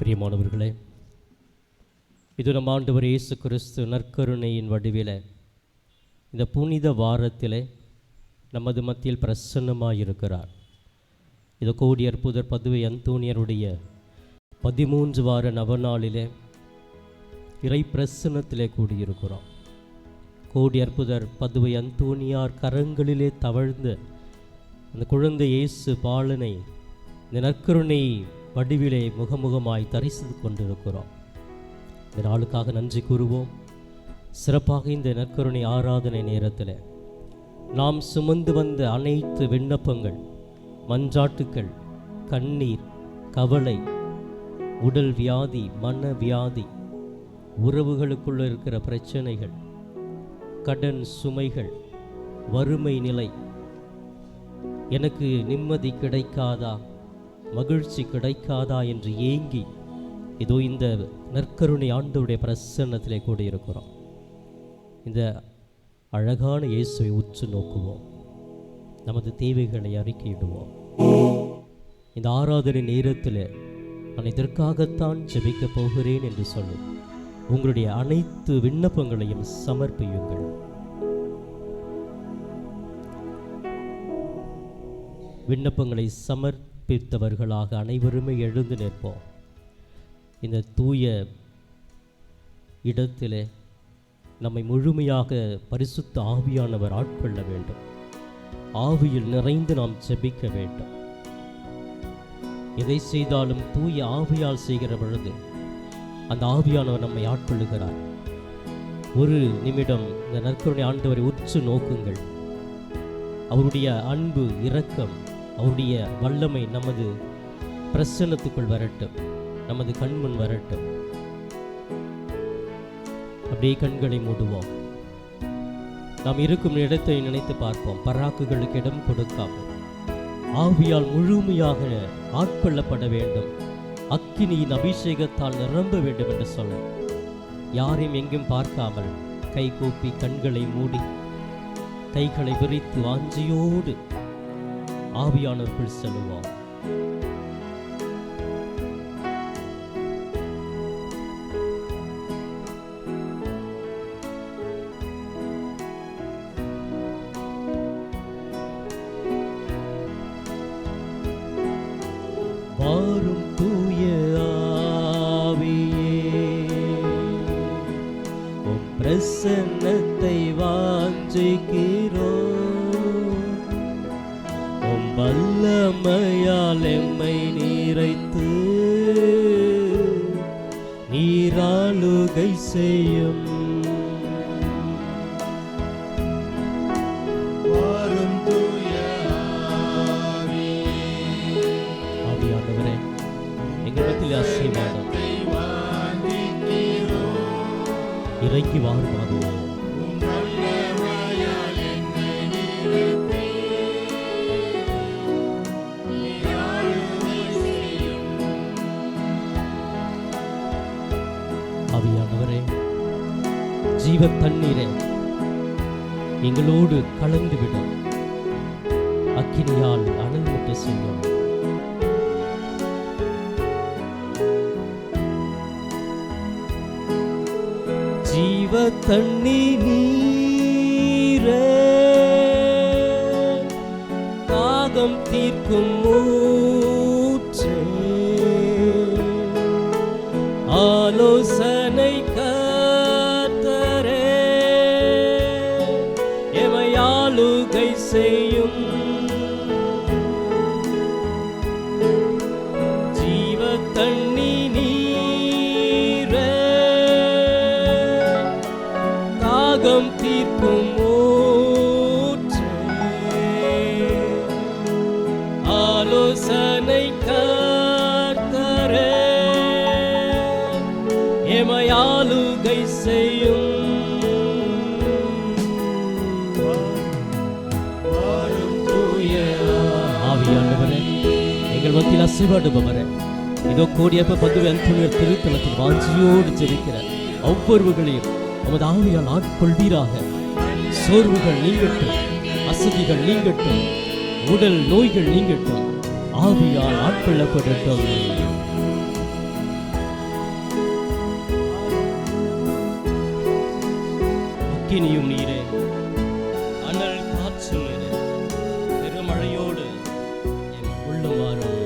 பிரியமானவர்களே, இது நம் ஆண்டவர் இயேசு கிறிஸ்து நற்கருணையின் வடிவில இந்த புனித வாரத்திலே நமது மத்தியில் பிரசன்னமாயிருக்கிறார். இது கோடி அற்புதர் பதுவை அந்தோனியருடைய 13 வார நவநாளிலே இறை பிரசன்னத்திலே கூடியிருக்கிறோம். கோடி அற்புதர் பதுவை அந்தோனியார் கரங்களிலே தவழ்ந்து அந்த குழந்தை இயேசு பாலனை இந்த நற்கருணை வடிவிலே முகமுகமாய் தரிசித்து கொண்டிருக்கிறோம். இந்த நாளுக்காக நன்றி கூறுவோம். சிறப்பாக இந்த நற்கருணை ஆராதனை நேரத்தில் நாம் சுமந்து வந்த அனைத்து விண்ணப்பங்கள், மன்றாட்டுக்கள், கண்ணீர், கவலை, உடல் வியாதி, மன வியாதி, உறவுகளுக்குள்ள இருக்கிற பிரச்சனைகள், கடன் சுமைகள், வறுமை நிலை, எனக்கு நிம்மதி கிடைக்காதா, மகிழ்ச்சி கிடைக்காதா என்று ஏங்கி இதோ இந்த நற்கருணை ஆண்டவருடைய பிரசன்னத்திலே கூட இருக்கிறோம். இந்த அழகான இயேசுவை உற்று நோக்குவோம், நமது தேவைகளை அறிக்கையிடுவோம். இந்த ஆராதனை நேரத்தில் நான் இதற்காகத்தான் ஜெபிக்கப் போகிறேன் என்று சொல்லி உங்களுடைய அனைத்து விண்ணப்பங்களையும் சமர்ப்பியுங்கள். விண்ணப்பங்களை சமர்ப்பித்தவர்களாக அனைவருமே எழுந்து நிற்போம். இந்த தூய இடத்திலே நம்மை முழுமையாக பரிசுத்த ஆவியானவர் ஆட்கொள்ள வேண்டும். ஆவியில் நிறைந்து நாம் ஜெபிக்க வேண்டும். எதை செய்தாலும் தூய ஆவியால் செய்கிற பொழுது அந்த ஆவியானவர் நம்மை ஆட்கொள்ளுகிறார். ஒரு நிமிடம் இந்த நற்கருணை ஆண்டவரை உற்று நோக்குங்கள். அவருடைய அன்பு, இரக்கம், அவருடைய வல்லமை நமது பிரசன்னத்துக்குள் வரட்டும், நமது கண்முன் வரட்டும். அப்படியே கண்களை மூடுவோம். நாம் இருக்கும் இடத்தை நினைத்து பார்ப்போம். பராக்குகளுக்கு இடம் கொடுக்காமல் ஆவியால் முழுமையாக ஆட்கொள்ளப்பட வேண்டும். அக்கினியின் அபிஷேகத்தால் நிரம்ப வேண்டும் என்று சொல்ல, யாரையும் எங்கும் பார்க்காமல் கை கூப்பி கண்களை மூடி கைகளை விரித்து வாஞ்சியோடு ஆவியானவர்கள் செல்லுவோம். வாரும் தூய ஆவியே, உம் பிரசன்னத்தை வாஞ்சிக்கிறோம். உம் வல்லமையால் எம்மை நிறைத்து நீராளுகை செய்யும். இறங்கி வாருமாதோ. ஆவியானவரே, ஜீவ தண்ணீரே, எங்களோடு கலந்துவிடும். அக்கினியால் அனல் முட்ட செய்யும். ஜீவ தண்ணீரே, தாகம் தீர்க்கும் மூச்சே, ஆலோசனை கர்த்தரே, எமை ஆளுகை செய்யும். ஜீவ தண்ணீரே, தாகம் தீர்க்கும் ஊற்றே, ஆலோசனை கர்த்தரே, எமை ஆளுகை செய்யும். ஆவியானவரே, எங்கள் மத்தியில் அசைவாடுபவரே, இதோ கோடியப்ப பதுவை அந்தோனியார் திருத்தலத்தில் வாஞ்சியோடு ஜெபிக்கிற ஒவ்வொருவர்களையும் நமது ஆவியால் ஆட்கொள்வீராக. சோர்வுகள் நீங்கட்டும், அசதிகள் நீங்கட்டும், உடல் நோய்கள் நீங்கட்டும், ஆவியால் ஆட்கொள்ளப்படட்டும். அக்கினியும் நீரே, அனல் காற்றும் நீரே, பெருமழையோடு என் உள்ளம் வாரும்.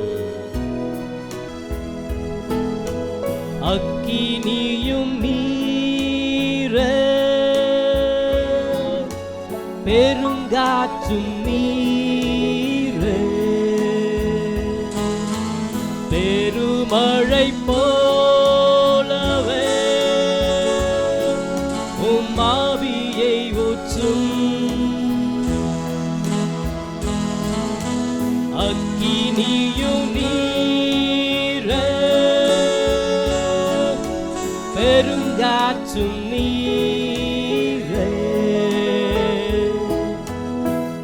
அக்கினியும் நீரே, பெருங்காற்றும் நீரே, பெருமழை போலவே உம் ஆவியை ஊற்றும். அக்கினியும் நீரே, பெருங்காற்றும் நீரே,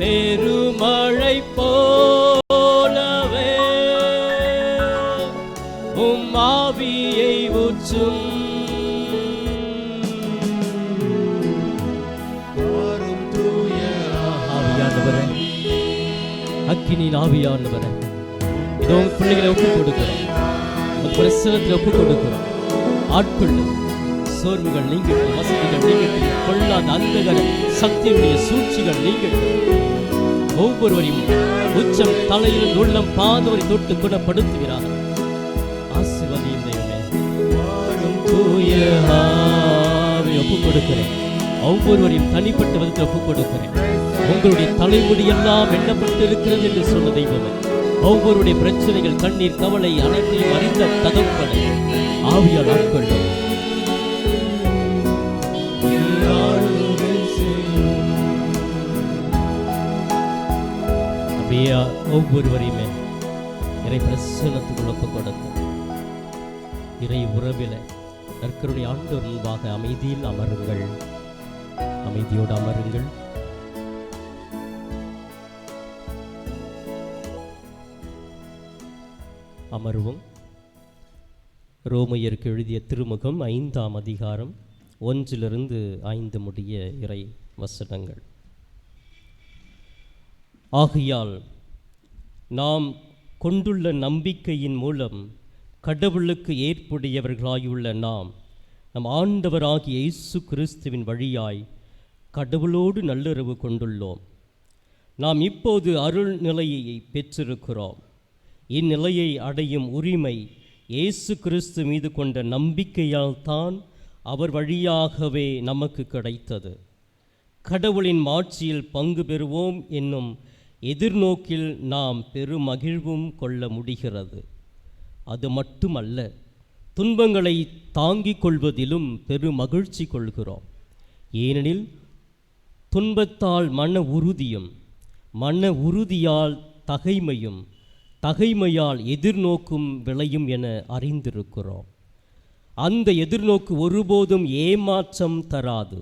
பெருமழை போலவே உம் ஆவியை ஊற்றும். ஆவியானவரே, அக்கினியின் ஆவியானவரே, இதோ பிள்ளைகளை ஒப்புக் கொடுக்கிறோம், பிரசனத்தில் ஒப்புக் கொடுக்கிறோம். ஆட்கொள்ளும், சோர்வுகள் நீங்கட்டும், வசதிகள் நீங்கட்டும், கொள்ளாத அந்தகர சக்தியுடைய சூழ்ச்சிகள் நீங்கட்டும். ஒவ்வொருவரையும் உச்சம் தலையில் உள்ளம் பாதவரை தொட்டு குணப்படுத்துகிறார். ஆசீர்வதியும் தெய்வமே, தூய ஆவியை ஒப்புக் கொடுக்கிறேன். ஒவ்வொருவரையும் தனிப்பட்ட விதத்தில் ஒப்புக் கொடுக்கிறேன். உங்களுடைய தலைமுடி எல்லாம் எண்ணப்பட்டு இருக்கிறது என்று சொன்ன தெய்வமே, ஒவ்வொருடைய பிரச்சனைகள், கண்ணீர், கவலை அனைத்தையும் அறிந்த தகப்பனை ஆவியால் ஆட்கொள்ளும். அப்படியே ஒவ்வொருவரையுமே இறை பிரசன்னத்துக்குள் ஒப்புக் கொடுத்து இறை உறவில நற்கருடைய ஆண்டவர் முன்பாக அமைதியில் அமருங்கள். அமைதியோடு அமருங்கள். அமர்வும். ரோமையருக்கு எழுதிய திருமுகம் 5ஆம் அதிகாரம் 1 - 5 முடிய இறை வசனங்கள். ஆகையால் நாம் கொண்டுள்ள நம்பிக்கையின் மூலம் கடவுளுக்கு ஏற்புடையவர்களாயுள்ள நாம் நம் ஆண்டவராகிய இயேசு கிறிஸ்துவின் வழியாய் கடவுளோடு நல்லுறவு கொண்டுள்ளோம். நாம் இப்போது அருள் நிலையை பெற்றிருக்கிறோம். இந்நிலையை அடையும் உரிமை இயேசு கிறிஸ்து மீது கொண்ட நம்பிக்கையால் தான் அவர் வழியாகவே நமக்கு கிடைத்தது. கடவுளின் மாட்சியில் பங்கு பெறுவோம் என்னும் எதிர்நோக்கில் நாம் பெருமகிழ்வும் கொள்ள முடிகிறது. அது மட்டுமல்ல, துன்பங்களை தாங்கிக் கொள்வதிலும் பெருமகிழ்ச்சி கொள்கிறோம். ஏனெனில் துன்பத்தால் மன உறுதியும், மன உறுதியால் தகைமையும், தகைமையால் எதிர்நோக்கும் விளையும் என அறிந்திருக்கிறோம். அந்த எதிர்நோக்கு ஒருபோதும் ஏமாற்றம் தராது.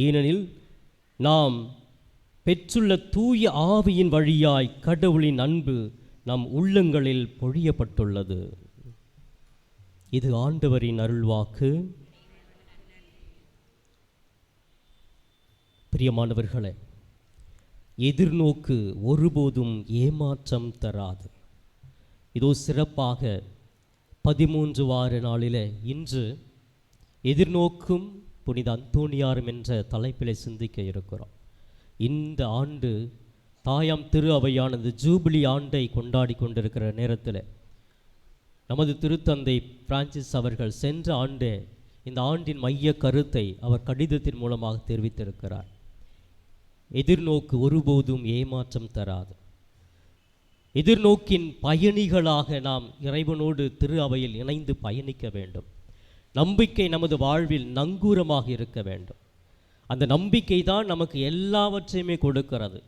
ஏனெனில் நாம் பெற்றுள்ள தூய ஆவியின் வழியாய் கடவுளின் அன்பு நம் உள்ளங்களில் பொழியப்பட்டுள்ளது. இது ஆண்டவரின் அருள்வாக்கு. பிரியமானவர்களே, எதிர்நோக்கு ஒருபோதும் ஏமாற்றம் தராது. இதோ சிறப்பாக 13 வார நாளில் இன்று எதிர்நோக்கும் புனித அந்தோணியாரும் என்ற தலைப்பிலை சிந்திக்க இருக்கிறோம். இந்த ஆண்டு தாயாம் திரு அவையானது ஜூபிலி ஆண்டை கொண்டாடி கொண்டிருக்கிற நேரத்தில் நமது திருத்தந்தை பிரான்சிஸ் அவர்கள் சென்ற ஆண்டே இந்த ஆண்டின் மைய கருத்தை அவர் கடிதத்தின் மூலமாக தெரிவித்திருக்கிறார். எதிர்நோக்கு ஒருபோதும் ஏமாற்றம் தராது. எதிர்நோக்கின் பயணிகளாக நாம் இறைவனோடு திரு அவையில் இணைந்து பயணிக்க வேண்டும். நம்பிக்கை நமது வாழ்வில் நங்கூரமாக இருக்க வேண்டும். அந்த நம்பிக்கை தான் நமக்கு எல்லாவற்றையுமே கொடுக்கிறது.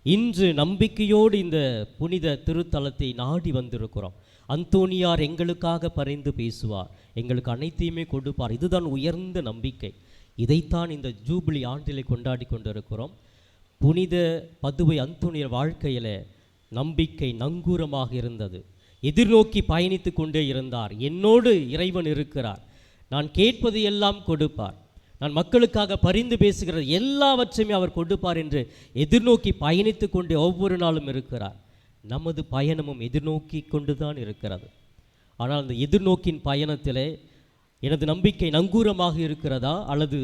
இன்று நம்பிக்கையோடு இந்த புனித திருத்தலத்தை நாடி வந்திருக்கிறோம். அந்தோணியார் எங்களுக்காக பரிந்து பேசுவார், எங்களுக்கு அனைத்தையுமே கொடுப்பார். இதுதான் உயர்ந்த நம்பிக்கை. இதைத்தான் இந்த ஜூபிலி ஆண்டிலே கொண்டாடி கொண்டிருக்கிறோம். புனித பதுவை அந்தோணியார் வாழ்க்கையில் நம்பிக்கை நங்கூரமாக இருந்தது. எதிர்நோக்கி பயணித்து கொண்டே இருந்தார். என்னோடு இறைவன் இருக்கிறார், நான் கேட்பது எல்லாம் கொடுப்பார், நான் மக்களுக்காக பரிந்து பேசுகிற எல்லாவற்றையுமே அவர் கொடுப்பார் என்று எதிர்நோக்கி பயணித்து கொண்டே ஒவ்வொரு நாளும் இருக்கிறார். நமது பயணமும் எதிர்நோக்கி கொண்டு தான் இருக்கிறது. ஆனால் அந்த எதிர்நோக்கின் பயணத்திலே எனது நம்பிக்கை நங்கூரமாக இருக்கிறதா அல்லது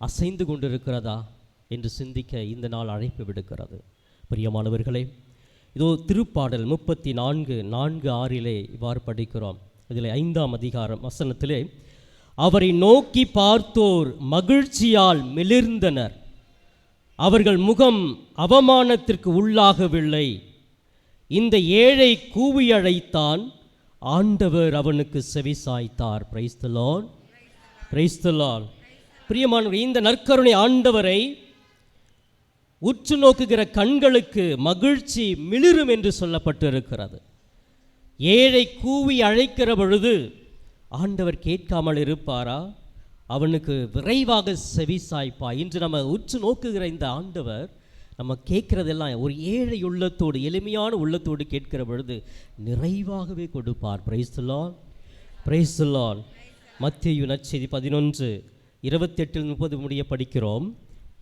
அசைந்து கொண்டிருக்கிறதா என்று சிந்திக்க இந்த நாள் அழைப்பு விடுக்கிறது. பிரியமானவர்களே, இதோ திருப்பாடல் 34:4-6 இவ்வாறு படிக்கிறோம். இதில் 5ஆம் அதிகாரம் வசனத்திலே, அவரை நோக்கி பார்த்தோர் மகிழ்ச்சியால் மிளிர்ந்தனர், அவர்கள் முகம் அவமானத்திற்கு உள்ளாகவில்லை. இந்த ஏழை கூவி அழைத்தான், ஆண்டவர் அவனுக்கு செவிசாய்த்தார். Praise the Lord, praise the Lord. பிரியமானவர்களே, இந்த நற்கருணை ஆண்டவரை உற்று நோக்குகிற கண்களுக்கு மகிழ்ச்சி மிளிரும் என்று சொல்லப்பட்டிருக்கிறது. ஏழை கூவி அழைக்கிற பொழுது ஆண்டவர் கேட்காமல் இருப்பாரா? அவனுக்கு விரைவாக செவிசாய்ப்பா. இன்று நம்ம உற்று நோக்குகிற இந்த ஆண்டவர் நம்ம கேட்குறதெல்லாம் ஒரு ஏழை உள்ளத்தோடு, எளிமையான உள்ளத்தோடு கேட்கிற பொழுது நிறைவாகவே கொடுப்பார். Price the Lord, praise the Lord. மத்தேயு நற்செய்தி 11:28-30 முடிய படிக்கிறோம்.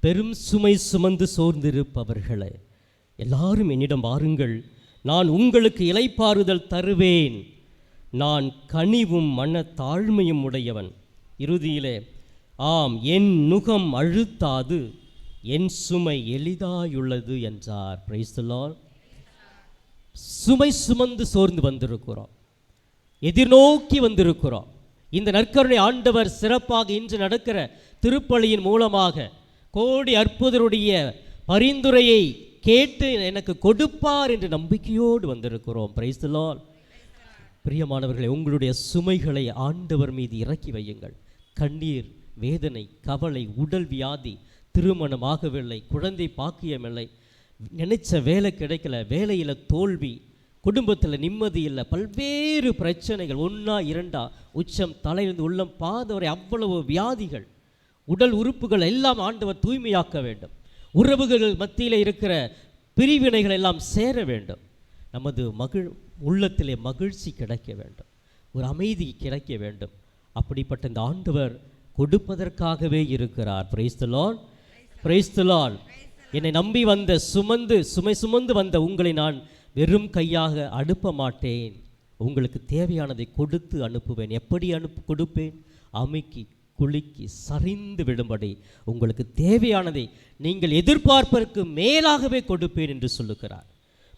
பெரும் சுமை சுமந்து சோர்ந்திருப்பவர்களே, எல்லாரும் என்னிடம் வாருங்கள், நான் உங்களுக்கு இளைப்பாறுதல் தருவேன். நான் கனிவும் மன தாழ்மையும் உடையவன். இறுதியிலே, ஆம், என் நுகம் அழுத்தாது, என் சுமை எளிதாயுள்ளது என்றார். Price the Lord. சுமை சுமந்து சோர்ந்து வந்திருக்கிறோம், எதிர்நோக்கி வந்திருக்கிறோம். இந்த நற்கருணை ஆண்டவர் சிறப்பாக இன்று நடக்கிற திருப்பலியின் மூலமாக கோடி அற்புதருடைய பரிந்துரையை கேட்டு எனக்கு கொடுப்பார் என்று நம்பிக்கையோடு வந்திருக்கிறோம். Price the Lord. பிரியமானவர்களே, உங்களுடைய சுமைகளை ஆண்டவர் மீது இறக்கி வையுங்கள். கண்ணீர், வேதனை, கவலை, உடல் வியாதி, திருமணம் ஆகவில்லை, குழந்தை பாக்கியமில்லை, நினைச்ச வேலை கிடைக்கல, வேலையில் தோல்வி, குடும்பத்தில் நிம்மதி இல்லை, பல்வேறு பிரச்சனைகள், 1 2 உச்சம் தலையிலிருந்து உள்ளம் பாதம் வரை அவ்வளவு வியாதிகள், உடல் உறுப்புகள் எல்லாம் ஆண்டவர் தூய்மையாக்க வேண்டும். உறவுகள் மத்தியில் இருக்கிற பிரிவினைகள் எல்லாம் சேர வேண்டும். நமது உள்ளத்திலே மகிழ்ச்சி கிடைக்க வேண்டும், ஒரு அமைதி கிடைக்க வேண்டும். அப்படிப்பட்ட இந்த ஆண்டவர் கொடுப்பதற்காகவே இருக்கிறார். Price the Lord, praise the Lord. என்னை நம்பி வந்த சுமை சுமந்து வந்த உங்களை நான் வெறும் கையாக அனுப்ப மாட்டேன். உங்களுக்கு தேவையானதை கொடுத்து அனுப்புவேன். எப்படி கொடுப்பேன்? அமுக்கி குலுக்கி சரிந்து விடும்படி உங்களுக்கு தேவையானதை நீங்கள் எதிர்பார்ப்பதற்கு மேலாகவே கொடுப்பேன் என்று சொல்லுகிறார்.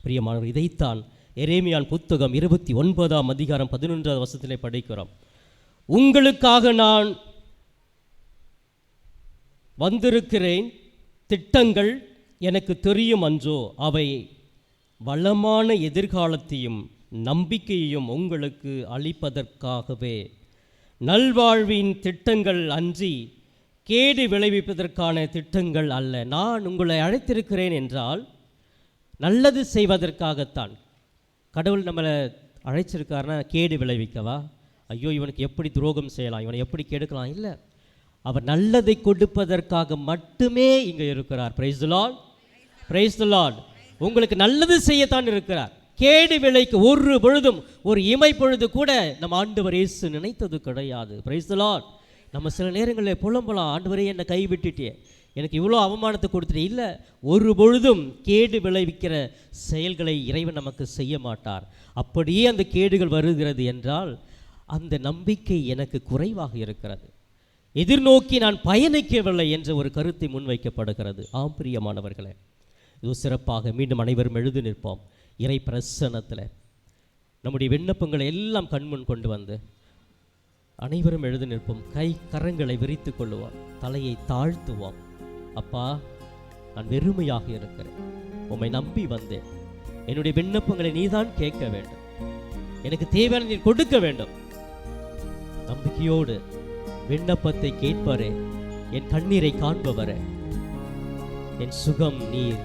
பிரியமானவர், இதைத்தான் எரேமியாவின் புத்தகம் 29ஆம் அதிகாரம் 11வது வசனத்திலே படிக்கிறோம். உங்களுக்காக நான் வந்திருக்கிறேன், திட்டங்கள் எனக்கு தெரியும் அன்றோ, அவை வளமான எதிர்காலத்தையும் நம்பிக்கையையும் உங்களுக்கு அளிப்பதற்காகவே, நல்வாழ்வின் திட்டங்கள் அன்றி கேடு விளைவிப்பதற்கான திட்டங்கள் அல்ல. நான் உங்களை அழைத்திருக்கிறேன் என்றால் நல்லது செய்வதற்காகத்தான். கடவுள் நம்மளை அழைச்சிருக்காருன்னா கேடு விளைவிக்கவா? ஐயோ, இவனுக்கு எப்படி துரோகம் செய்யலாம், இவனை எப்படி கெடுக்கலாம்? இல்லை, அவர் நல்லதை கொடுப்பதற்காக மட்டுமே இங்கே இருக்கிறார். Price the Lord, praise the Lord. உங்களுக்கு நல்லது செய்யத்தான் இருக்கிறார். கேடு விளைக்கு ஒரு பொழுதும், ஒரு இமை பொழுது கூட நம்ம ஆண்டவர் இயேசு நினைத்தது கிடையாது. Price the Lord. நம்ம சில நேரங்களில் புலம்பலாம், ஆண்டவரே என்னை கைவிட்டுட்டே, எனக்கு இவ்வளோ அவமானத்தை கொடுத்துட்டு. இல்லை, ஒரு பொழுதும் கேடு விளைவிக்கிற செயல்களை இறைவன் நமக்கு செய்ய மாட்டார். அப்படியே அந்த கேடுகள் வருகிறது என்றால் அந்த நம்பிக்கை எனக்கு குறைவாக இருக்கிறது, எதிர்நோக்கி நான் பயணிக்கவில்லை என்ற ஒரு கருத்தை முன்வைக்கப்படுகிறது. ஆம் பிரியமானவர்களே, இது சிறப்பாக மீண்டும் அனைவரும் எழுதி நிற்போம். இறை பிரசன்னத்தில் நம்முடைய விண்ணப்பங்களை எல்லாம் கண்முன் கொண்டு வந்து அனைவரும் எழுதி நிற்போம். கரங்களை விரித்து கொள்ளுவோம், தலையை தாழ்த்துவோம். அப்பா, நான் வெறுமையாக இருக்கிறேன், உம்மை நம்பி வந்தேன். என்னுடைய விண்ணப்பங்களை நீதான் கேட்க வேண்டும், எனக்கு தேவையான நீர் கொடுக்க வேண்டும். நம்பிக்கையோடு விண்ணப்பத்தை கேட்பவரே, என் கண்ணீரை காண்பவரே, என் சுகம் நீர்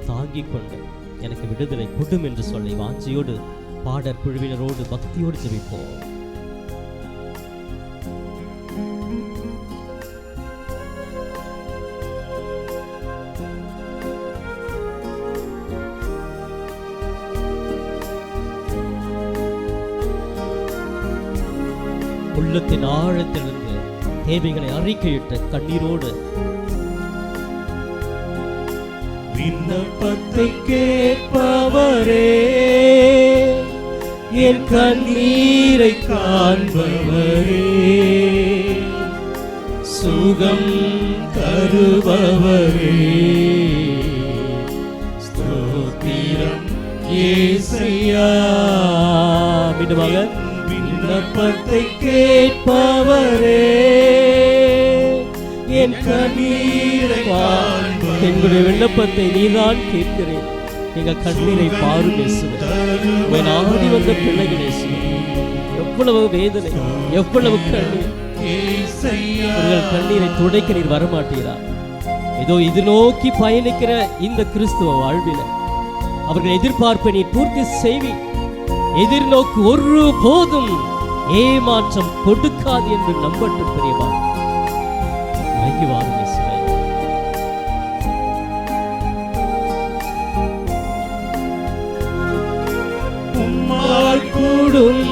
தாங்கிக் கொண்டு எனக்கு விடுதலை கொடும் என்று சொல்லி வாஞ்சியோடு பாடற் குழுவினரோடு பக்தியோடு ஜெபிப்போம். உள்ளத்தின் ஆழத்திலிருந்து தேவைகளை அறிக்கையிட்டு கண்ணீரோடு விண்ணப்பத்தை கேட்பவரே, என் கண்ணீரை காண்பவரே, சுகம் தருபவரே, ஸ்தோத்திரம் இயேசுயா. மீண்டுமாக, விண்ணப்பத்தை கேட்பவரே, என் கண்ணீரை காண்பவரே. எங்களுடைய விண்ணப்பத்தை நீதான் கேட்கிறேன். எங்கள் கண்ணீரை பாரும் இயேசுவே. ஆடி வந்த பிள்ளைகள் இயேசுவே, எவ்வளவு வேதனை, எவ்வளவு கண்ணீர். உங்கள் கண்ணீரை துடைக்க நீர் வரமாட்டீரா? ஏதோ இது நோக்கி பயணிக்கிற இந்த கிறிஸ்துவ வாழ்வில் அவர்கள் எதிர்பார்ப்பை நீ பூர்த்தி செய்வி. எதிர்நோக்கு ஒரு போதும் ஏமாற்றம் கொடுக்காது என்று நம்பட்டும் பிரியமா. வாரும் இயேசுவே. உம்மால் கூடும்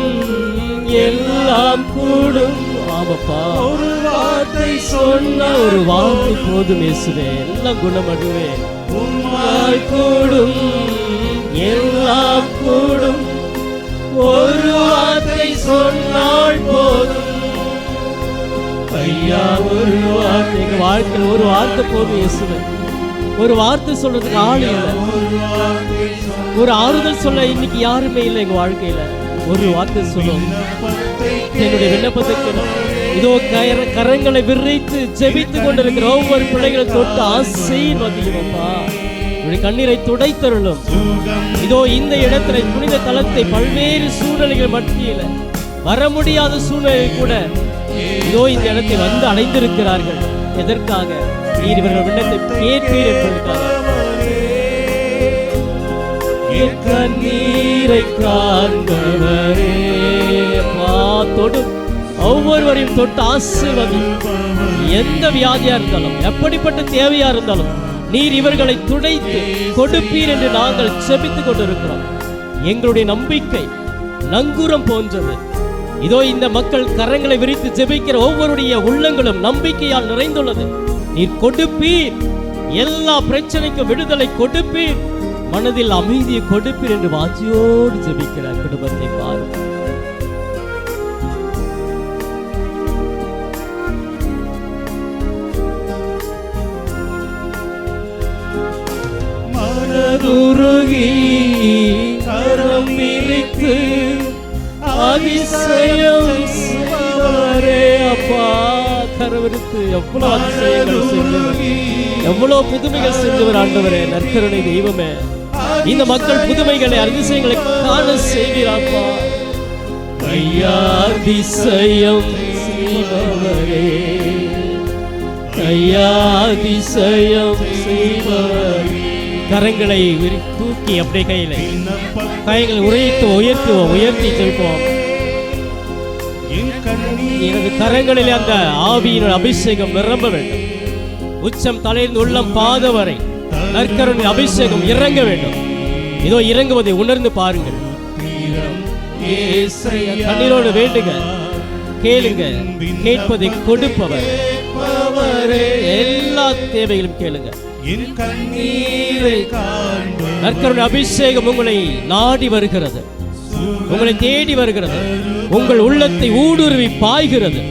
எல்லாம் கூடும். ஆமாப்பா, ஒரு வார்த்தை சொன்ன, ஒரு வார்த்தை போதும் இயேசுவே, எல்லாம் குணமடைவேன். உம்மால் கூடும் எல்லாம் கூடும், ஒரு வார்த்தை சொன்னால் போதும் ஐயா. ஒரு வார்த்தை, எங்க வாழ்க்கையில் ஒரு வார்த்தை போதும் இயேசுவே. ஒரு வார்த்தை சொல்றதுக்கு ஆள் இல்லை, ஒரு ஆறுதல் சொல்ல இன்னைக்கு யாருமே இல்லை எங்க வாழ்க்கையில. ஒரு வார்த்தை சொல்லும், என்னுடைய விண்ணப்பத்துக்கு இதோ கரங்களை விரித்து ஜெபித்துக் கொண்டிருக்கிற ஒவ்வொரு பிள்ளைகளை தொட்டு ஆசீர்வதிப்பா. என்னுடைய கண்ணீரை துடைத்தருளும். இதோ இந்த இடத்துல புனித தலத்தை பல்வேறு சூழ்நிலைகள் மத்தியில, வர முடியாத சூழ்நிலை கூட இதோ இந்த இடத்தை வந்து அடைந்திருக்கிறார்கள். எதற்காக? நீர் இவர்கள் விண்ணப்பத்தை கேட்பீர் என்பதற்காக. கண்ணீரை காண்பவரே, தொடும் ஒவ்வொருவரையும் தொட்டு ஆசீர்வதி. எந்த வியாதியா இருந்தாலும், எப்படிப்பட்ட தேவையா இருந்தாலும் நீர் இவர்களை துடைத்து கொடுப்பீர் என்று நாங்கள் செபித்துக் கொண்டிருக்கிறோம். எங்களுடைய நம்பிக்கை நங்கூரம் போன்றது. இதோ இந்த மக்கள் கரங்களை விரித்து ஜெபிக்கிற ஒவ்வொருடைய உள்ளங்களும் நம்பிக்கையால் நிறைந்துள்ளது. நீர் கொடுப்பீர், எல்லா பிரச்சனைக்கும் விடுதலை கொடுப்பீர், மனதில் அமைதியை கொடுப்பீர் என்று வாஞ்சியோடு ஜெபிக்கிறார். குடும்பத்தை பாருங்கள். மனதுருகி கரம் விரித்து அதிசயம் செய்வாரே அப்பா. கரவிருத்து எவ்வளவு அதிசயங்கள் செஞ்சவர், எவ்வளவு புதுமைகள் செஞ்சவர் ஆண்டவரே, நற்கருணை தெய்வமே. இந்த மக்கள் புதுமைகளை அதிசயங்களை காண செய்கிறாப்பா. ஐயா அதிசயம் செய்பவரே, ஐயா அதிசயம் செய்பவரே. கரங்களை தூக்கி அப்படியே கைகளை உயர்த்தி ஜெபிப்போம். எனது கரங்களில் அந்த ஆவியின் அபிஷேகம் நிரம்ப வேண்டும். உச்சம் தலையிலிருந்து உள்ளம் பாதம் வரை நற்கருணை அபிஷேகம் இறங்க வேண்டும். இதோ இறங்குவதை உணர்ந்து பாருங்கள். கண்ணீரோடு வேண்டுங்க, கேளுங்க. கேட்பதை கொடுப்பவர், எல்லா தேவைகளும் கேளுங்க. நற்கருணை அபிஷேகம் உங்களை நாடி வருகிறது, உங்களை தேடி வருகிறது, உங்கள் உள்ளத்தை ஊடுருவி பாய்கிறது.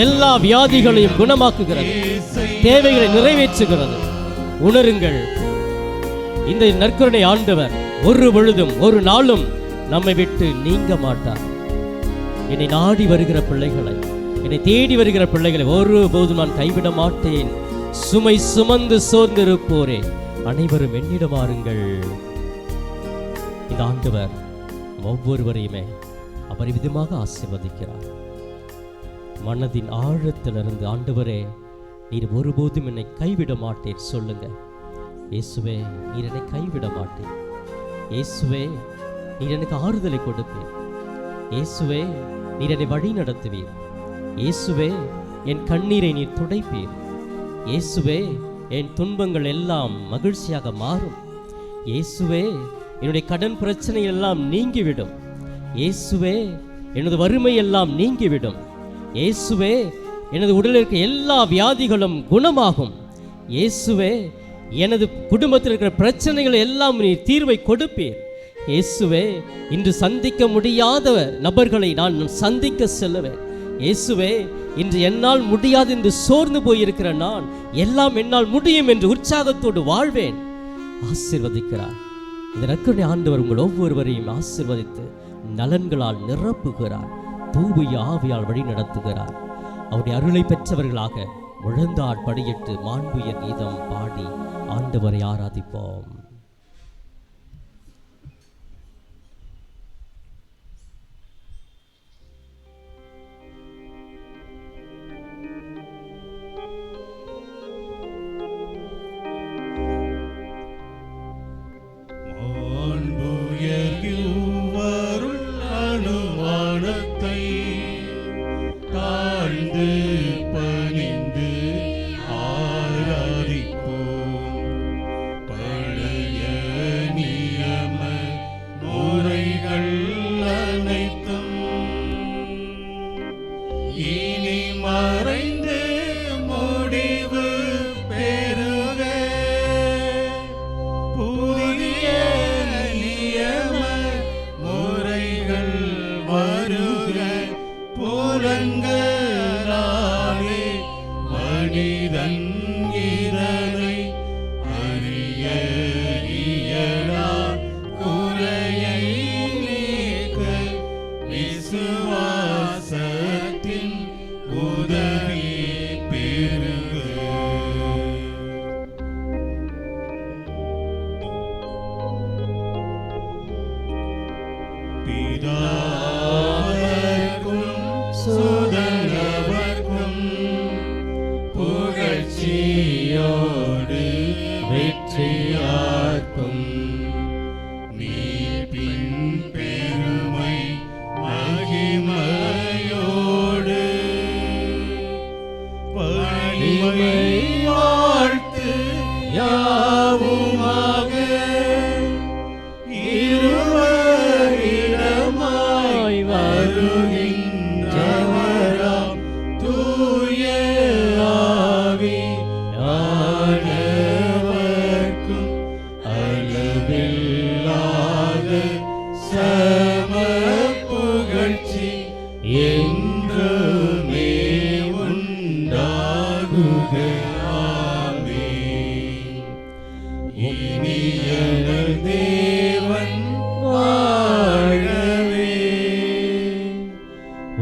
எல்லா வியாதிகளையும் குணமாக்குகிறது, தேவைகளை நிறைவேற்றுகிறது. உணருங்கள், இந்த நற்கருணை ஆண்டவர் ஒரு பொழுதும் ஒரு நாளும் நம்மை விட்டு நீங்க மாட்டார். என்னை நாடி வருகிற பிள்ளைகளை, என்னை தேடி வருகிற பிள்ளைகளை ஒருபோதும் நான் கைவிட மாட்டேன். சுமை சுமந்து சோர்ந்திருப்போரே அனைவரும் என்னிடம் வாருங்கள். இந்த ஆண்டவர் ஒவ்வொருவரையுமே அபரிவிதமாக ஆசீர்வதிக்கிறார். மனதின் ஆழத்திலிருந்து ஆண்டவரே, நீர் ஒருபோதும் என்னை கைவிட மாட்டேன் சொல்லுங்க. இயேசுவே, நீர் என்னை கைவிட மாட்டேன். இயேசுவே, நீர் எனக்கு ஆறுதலை கொடுப்பீர். இயேசுவே, நீர் என்னை வழி நடத்துவீர். இயேசுவே, என் கண்ணீரை நீர் துடைப்பீர். இயேசுவே, என் துன்பங்கள் எல்லாம் மகிழ்ச்சியாக மாறும். இயேசுவே, என்னுடைய கடன் பிரச்சனை எல்லாம் நீங்கிவிடும். இயேசுவே, எனது வறுமை எல்லாம் நீங்கிவிடும். இயேசுவே, எனது உடலில் இருக்க எல்லா வியாதிகளும் குணமாகும். இயேசுவே, எனது குடும்பத்தில் இருக்கிற பிரச்சனைகள் எல்லாம் நீர் தீர்வை கொடுப்பீர். இயேசுவே, இன்று சந்திக்க முடியாத நபர்களை நான் சந்திக்க செல்லுவேன். இயேசுவே, இன்று என்னால் முடியாது என்று சோர்ந்து போயிருக்கிற நான் எல்லாம் என்னால் முடியும் என்று உற்சாகத்தோடு வாழ்வேன். ஆசீர்வதிக்கிறார். இந்த நற்கருணை ஆண்டவர் உங்கள் ஒவ்வொருவரையும் ஆசீர்வதித்து நலன்களால் நிரப்புகிறார். தூய ஆவியால் வழி நடத்துகிறார். அவருடைய அருளை பெற்றவர்களாக முழந்தாள் படியிட்டு மாண்புயர் கீதம் பாடி ஆண்டவரை ஆராதிப்போம்.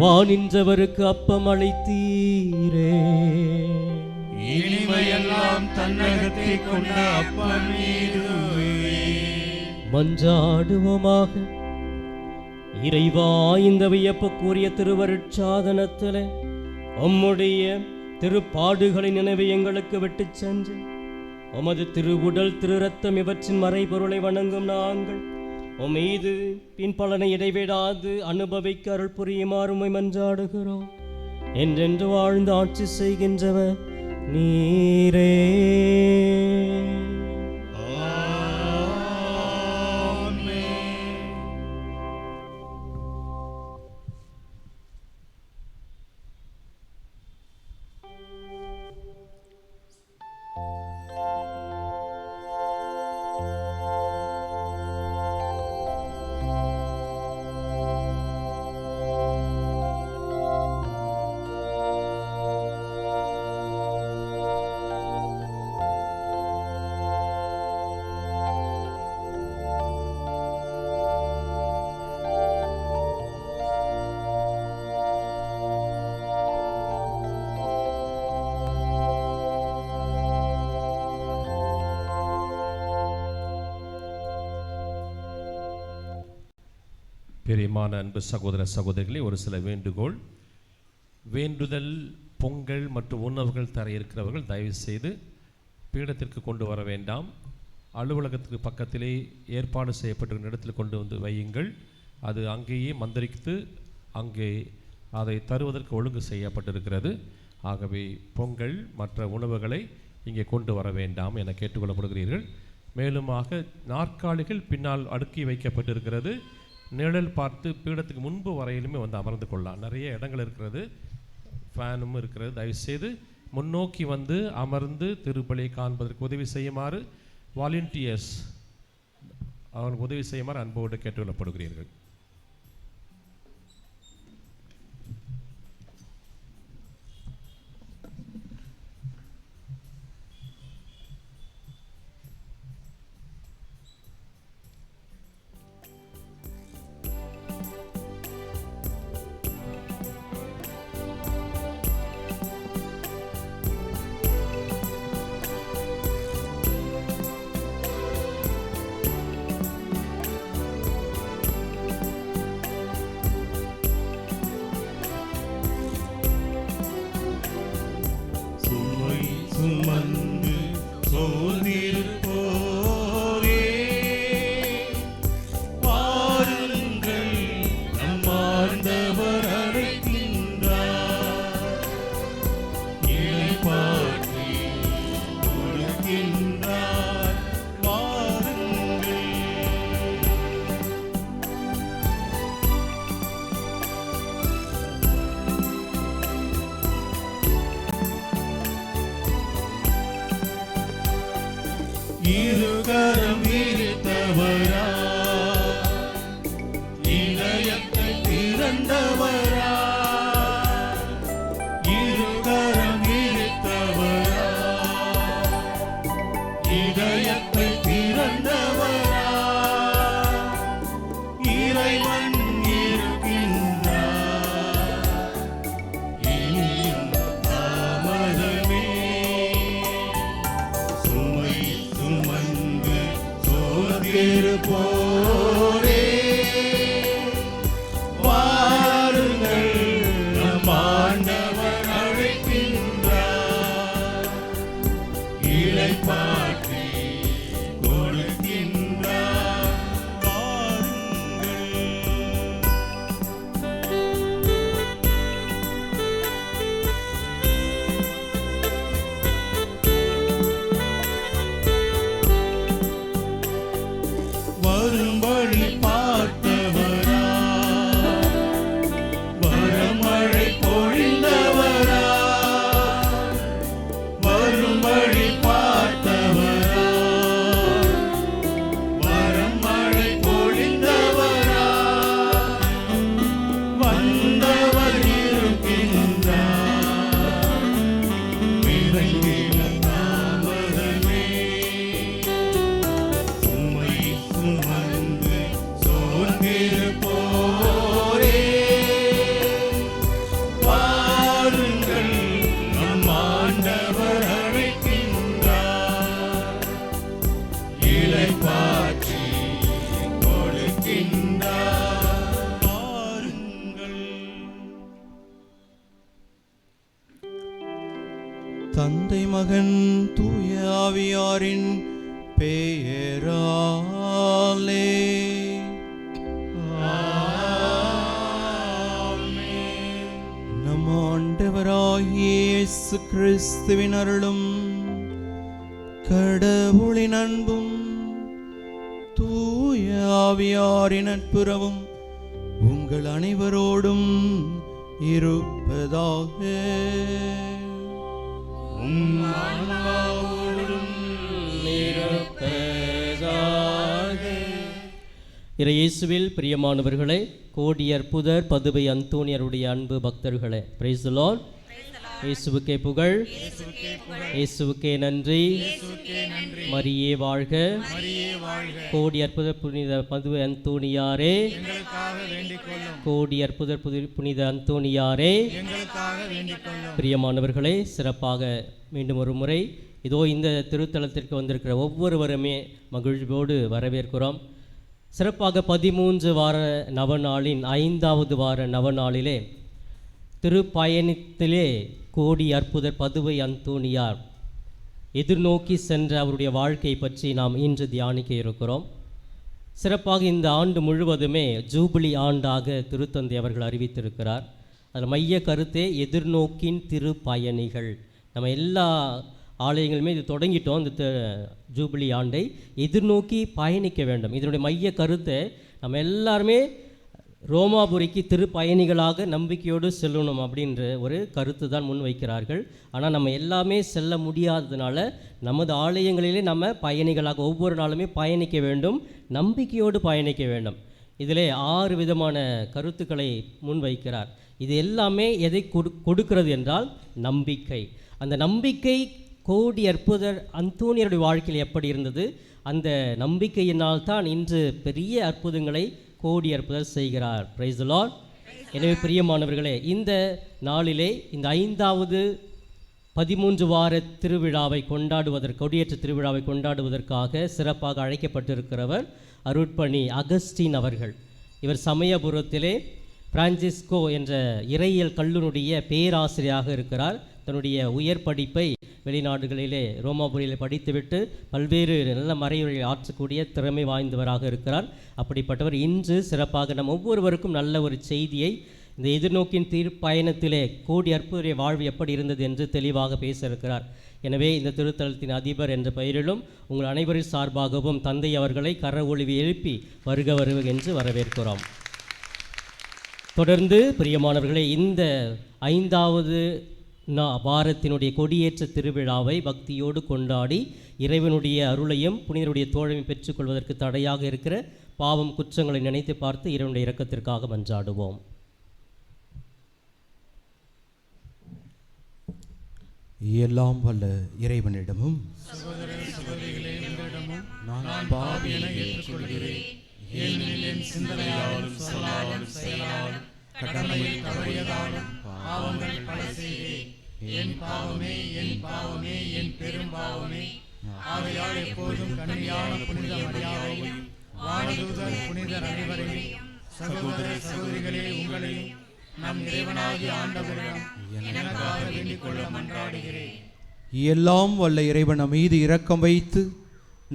வானின்றவருக்கு அப்பம் அளித்தீரே, இனிமையெல்லாம் தன்னகத்தை கொண்ட அப்பம் நீரே. மன்றாடுவோமாக. இறைவா, இந்த வியப்புக்குரிய திருவருட்சாதனத்திலே உம்முடைய திருப்பாடுகளை நினைவு எங்களுக்கு விட்டு சென்று உமது திருவுடல் திரு ரத்தம் இவற்றின் மறைபொருளை வணங்கும் நாங்கள் உம்மீது பின்பலனை இடைவிடாது அனுபவிக்க அருள் புரியுமாறு உம்மை மன்றாடுகிறோம். என்றென்று வாழ்ந்து ஆட்சி செய்கின்றவர் நீரே. பிரியமான அன்பு சகோதர சகோதரிகளே, ஒரு சில வேண்டுகோள். வேண்டுதல், பொங்கல் மற்றும் உணவுகள் தர இருக்கிறவர்கள் தயவு செய்து பீடத்திற்கு கொண்டு வர வேண்டாம். அலுவலகத்துக்கு பக்கத்திலே ஏற்பாடு செய்யப்பட்டிருக்கிற இடத்தில் கொண்டு வந்து வையுங்கள். அது அங்கேயே மந்திரித்து அங்கே அதை தருவதற்கு ஒழுங்கு செய்யப்பட்டிருக்கிறது. ஆகவே பொங்கல் மற்ற உணவுகளை இங்கே கொண்டு வர வேண்டாம் என கேட்டுக்கொள்ளப்படுகிறீர்கள். மேலுமாக நாற்காலிகள் பின்னால் அடுக்கி வைக்கப்பட்டிருக்கிறது. நிழல் பார்த்து பீடத்துக்கு முன்பு வரையிலுமே வந்து அமர்ந்து கொள்ளலாம். நிறைய இடங்கள் இருக்கிறது, ஃபேனும் இருக்கிறது. தயவுசெய்து முன்னோக்கி வந்து அமர்ந்து திருப்பலியை காண்பதற்கு உதவி செய்யுமாறு வாலண்டியர்ஸ் அவனுக்கு உதவி செய்யுமாறு அன்போடு கேட்டுக்கொள்ளப்படுகிறீர்கள். சுமந்து சோர்ந்திருப்போரே, வாருங்கள், நம் ஆண்டவர் அழைக்கின்றார். இளைப்பாற்றி கொடுக்கின்றார், வாருங்கள். இருகரம் விரித்தவரா, இதயத்தை திறந்தவரா, இருகரம் விரித்தவரா, இதயத்தை திறந்தவரா, இறைவன் இருக்கின்றார், இனியும் தாமதமே. சுமை சுமந்து சோர்ந்திருப்போரே, வாருங்கள், நம் ஆண்டவர் அழைக்கின்றார். இளைப்பாற்றி கொடுக்கின்றார், வாருங்கள். வரும் வழி பார்த்தவரா, வரமழை பொழிந்தவரா, வரும் வழி பார்த்தவரா, வரமழை பொழிந்தவரா, வந்தவர் இருக்கின்றார், விரைந்திட தாமதமே. சுமை சுமந்து சோர்ந்திருப்போரே, வாருங்கள், நம் ஆண்டவர் அழைக்கின்றார். இளைப்பாற்றி கொடுக்கின்றார், வாருங்கள். தந்தை மகன் தூய ஆவியாரின் பெயராலே நம் ஆண்டவராகிய இயேசு கிறிஸ்துவின் அருளும் கடவுளின் அன்பும் தூய ஆவியாரின் நட்புறவும் உங்கள் அனைவரோடும் இருப்பதாக. ஆன்மாவோடும் இயேசுவில் பிரியமானவர்களே, கோடி அற்புதர் பதுவை அந்தோனியருடைய அன்பு பக்தர்களே, பிரைஸ் தி லார்ட். இயேசுவுக்கே புகழ், இயேசுவுக்கே நன்றி, மரியே வாழ்க. கோடி அற்புதர் புனித பதுவை அந்தோனியாரே, கோடி அற்புதர் புனித அந்தோனியாரே, பிரியமானவர்களே, சிறப்பாக மீண்டும் ஒரு முறை இதோ இந்த திருத்தலத்திற்கு வந்திருக்கிற ஒவ்வொருவருமே மகிழ்ச்சியோடு வரவேற்கிறோம். சிறப்பாக 13 வார நவநாளின் 5வது வார நவநாளிலே திருப்பயணத்திலே கோடி அற்புதர் பதுவை அந்தோனியார் எதிர்நோக்கி சென்ற அவருடைய வாழ்க்கை பற்றி நாம் இன்று தியானிக்க இருக்கிறோம். சிறப்பாக இந்த ஆண்டு முழுவதுமே ஜூபிலி ஆண்டாக திருத்தந்தை அவர்கள் அறிவித்திருக்கிறார். அதில் மைய கருத்தே எதிர்நோக்கின் திருப்பயணிகள். நம்ம எல்லா ஆலயங்களுமே இது தொடங்கிட்டோம். இந்த ஜூபிலி ஆண்டை எதிர்நோக்கி பயணிக்க வேண்டும். இதனுடைய மைய கருத்தை நம்ம எல்லாருமே ரோமாபுரிக்கு திருப்பயணிகளாக நம்பிக்கையோடு செல்லணும் அப்படின்ற ஒரு கருத்து தான் முன் வைக்கிறார்கள். ஆனால் நம்ம எல்லாமே செல்ல முடியாததுனால நமது ஆலயங்களிலே நம்ம பயணிகளாக ஒவ்வொரு நாளுமே பயணிக்க வேண்டும், நம்பிக்கையோடு பயணிக்க வேண்டும். இதிலே 6 விதமான கருத்துக்களை முன்வைக்கிறார். இது எல்லாமே எதை கொடுக்கிறது என்றால் நம்பிக்கை. அந்த நம்பிக்கை கோடி அற்புதர் அந்தோனியருடைய வாழ்க்கையில் எப்படி இருந்தது, அந்த நம்பிக்கையினால் தான் இன்று பெரிய அற்புதங்களை கோடி அற்புதர் செய்கிறார். Price the Lord. எனவே பிரியமானவர்களே, இந்த நாளிலே இந்த 5வது 13 வார திருவிழாவை கொண்டாடுவதற்கு, கொடியேற்ற திருவிழாவை கொண்டாடுவதற்காக சிறப்பாக அழைக்கப்பட்டிருக்கிறவர் அருட்பணி அகஸ்டின் அவர்கள். இவர் சமயபுரத்திலே பிரான்சிஸ்கோ என்ற இறையியல் கல்லூரியுடைய பேராசிரியராக இருக்கிறார். தன்னுடைய உயர் படிப்பை வெளிநாடுகளிலே ரோமாபுரியில் படித்துவிட்டு பல்வேறு நல்ல மறையுரையை ஆற்றக்கூடிய திறமை வாய்ந்தவராக இருக்கிறார். அப்படிப்பட்டவர் இன்று சிறப்பாக நம் ஒவ்வொருவருக்கும் நல்ல ஒரு செய்தியை, இந்த எதிர்நோக்கின் தீர்ப்பயணத்திலே கோடி அற்புதரிய வாழ்வு எப்படி இருந்தது என்று தெளிவாக பேச இருக்கிறார். எனவே இந்த திருத்தலத்தின் அதிபர் என்ற பெயரிலும் உங்கள் அனைவரின் சார்பாகவும் தந்தை அவர்களை கர ஒளிவி எழுப்பி வருக வருக என்று வரவேற்கிறோம். தொடர்ந்து பிரியமானவர்களே, இந்த 5வது வாரத்தினுடைய கொடியேற்ற திருவிழாவை பக்தியோடு கொண்டாடி இறைவனுடைய அருளையும் புனிதருடைய தோழமையும் பெற்றுக்கொள்வதற்கு தடையாக இருக்கிற பாவம் குற்றங்களை நினைத்து பார்த்து இறைவனுடைய இரக்கத்திற்காக மன்றாடுவோம். எல்லாம் வல்ல இறைவனிடமும் சகோதர சகோதரிகளே, உங்களிடமும் நான் பாவி என ஏற்றுக்கொள்கிறேன். ஏனெனில் என் சிந்தனையாலும் சொல்லாலும் செயலாலும் கடமையில் தவறியதாலும் பாவங்கள் பல செய்தேன். என் பாவமே, என் பாவமே, என் பெரும் பாவமே. ஆகையால் எப்போதும் கன்னியான புனித மரியாதையும் வானதூதர் புனிதர் அனைவரையும் சகோதர சகோதரிகளே உங்களையும் நம் இறைவனாகிய ஆண்டவரிடம் எனக்காக வேண்டிக் கொள்ள மன்றாடுகிறேன். எல்லாம் வல்ல இறைவன் நம் மீது இரக்கம் வைத்து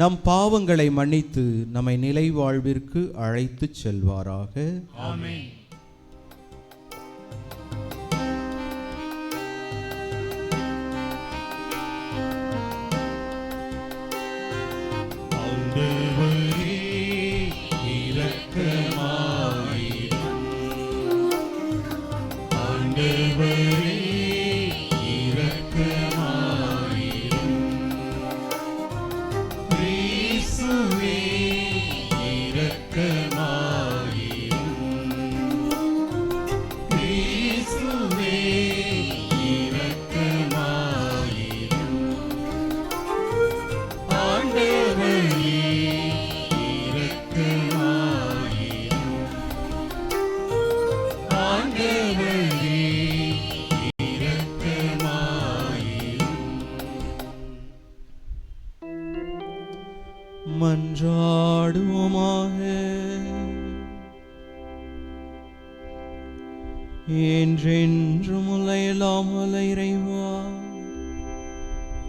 நம் பாவங்களை மன்னித்து நம்மை நிலை வாழ்விற்கு அழைத்துச் செல்வாராக. ஆமென். ஆண்டவரே இரக்கமாயிரும். ஆண்டவரே இரக்கமாயிரும். இயேசுவே இரக்கமாயிரும். இயேசுவே இரக்கமாயிரும். ஆண்டவரே இரக்கமாயிரும். ஆண்டவரே இரக்கமாயிரும். மன்றாடுவோமாக. என்றென்றும் உள்ள எல்லாம் வல்ல இறைவா,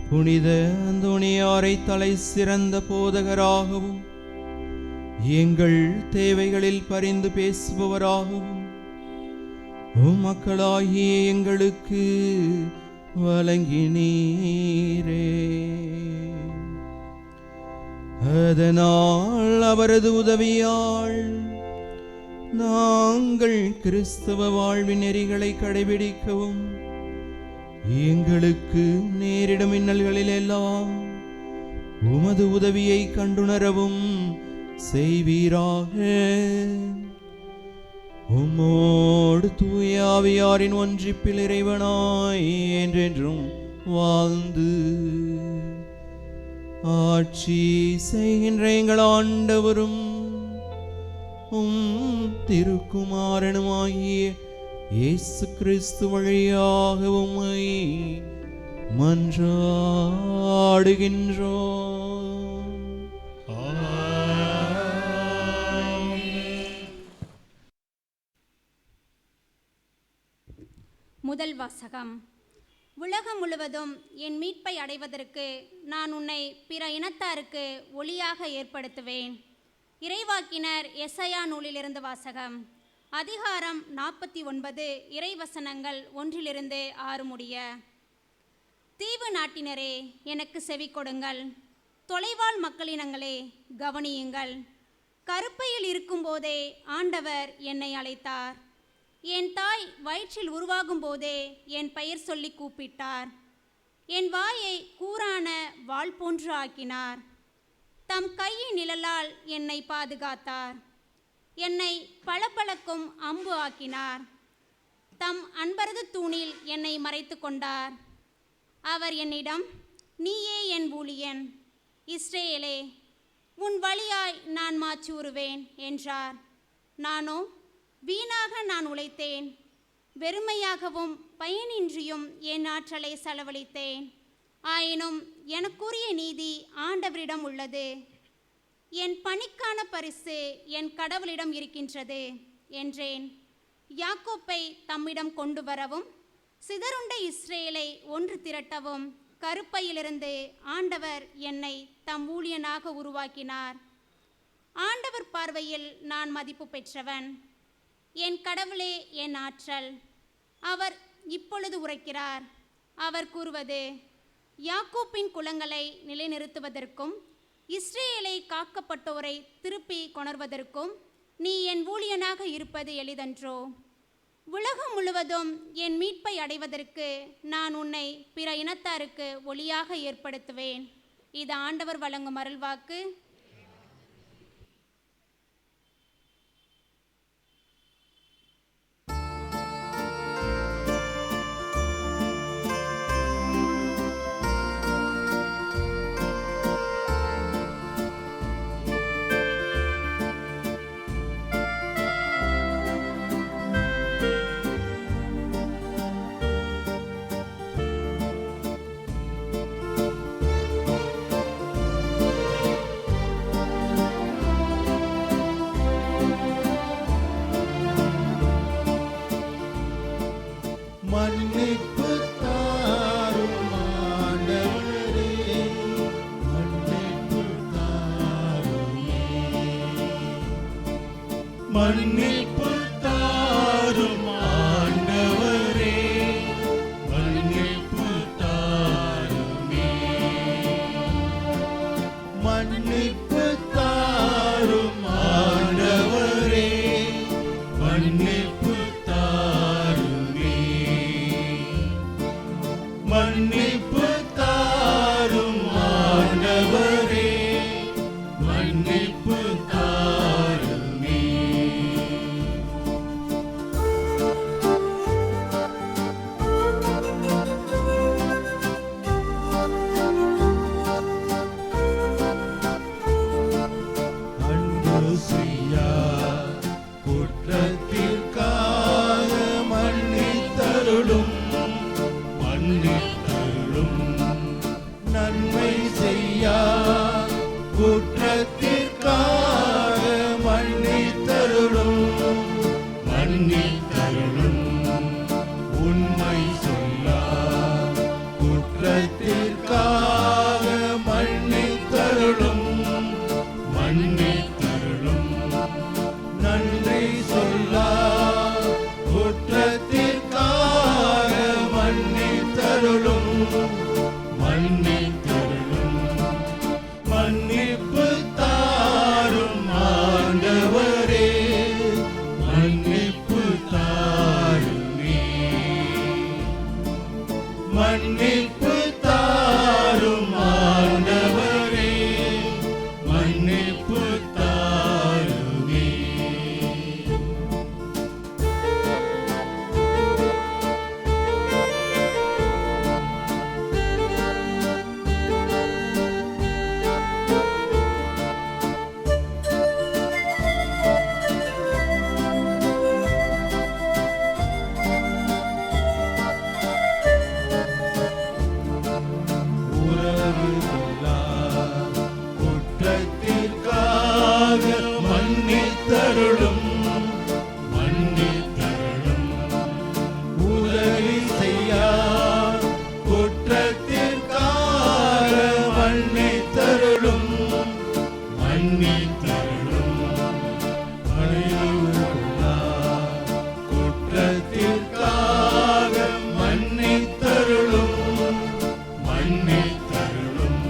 புனித அந்தோனியாரை தலை சிறந்த போதகராகவும் எங்கள் தேவைகளில் பரிந்து பேசுபவராகவும் மக்களாகிய எங்களுக்கு வழங்கினீரே. அதனால் அவரது உதவியால் நாங்கள் கிறிஸ்தவ வாழ்வின் நெறிகளை கடைபிடிக்கவும் எங்களுக்கு நேரிடும் இன்னல்களில் எல்லாம் உமது உதவியை கண்டுணரவும் செய்வீராக. உம்மோடு தூய ஆவியாரின் ஒன்றிப்பில் இறைவனாய் என்றென்றும் வாழ்ந்து ஆட்சி செய்கின்ற எங்கள் ஆண்டவரும் திருக்குமாரனுமாகிய இயேசு கிறிஸ்து வழியாக உம்மை மன்றாடுகின்றோம். முதல் வாசகம். உலகம் முழுவதும் என் மீட்பை அடைவதற்கு நான் உன்னை பிற இனத்தாருக்கு ஒளியாக ஏற்படுத்துவேன். இறைவாக்கினர் எசையா நூலிலிருந்து வாசகம். அதிகாரம் 49, இறைவசனங்கள் 1-6 முடிய. தீவு நாட்டினரே, எனக்கு செவி கொடுங்கள். தொலைவாழ் மக்களினங்களே, கவனியுங்கள். கருப்பையில் இருக்கும்போதே ஆண்டவர் என்னை அழைத்தார். என் தாய் வயிற்றில் உருவாகும் போதே என் பெயர் சொல்லி கூப்பிட்டார். என் வாயை கூரான வாள் போன்று ஆக்கினார். தம் கையின் நிழலால் என்னை பாதுகாத்தார். என்னை பளபளக்கும் அம்பு ஆக்கினார். தம் அன்பரது தூணில் என்னை மறைத்து கொண்டார். அவர் என்னிடம், நீயே என் ஊழியன், இஸ்ரேலே, உன் வழியாய் நான் மாற்றூறுவேன் என்றார். நானோ, வீணாக நான் உழைத்தேன், வெறுமையாகவும் பயனின்றியும் என் ஆற்றலை செலவழித்தேன். ஆயினும் எனக்குரிய நீதி ஆண்டவரிடம் உள்ளது. என் பணிக்கான பரிசு என் கடவுளிடம் இருக்கின்றது என்றேன். யாக்கோப்பை தம்மிடம் கொண்டு வரவும், சிதறுண்ட இஸ்ரேலை ஒன்று திரட்டவும் கருப்பையிலிருந்து ஆண்டவர் என்னை தம் ஊழியனாக உருவாக்கினார். ஆண்டவர் பார்வையில் நான் மதிப்பு பெற்றவன். என் கடவுளே என் ஆற்றல். அவர் இப்பொழுது உரைக்கிறார். அவர் கூறுவது, யாக்கோப்பின் குலங்களை நிலைநிறுத்துவதற்கும் இஸ்ரேலை காக்கப்பட்டோரை திருப்பி கொணர்வதற்கும் நீ என் ஊழியனாக இருப்பது எளிதன்றோ? உலகம் முழுவதும் என் மீட்பை அடைவதற்கு நான் உன்னை பிற இனத்தாருக்கு ஒளியாக ஏற்படுத்துவேன். இது ஆண்டவர் வழங்கும் அருள்வாக்கு. மன்னிப்பு தாரும் ஆண்டவரே, மன்னிப்பு தாருமே. மன்னிப்பு தாரும் ஆண்டவரே, மன்னிப்பு தாருமே. மன்னிப்பு தாரும் ஆண்டவரே, மன்னிப்பு தாருமே. மன்னிப்பு தாரும் ஆண்டவரே, மன்னிப்பு தாருமே. அன்பு செய்யா குற்றத்திற்காக மன்னித்தருளும், மன்னித்தருளும். நன்மை செய்யா குற்றத்திற்காக மன்னித்தருளும், மன்னித்தருளும். உண்மை சொல்லா குற்றத்திற்காக மன்னித்தருளும், மன்னித்தருளும். நன்றி சொல்லா குற்றத்திற்காக மன்னித்தருளும், மன்னித்தருளும். மன்னிப்பு தாரும் ஆண்டவரே, மன்னிப்பு தாருமே. மன்னிப்பு தாரும் ஆண்டவரே, மன்னிப்பு தாருமே. உறவு கொள்ளா குற்றத்திற்காக மன்னித்தருளும், மன்னித்தருளும். உதவி செய்யா குற்றத்திற்காக மன்னித்தருளும், மன்னித்தருளும். அழிவு கொள்ளா குற்றத்திற்காக மன்னித்தருளும், மன்னித்தருளும்.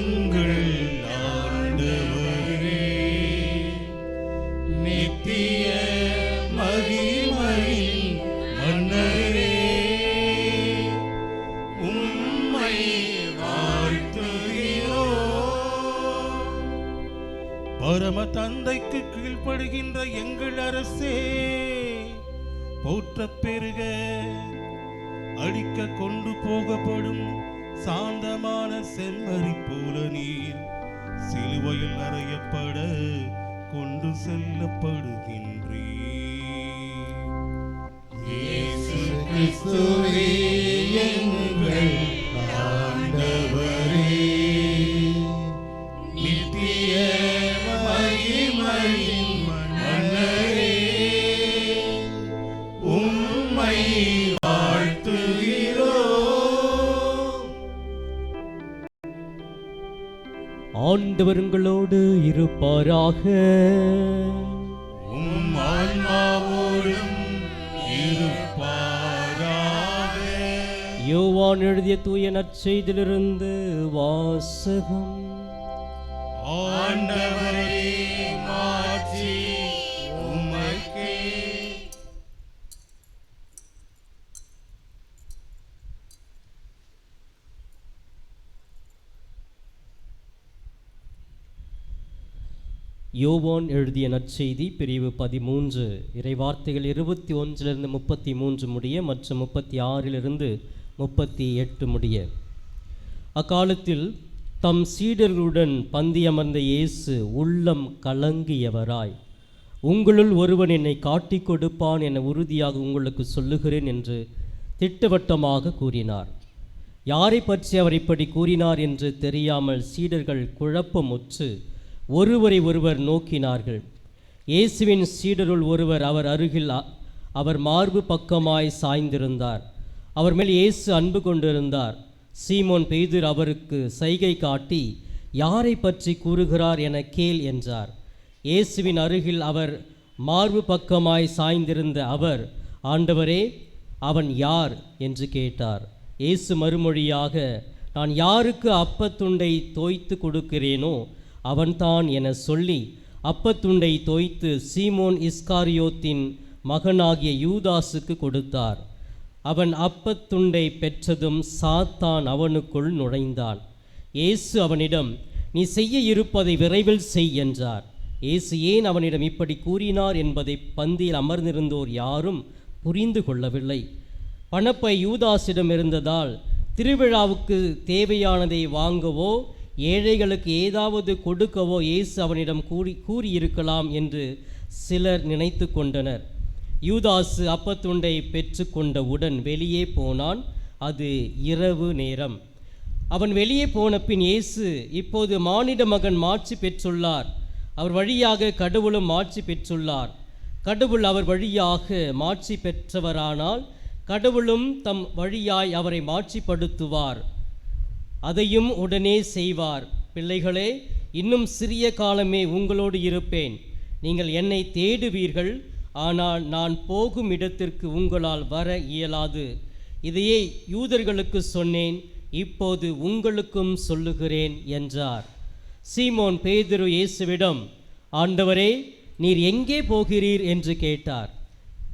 எங்கள் ஆண்டவரே, நித்திய மகிமையின் மன்னரே, உம்மை வாழ்த்துகிறோம். பரம தந்தைக்கு கீழ்ப்படுகின்ற எங்கள் அரசே, போற்றப் பெருக. அழிக்க கொண்டு போகப்படும் சாந்தமான செம்மறி போல நீர் சிலுவையில் அறையப்பட கொண்டு செல்லப்படுகின்றீர். இயேசு கிறிஸ்துவே எங்கள் ஆண்டவரே, நித்திய மகிமையின் மன்னரே, உம்மை வாழ்த்துகிறோம். ஆண்டவர் உங்களோடு இருப்பாராக. உம் ஆன்மாவோடும் இருப்பாராக. யோவான் எழுதிய தூய நற்செய்தியிலிருந்து வாசகம். ஆண்டவரே, மாட்சி உமக்கே. யோவான் எழுதிய நற்செய்தி பிரிவு 13 இறைவார்த்தைகள் 21 33 முடிய மற்றும் 36 38 முடிய. அக்காலத்தில் தம் சீடர்களுடன் பந்தியமர்ந்த இயேசு உள்ளம் கலங்கியவராய், உங்களுள் ஒருவன் என்னை காட்டிக் கொடுப்பான் என உறுதியாக உங்களுக்கு சொல்லுகிறேன் என்று திட்டவட்டமாக கூறினார். யாரை பற்றி அவர் இப்படி கூறினார் என்று தெரியாமல் சீடர்கள் குழப்பமுற்று ஒருவரை ஒருவர் நோக்கினார்கள். இயேசுவின் சீடருள் ஒருவர் அவர் அருகில் அவர் மார்பு பக்கமாய் சாய்ந்திருந்தார். அவர் மேல் இயேசு அன்பு கொண்டிருந்தார். சீமோன் பேதுரு அவருக்கு சைகை காட்டி, யாரை பற்றி கூறுகிறார் என கேள் என்றார். இயேசுவின் அருகில் அவர் மார்பு பக்கமாய் சாய்ந்திருந்த அவர், ஆண்டவரே, அவன் யார் என்று கேட்டார். இயேசு மறுமொழியாக, நான் யாருக்கு அப்பத்துண்டை தோய்த்து கொடுக்கிறேனோ அவன்தான் என சொல்லி அப்பத்துண்டை தோய்த்து சீமோன் இஸ்காரியோத்தின் மகனாகிய யூதாசுக்கு கொடுத்தார். அவன் அப்பத்துண்டை பெற்றதும் சாத்தான் அவனுக்குள் நுழைந்தான். இயேசு அவனிடம், நீ செய்ய இருப்பதை விரைவில் செய் என்றார். இயேசு ஏன் அவனிடம் இப்படி கூறினார் என்பதை பந்தியில் அமர்ந்திருந்தோர் யாரும் புரிந்து கொள்ளவில்லை. பணப்பை யூதாசிடம் இருந்ததால் திருவிழாவுக்கு தேவையானதை வாங்கவோ ஏழைகளுக்கு ஏதாவது கொடுக்கவோ இயேசு அவனிடம் கூறியிருக்கலாம் என்று சிலர் நினைத்து கொண்டனர். யூதாசு அப்பத்துண்டை பெற்று கொண்டவுடன் வெளியே போனான். அது இரவு நேரம். அவன் வெளியே போன பின் இயேசு, இப்போது மானிட மகன் மாட்சி பெற்றுள்ளார், அவர் வழியாக கடவுளும் மாட்சி பெற்றுள்ளார். கடவுள் அவர் வழியாக மாட்சி பெற்றவரானால் கடவுளும் தம் வழியாய் அவரை மாட்சிப்படுத்துவார், அதையும் உடனே செய்வார். பிள்ளைகளே, இன்னும் சிறிய காலமே உங்களோடு இருப்பேன். நீங்கள் என்னை தேடுவீர்கள், ஆனால் நான் போகும் இடத்திற்கு உங்களால் வர இயலாது. இதையே யூதர்களுக்கு சொன்னேன், இப்போது உங்களுக்கும் சொல்லுகிறேன் என்றார். சீமோன் பேதுரு இயேசுவிடம், ஆண்டவரே, நீர் எங்கே போகிறீர் என்று கேட்டார்.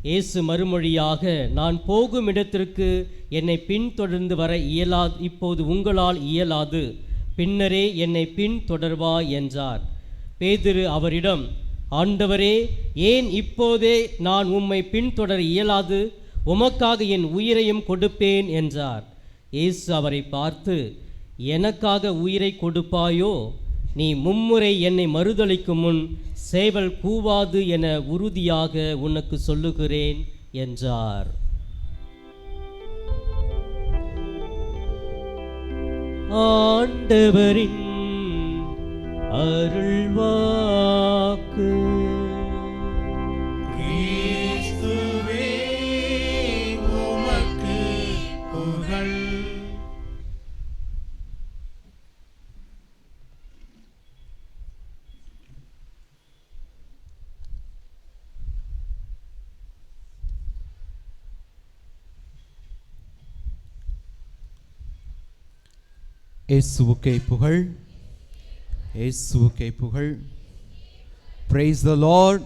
இயேசு மறுமொழியாக, நான் போகும் இடத்திற்கு என்னை பின்தொடர்ந்து வர இயலாது, இப்போது உங்களால் இயலாது, பின்னரே என்னை பின்தொடர்வாய் என்றார். பேதுரு அவரிடம், ஆண்டவரே, ஏன் இப்போதே நான் உம்மை பின்தொடர இயலாது? உமக்காக என் உயிரையும் கொடுப்பேன் என்றார். இயேசு அவரை பார்த்து, எனக்காக உயிரை கொடுப்பாயோ? நீ மும்முறை என்னை மறுதலிக்கும் முன் சேவல் கூவாது என உறுதியாக உனக்கு சொல்லுகிறேன் என்றார். ஆண்டவரின் அருள்வாக்கு. கிறிஸ்துவே, உமக்கு புகழ். இயேசுவுக்கே புகழ். இயேசுவுக்கே புகழ். Praise the Lord.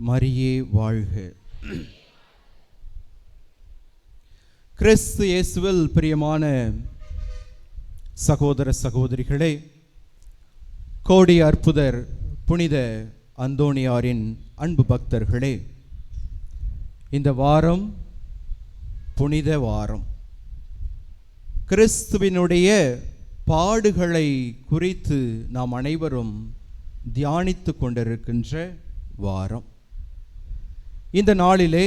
மரியே வாழ்க. கிறிஸ்து இயேசுவில் பிரியமான சகோதர சகோதரிகளே, கோடி அற்புதர் புனித அந்தோணியாரின் அன்பு பக்தர்களே, இந்த வாரம் புனித வாரம். கிறிஸ்துவினுடைய பாடுகளை குறித்து நாம் அனைவரும் தியானித்து கொண்டிருக்கின்ற வாரம். இந்த நாளிலே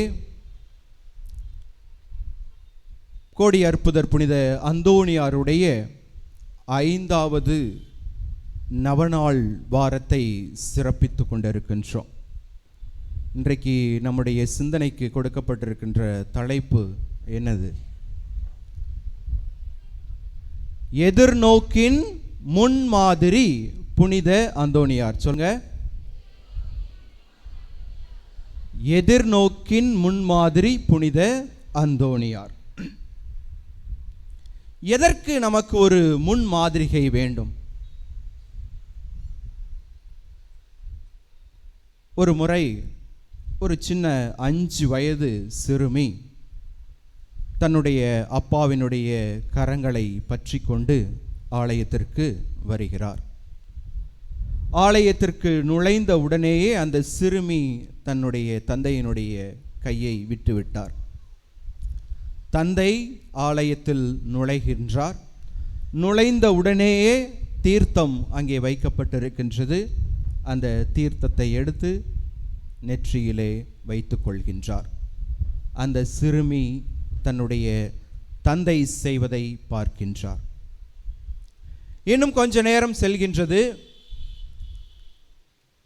கோடி அற்புதர் புனித அந்தோணியாருடைய 5வது நவநாள் வாரத்தை சிறப்பித்து கொண்டிருக்கின்றோம். இன்றைக்கு நம்முடைய சிந்தனைக்கு கொடுக்கப்பட்டிருக்கின்ற தலைப்பு என்னது? எதிர்நோக்கின் முன்மாதிரி புனித அந்தோணியார். சொல்லுங்க. எதிர்நோக்கின் முன்மாதிரி புனித அந்தோணியார். எதற்கு நமக்கு ஒரு முன்மாதிரிகை வேண்டும்? ஒரு முறை ஒரு சின்ன 5 வயது சிறுமி தன்னுடைய அப்பாவினுடைய கரங்களை பற்றி கொண்டு ஆலயத்திற்கு வருகிறார். ஆலயத்திற்கு நுழைந்த உடனேயே அந்த சிறுமி தன்னுடைய தந்தையினுடைய கையை விட்டுவிட்டார். தந்தை ஆலயத்தில் நுழைகின்றார். நுழைந்த உடனேயே தீர்த்தம் அங்கே வைக்கப்பட்டிருக்கின்றது. அந்த தீர்த்தத்தை எடுத்து நெற்றியிலே வைத்துக் கொள்கின்றார். அந்த சிறுமி தன்னுடைய தந்தை செய்வதை பார்க்கின்றார். இன்னும் கொஞ்ச நேரம் செல்கின்றது.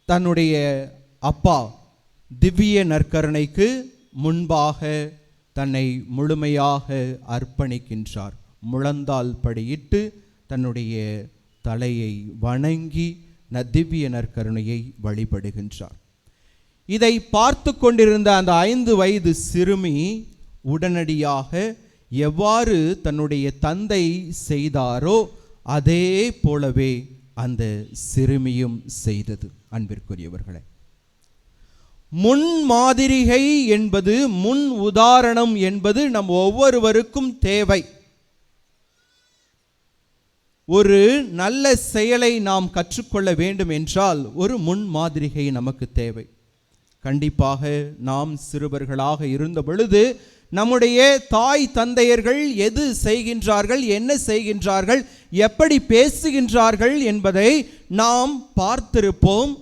தன்னுடைய அப்பா திவ்ய நற்கருணைக்கு முன்பாக தன்னை முழுமையாக அர்ப்பணிக்கின்றார். முழந்தால் படியிட்டு தன்னுடைய தலையை வணங்கி திவ்ய நற்கருணையை வழிபடுகின்றார். இதை பார்த்து கொண்டிருந்த அந்த 5 வயது சிறுமி உடனடியாக எவ்வாறு தன்னுடைய தந்தை செய்தாரோ அதே போலவே அந்த சிறுமியும் செய்தது. அன்பிற்குரியவர்களே, முன்மாதிரிகை என்பது, முன் உதாரணம் என்பது நம் ஒவ்வொருவருக்கும் தேவை. ஒரு நல்ல செயலை நாம் கற்றுக்கொள்ள வேண்டும் என்றால் ஒரு முன்மாதிரிகை நமக்கு தேவை. கண்டிப்பாக நாம் சிறுவர்களாக இருந்த பொழுது நம்முடைய தாய் தந்தையர்கள் எது செய்கின்றார்கள், என்ன செய்கின்றார்கள், எப்படி பேசுகின்றார்கள் என்பதை நாம் பார்த்திருப்போம்.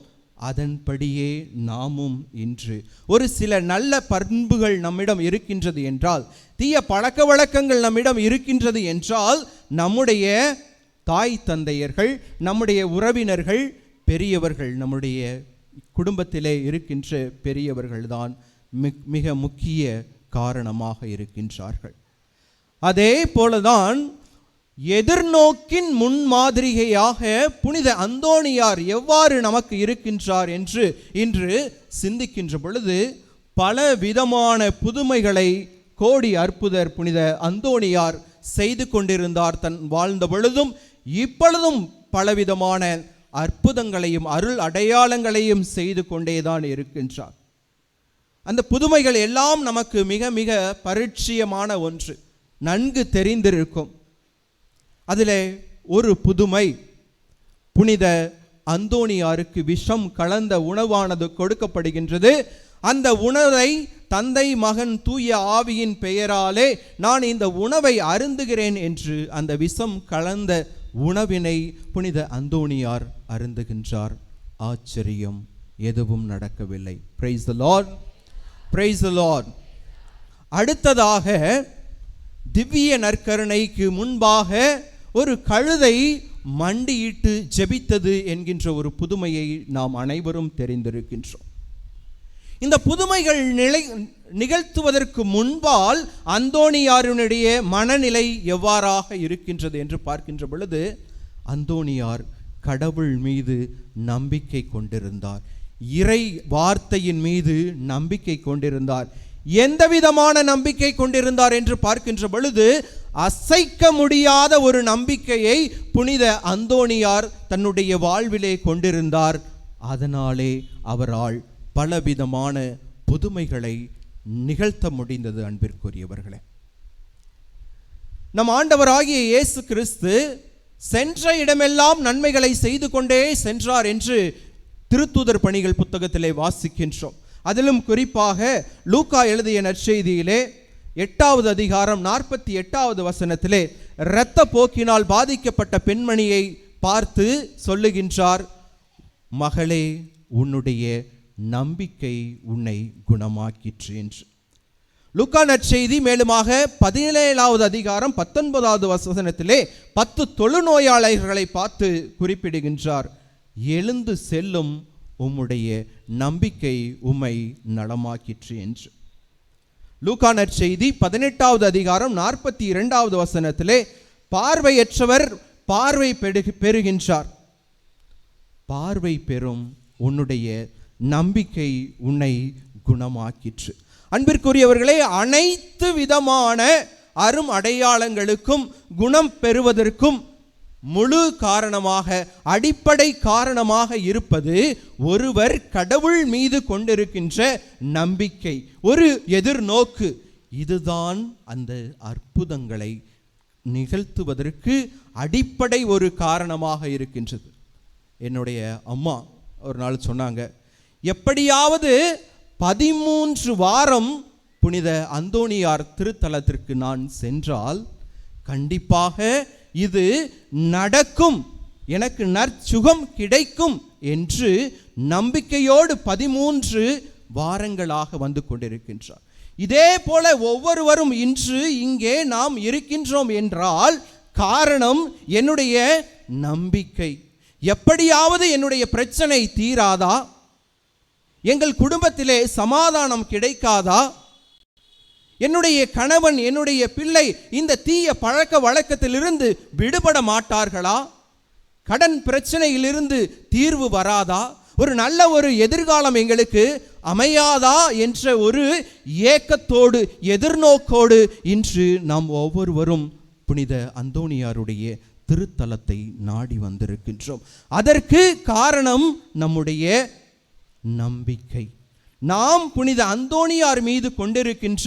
அதன்படியே நாமும் இன்று ஒரு சில நல்ல பண்புகள் நம்மிடம் இருக்கின்றது என்றால், தீய பழக்க வழக்கங்கள் நம்மிடம் இருக்கின்றது என்றால், நம்முடைய தாய் தந்தையர்கள், நம்முடைய உறவினர்கள், பெரியவர்கள், நம்முடைய குடும்பத்திலே இருக்கின்ற பெரியவர்கள் தான் மிக முக்கிய காரணமாக இருக்கின்றார்கள். அதே போலதான் எதிர்நோக்கின் முன்மாதிரிகையாக புனித அந்தோணியார் எவ்வாறு நமக்கு இருக்கின்றார் என்று இன்று சிந்திக்கின்ற பொழுது பல விதமான புதுமைகளை கோடி அற்புதர் புனித அந்தோணியார் செய்து கொண்டிருந்தார். தன் வாழ்ந்த பொழுதும் இப்பொழுதும் பலவிதமான அற்புதங்களையும் அருள் அடையாளங்களையும் செய்து கொண்டேதான் இருக்கின்றார். அந்த புதுமைகள் எல்லாம் நமக்கு மிக மிக பரிச்சயமான ஒன்று, நன்கு தெரிந்திருக்கும். அதில் ஒரு புதுமை, புனித அந்தோணியாருக்கு விஷம் கலந்த உணவானது கொடுக்கப்படுகின்றது. அந்த உணவை தந்தை மகன் தூய ஆவியின் பெயராலே நான் இந்த உணவை அருந்துகிறேன் என்று அந்த விஷம் கலந்த உணவினை புனித அந்தோணியார் அருந்துகின்றார். ஆச்சரியம், எதுவும் நடக்கவில்லை. Price the Lord, praise the Lord. அடுத்ததாக திவ்ய நற்கருணைக்கு முன்பாக ஒரு கழுதை மண்டியிட்டு ஜெபித்தது என்கின்ற ஒரு புதுமையை நாம் அனைவரும் தெரிந்திருக்கின்றோம். இந்த புதுமைகள் நிகழ்த்துவதற்கு முன்பால் அந்தோணியாருடைய மனநிலை எவ்வாறாக இருக்கின்றது என்று பார்க்கின்ற பொழுது, அந்தோணியார் கடவுள் மீது நம்பிக்கை கொண்டிருந்தார். இறை வார்த்தையின் மீது நம்பிக்கை கொண்டிருந்தார். எந்த விதமான நம்பிக்கை கொண்டிருந்தார் என்று பார்க்கின்ற பொழுது, அசைக்க முடியாத ஒரு நம்பிக்கையை புனித அந்தோணியார் தன்னுடைய வாழ்விலே கொண்டிருந்தார். அதனாலே அவரால் பலவிதமான புதுமைகளை நிகழ்த்த முடிந்தது. அன்பிற்குரியவர்களே, நம் ஆண்டவராகிய இயேசு கிறிஸ்து சென்ற இடமெல்லாம் நன்மைகளை செய்து கொண்டே சென்றார் என்று திருத்தூதர் பணிகள் புத்தகத்திலே வாசிக்கின்றோம். அதிலும் குறிப்பாக லூக்கா எழுதிய நற்செய்தியிலே 8வது அதிகாரம் 48வது வசனத்திலே இரத்த போக்கினால் பாதிக்கப்பட்ட பெண்மணியை பார்த்து சொல்லுகின்றார், மகளே, உன்னுடைய நம்பிக்கை உன்னை குணமாக்கிற்று என்று. லூக்கா நற்செய்தி மேலுமாக 17வது அதிகாரம் 19வது வசனத்திலே 10 தொழுநோயாளர்களை பார்த்து குறிப்பிடுகின்றார், எழுந்து செல்லும், உம்முடைய நம்பிக்கை உம்மை நலமாக்கிற்று என்று. லூக்கா நற்செய்தி 18வது அதிகாரம் 42வது வசனத்திலே பார்வையற்றவர் பார்வை பெறுகின்றார், பார்வை பெறும், உன்னுடைய நம்பிக்கை உன்னை குணமாக்கிற்று. அன்பிற்குரியவர்களே, அனைத்து விதமான அரும் அடையாளங்களுக்கும் குணம் பெறுவதற்கும் முழு காரணமாக, அடிப்படை காரணமாக இருப்பது ஒருவர் கடவுள் மீது கொண்டிருக்கின்ற நம்பிக்கை, ஒரு எதிர்நோக்கு. இதுதான் அந்த அற்புதங்களை நிகழ்த்துவதற்கு அடிப்படை ஒரு காரணமாக இருக்கின்றது. என்னுடைய அம்மா ஒரு நாள் சொன்னாங்க, எப்படியாவது 13 வாரம் புனித அந்தோணியார் திருத்தலத்திற்கு நான் சென்றால் கண்டிப்பாக இது நடக்கும், எனக்கு நற்சுகம் கிடைக்கும் என்று நம்பிக்கையோடு 13 வாரங்களாக வந்து கொண்டிருக்கின்றார். இதே போல ஒவ்வொருவரும் இன்று இங்கே நாம் இருக்கின்றோம் என்றால் காரணம் என்னுடைய நம்பிக்கை. எப்படியாவது என்னுடைய பிரச்சனை தீராதா, எங்கள் குடும்பத்திலே சமாதானம் கிடைக்காதா, என்னுடைய கணவன் என்னுடைய பிள்ளை இந்த தீய பழக்க வழக்கத்திலிருந்து விடுபட மாட்டார்களா, கடன் பிரச்சனையிலிருந்து தீர்வு வராதா, ஒரு நல்ல ஒரு எதிர்காலம் எங்களுக்கு அமையாதா என்ற ஒரு ஏக்கத்தோடு எதிர்நோக்கோடு இன்று நாம் ஒவ்வொருவரும் புனித அந்தோணியாருடைய திருத்தலத்தை நாடி வந்திருக்கின்றோம். அதற்கு காரணம் நம்முடைய நம்பிக்கை. நாம் புனித அந்தோணியார் மீது கொண்டிருக்கின்ற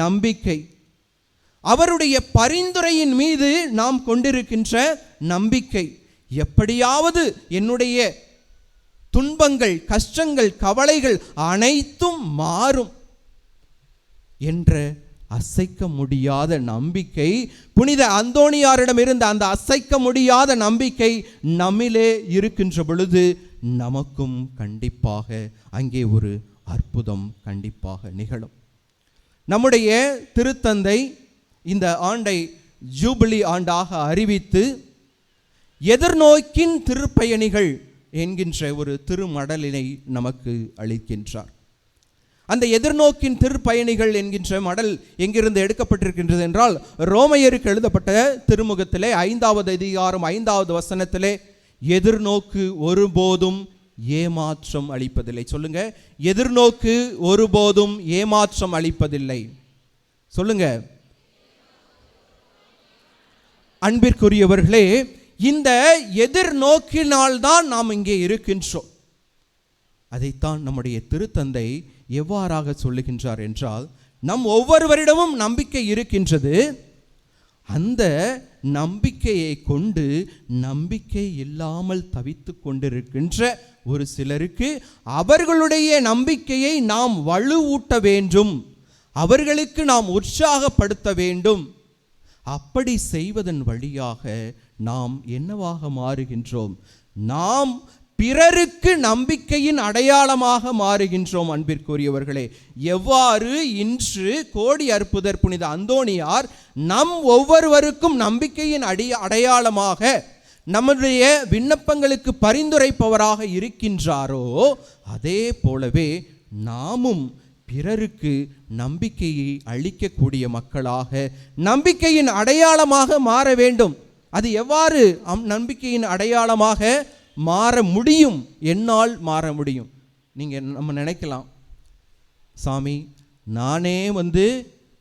நம்பிக்கை, அவருடைய பரிந்துரையின் மீது நாம் கொண்டிருக்கின்ற நம்பிக்கை. எப்படியாவது என்னுடைய துன்பங்கள், கஷ்டங்கள், கவலைகள் அனைத்தும் மாறும் என்ற அசைக்க முடியாத நம்பிக்கை, புனித அந்தோணியாரிடம் இருந்த அந்த அசைக்க முடியாத நம்பிக்கை நம்மிலே இருக்கின்ற பொழுது நமக்கும் கண்டிப்பாக அங்கே ஒரு அற்புதம் கண்டிப்பாக நிகழும். நம்முடைய திருத்தந்தை இந்த ஆண்டை ஜூபிலி ஆண்டாக அறிவித்து எதிர்நோக்கின் திருப்பயணிகள் என்கின்ற ஒரு திருமடலினை நமக்கு அளிக்கின்றார். அந்த எதிர்நோக்கின் திருப்பயணிகள் என்கின்ற மடல் எங்கிருந்து எடுக்கப்பட்டிருக்கின்றது என்றால், ரோமையருக்கு எழுதப்பட்ட திருமுகத்திலே 5வது அதிகாரம் 5வது வசனத்திலே எதிர்நோக்கு ஒருபோதும் ஏமாற்றம் அளிப்பதில்லை. சொல்லுங்க, எதிர்நோக்கு ஒருபோதும் ஏமாற்றம் அளிப்பதில்லை. சொல்லுங்க. அன்பிற்குரியவர்களே, இந்த எதிர்நோக்கினால் தான் நாம் இங்கே இருக்கின்றோம். அதைத்தான் நம்முடைய திருத்தந்தை எவ்வாறாக சொல்லுகின்றார் என்றால், நம் ஒவ்வொருவரிடமும் நம்பிக்கை இருக்கின்றது. அந்த நம்பிக்கையை கொண்டு நம்பிக்கை இல்லாமல் தவித்து கொண்டிருக்கின்ற ஒரு சிலருக்கு அவர்களுடைய நம்பிக்கையை நாம் வலுவூட்ட வேண்டும், அவர்களுக்கு நாம் உற்சாகப்படுத்த வேண்டும். அப்படி செய்வதன் வழியாக நாம் என்னவாக மாறுகின்றோம்? நாம் பிறருக்கு நம்பிக்கையின் அடையாளமாக மாறுகின்றோம். அன்பிற்குரியவர்களே, எவ்வாறு இன்று கோடி அற்புதர் புனித அந்தோணியார் நம் ஒவ்வொருவருக்கும் நம்பிக்கையின் அடையாளமாக நம்முடைய விண்ணப்பங்களுக்கு பரிந்துரைப்பவராக இருக்கின்றாரோ, அதே போலவே நாமும் பிறருக்கு நம்பிக்கையை அளிக்கக்கூடிய மக்களாக, நம்பிக்கையின் அடையாளமாக மாற வேண்டும். அது எவ்வாறு நம்பிக்கையின் அடையாளமாக மாற முடியும்? என்னால் மாற முடியும். நம்ம நினைக்கலாம், சாமி நானே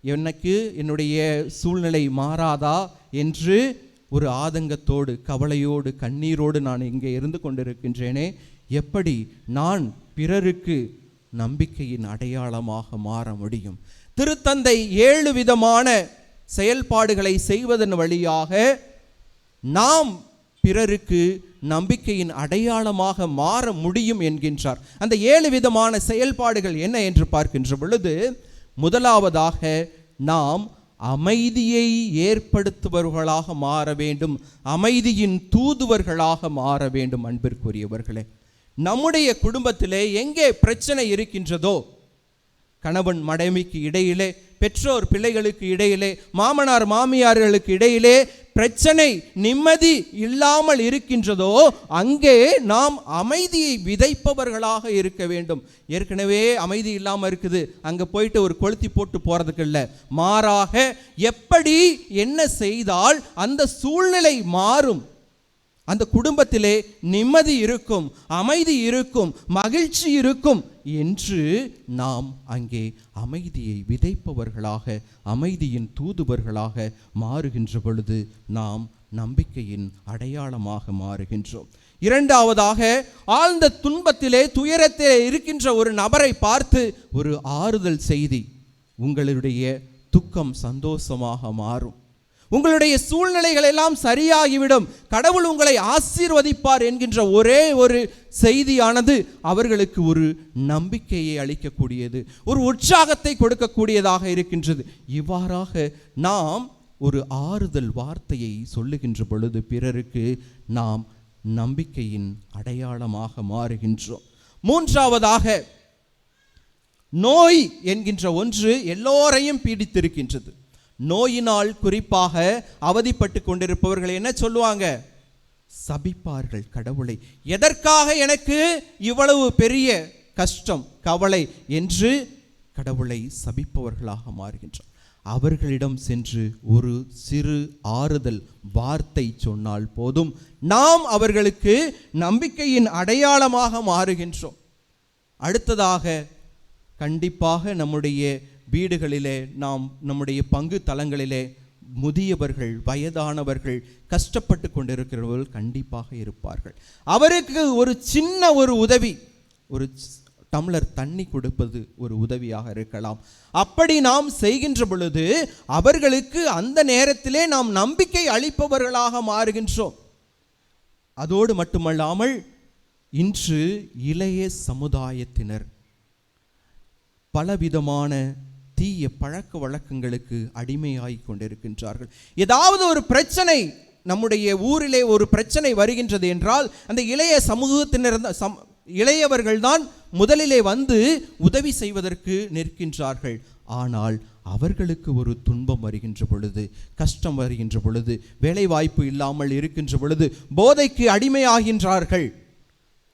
எனக்கு என்னுடைய சூழ்நிலை மாறாதா என்று ஒரு ஆதங்கத்தோடு, கவலையோடு, கண்ணீரோடு நான் இங்கே இருந்து கொண்டிருக்கின்றேனே, எப்படி நான் பிறருக்கு நம்பிக்கையின் அடையாளமாக மாற முடியும்? திருத்தந்தை 7 விதமான செயல்பாடுகளை செய்வதன் வழியாக நாம் பிறருக்கு நம்பிக்கையின் அடையாளமாக மாற முடியும் என்கின்றார். அந்த 7 விதமான செயல்பாடுகள் என்ன என்று பார்க்கின்ற பொழுது, முதலாவதாக நாம் அமைதியை ஏற்படுத்துபவர்களாக மாற வேண்டும், அமைதியின் தூதுவர்களாக மாற வேண்டும். அன்பிற்குரியவர்களே, நம்முடைய குடும்பத்திலே எங்கே பிரச்சனை இருக்கின்றதோ, கணவன் மனைவிக்கு இடையிலே, பெற்றோர் பிள்ளைகளுக்கு இடையிலே, மாமனார் மாமியார்களுக்கு இடையிலே பிரச்சனை, நிம்மதி இல்லாமல் இருக்கின்றதோ, அங்கே நாம் அமைதியை விதைப்பவர்களாக இருக்க வேண்டும். ஏற்கனவே அமைதி இல்லாமல் இருக்குது, அங்கே போயிட்டு ஒரு கொளுத்தி போட்டு போகிறதுக்கு இல்லை. மாறாக எப்படி என்ன செய்தால் அந்த சூழ்நிலை மாறும், அந்த குடும்பத்திலே நிம்மதி இருக்கும், அமைதி இருக்கும், மகிழ்ச்சி இருக்கும் என்று நாம் அங்கே அமைதியை விதைப்பவர்களாக, அமைதியின் தூதுவர்களாக மாறுகின்ற பொழுது நாம் நம்பிக்கையின் அடையாளமாக மாறுகின்றோம். இரண்டாவதாக, ஆழ்ந்த துன்பத்திலே, துயரத்திலே இருக்கின்ற ஒரு நபரை பார்த்து ஒரு ஆறுதல் செய்தி, உங்களுடைய துக்கம் சந்தோஷமாக மாறும், உங்களுடைய சூழ்நிலைகள் எல்லாம் சரியாகிவிடும், கடவுள் உங்களை ஆசீர்வதிப்பார் என்கின்ற ஒரே ஒரு செய்தியானது அவர்களுக்கு ஒரு நம்பிக்கையை அளிக்கக்கூடியது, ஒரு உற்சாகத்தை கொடுக்கக்கூடியதாக இருக்கின்றது. இவ்வாறாக நாம் ஒரு ஆறுதல் வார்த்தையை சொல்லுகின்ற பொழுது பிறருக்கு நாம் நம்பிக்கையின் அடையாளமாக மாறுகின்றோம். மூன்றாவதாக, நோய் என்கின்ற ஒன்று எல்லோரையும் பீடித்திருக்கின்றது. நோயினால் குறிப்பாக அவதிப்பட்டு கொண்டிருப்பவர்கள் என்ன சொல்லுவாங்க? சபிப்பார்கள் கடவுளை. எதற்காக எனக்கு இவ்வளவு பெரிய கஷ்டம், கவலை என்று கடவுளை சபிப்பவர்களாக மாறுகின்றனர். அவர்களிடம் சென்று ஒரு சிறு ஆறுதல் வார்த்தை சொன்னால் போதும், நாம் அவர்களுக்கு நம்பிக்கையின் அடையாளமாக மாறுகின்றோம். அடுத்ததாக, கண்டிப்பாக நம்முடைய வீடுகளிலே, நாம் நம்முடைய பங்கு தலங்களிலே முதியவர்கள், வயதானவர்கள், கஷ்டப்பட்டு கொண்டிருக்கிறவர்கள் கண்டிப்பாக இருப்பார்கள். அவருக்கு ஒரு சின்ன ஒரு உதவி, ஒரு டம்ளர் தண்ணி கொடுப்பது ஒரு உதவியாக இருக்கலாம். அப்படி நாம் செய்கின்ற பொழுது அவர்களுக்கு அந்த நேரத்திலே நாம் நம்பிக்கை அளிப்பவர்களாக மாறுகின்றோம். அதோடு மட்டுமல்லாமல், இன்று இளைய சமுதாயத்தினர் பலவிதமான தீய பழக்க வழக்கங்களுக்கு அடிமையாகி கொண்டிருக்கின்றார்கள். ஏதாவது ஒரு பிரச்சனை, நம்முடைய ஊரிலே ஒரு பிரச்சனை வருகின்றது என்றால் அந்த இளைய சமூகத்தினர், இளையவர்கள் தான் முதலிலே வந்து உதவி செய்வதற்கு நிற்கின்றார்கள். ஆனால் அவர்களுக்கு ஒரு துன்பம் வருகின்ற பொழுது, கஷ்டம் வருகின்ற பொழுது, வேலை வாய்ப்பு இல்லாமல் இருக்கின்ற பொழுது, போதைக்கு அடிமையாகின்றார்கள்.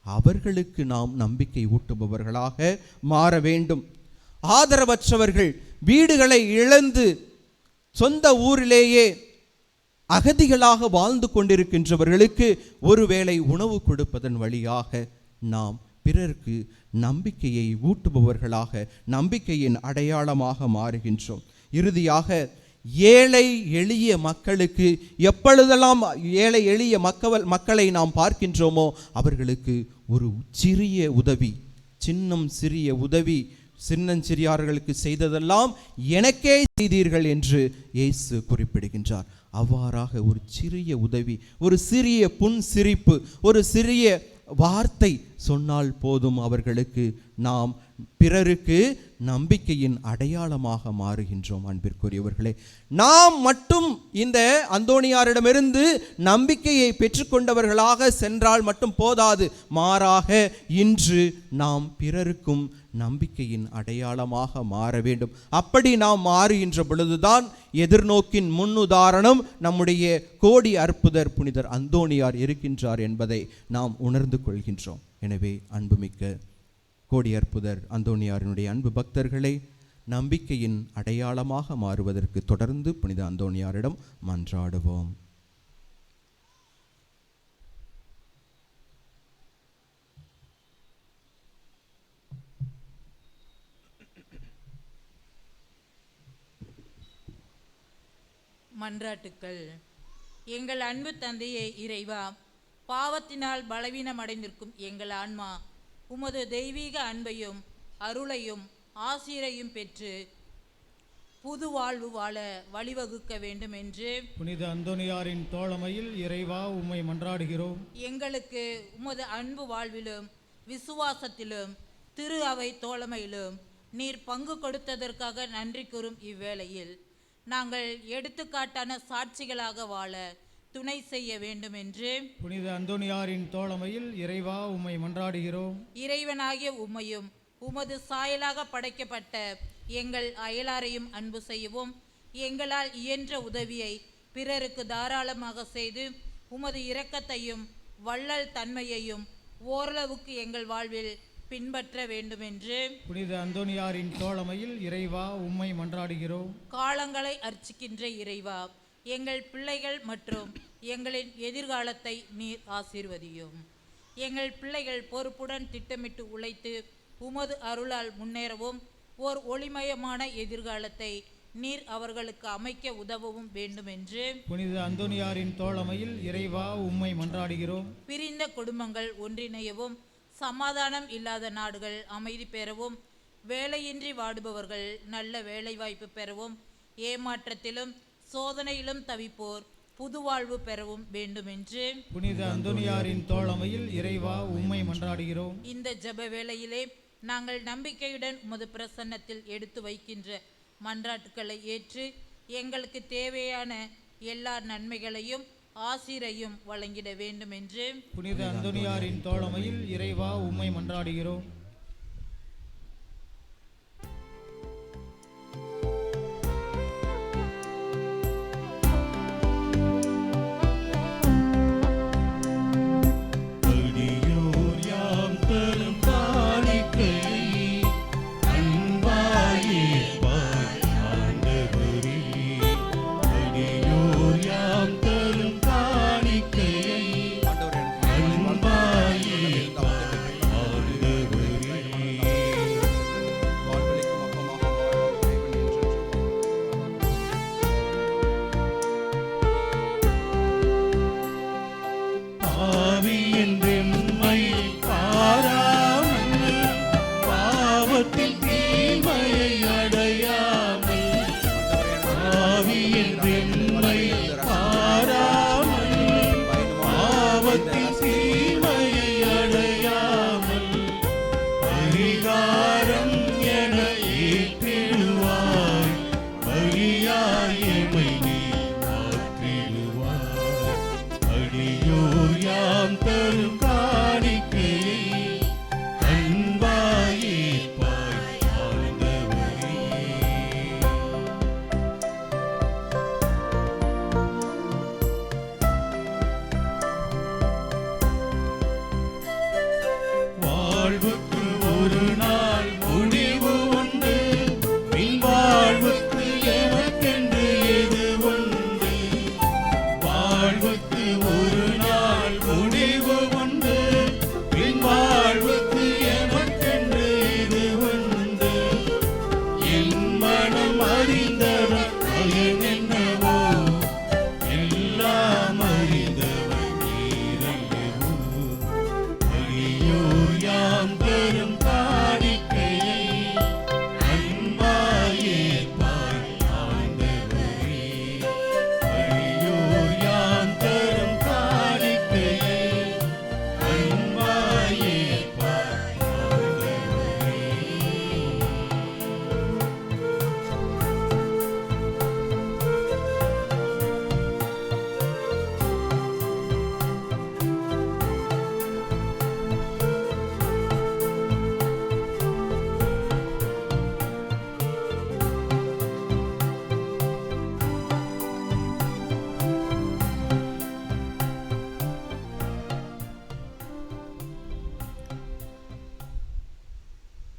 அவர்களுக்கு நாம் நம்பிக்கை ஊட்டுபவர்களாக மாற வேண்டும். ஆதரவற்றவர்கள், வீடுகளை இழந்து சொந்த ஊரிலேயே அகதிகளாக வாழ்ந்து கொண்டிருக்கின்றவர்களுக்கு ஒருவேளை உணவு கொடுப்பதன் வழியாக நாம் பிறருக்கு நம்பிக்கையை ஊட்டுபவர்களாக, நம்பிக்கையின் அடையாளமாக மாறுகின்றோம். இறுதியாக, ஏழை எளிய மக்களுக்கு எப்பொழுதெல்லாம் ஏழை எளிய மக்களை நாம் பார்க்கின்றோமோ அவர்களுக்கு ஒரு சிறிய உதவி, சிறிய உதவி, சின்னஞ்சிறியார்களுக்கு செய்ததெல்லாம் எனக்கே செய்தீர்கள் என்று இயேசு குறிப்பிடுகின்றார். அவ்வாறாக ஒரு சிறிய உதவி, ஒரு சிறிய புன்சிரிப்பு, ஒரு சிறிய வார்த்தை சொன்னால் போதும், அவர்களுக்கு நாம் பிறருக்கு நம்பிக்கையின் அடையாளமாக மாறுகின்றோம். அன்பிற்குரியவர்களே, நாம் மட்டும் இந்த அந்தோணியாரிடமிருந்து நம்பிக்கையை பெற்றுக்கொண்டவர்களாக சென்றால் மட்டும் போதாது. மாறாக இன்று நாம் பிறருக்கும் நம்பிக்கையின் அடையாளமாக மாற வேண்டும். அப்படி நாம் மாறுகின்ற பொழுதுதான் எதிர்நோக்கின் முன்னுதாரணம் நம்முடைய கோடி அற்புதர் புனிதர் அந்தோணியார் இருக்கின்றார் என்பதை நாம் உணர்ந்து கொள்கின்றோம். எனவே அன்புமிக்க கோடி அற்புதர் அந்தோணியாரினுடைய அன்பு பக்தர்களை, நம்பிக்கையின் அடையாளமாக மாறுவதற்கு தொடர்ந்து புனித அந்தோணியாரிடம் மன்றாடுவோம். மன்றாட்டுக்கள். எங்கள் அன்பு தந்தையே இறைவா, பாவத்தினால் பலவீனமடைந்திருக்கும் எங்கள் ஆன்மா உமது தெய்வீக அன்பையும் அருளையும் ஆசிரையும் பெற்று புது வாழ்வு வாழ வழிவகுக்க வேண்டும் என்று புனித அந்தோனியாரின் தோழமையில் இறைவா உம்மை மன்றாடுகிறோம். எங்களுக்கு உமது அன்பு வாழ்விலும் விசுவாசத்திலும் திரு அவை தோழமையிலும் நீர் பங்கு கொடுத்ததற்காக நன்றி கூறும் இவ்வேளையில் நாங்கள் எடுத்துக்காட்டான சாட்சிகளாக வாழ துணை செய்ய வேண்டும் என்று புனித அந்தோனியாரின் தோழமையில் இறைவா உம்மை மன்றாடுகிறோம். இறைவனாகிய உம்மையும் உமது சாயலாக படைக்கப்பட்ட எங்கள் அயலாரையும் அன்பு செய்யவும், எங்களால் இயன்ற உதவியை பிறருக்கு தாராளமாக செய்து உமது இரக்கத்தையும் வள்ளல் தன்மையையும் ஓரளவுக்கு எங்கள் வாழ்வில் பின்பற்ற வேண்டும் என்று புனித அந்தோனியாரின் தோழமையில் இறைவா உம்மை மன்றாடுகிறோம். காலங்களை அர்ச்சிக்கின்ற இறைவா, எங்கள் பிள்ளைகள் மற்றும் எங்களின் எதிர்காலத்தை நீர் ஆசீர்வதியும். எங்கள் பிள்ளைகள் பொறுப்புடன் திட்டமிட்டு உழைத்து உமது அருளால் முன்னேறவும் ஓர் ஒளிமயமான எதிர்காலத்தை நீர் அவர்களுக்கு அமைக்க உதவவும் வேண்டும் என்று புனித அந்தோனியாரின் தோழமையில் இறைவா உம்மை மன்றாடுகிறோம். பிரிந்த குடும்பங்கள் ஒன்றிணையவும், சமாதானம் இல்லாத நாடுகள் அமைதி பெறவும், வேலையின்றி வாடுபவர்கள் நல்ல வேலைவாய்ப்பு பெறவும், ஏமாற்றத்திலும் சோதனையிலும் தவிப்போர் புதுவாழ்வு பெறவும் வேண்டும் என்று புனித அந்தோனியாரின் தோழமையில் இறைவா உம்மை மன்றாடுகிறோம். இந்த ஜெப வேளையிலே நாங்கள் நம்பிக்கையுடன் உமது பிரசன்னத்தில் எடுத்து வைக்கின்ற மன்றாட்டுக்களை ஏற்று எங்களுக்கு தேவையான எல்லா நன்மைகளையும் ஆசிரையும் வழங்கிட வேண்டும் என்று புனித அந்தோனியாரின் தோழமையில் இறைவா உம்மை மன்றாடுகிறோம்.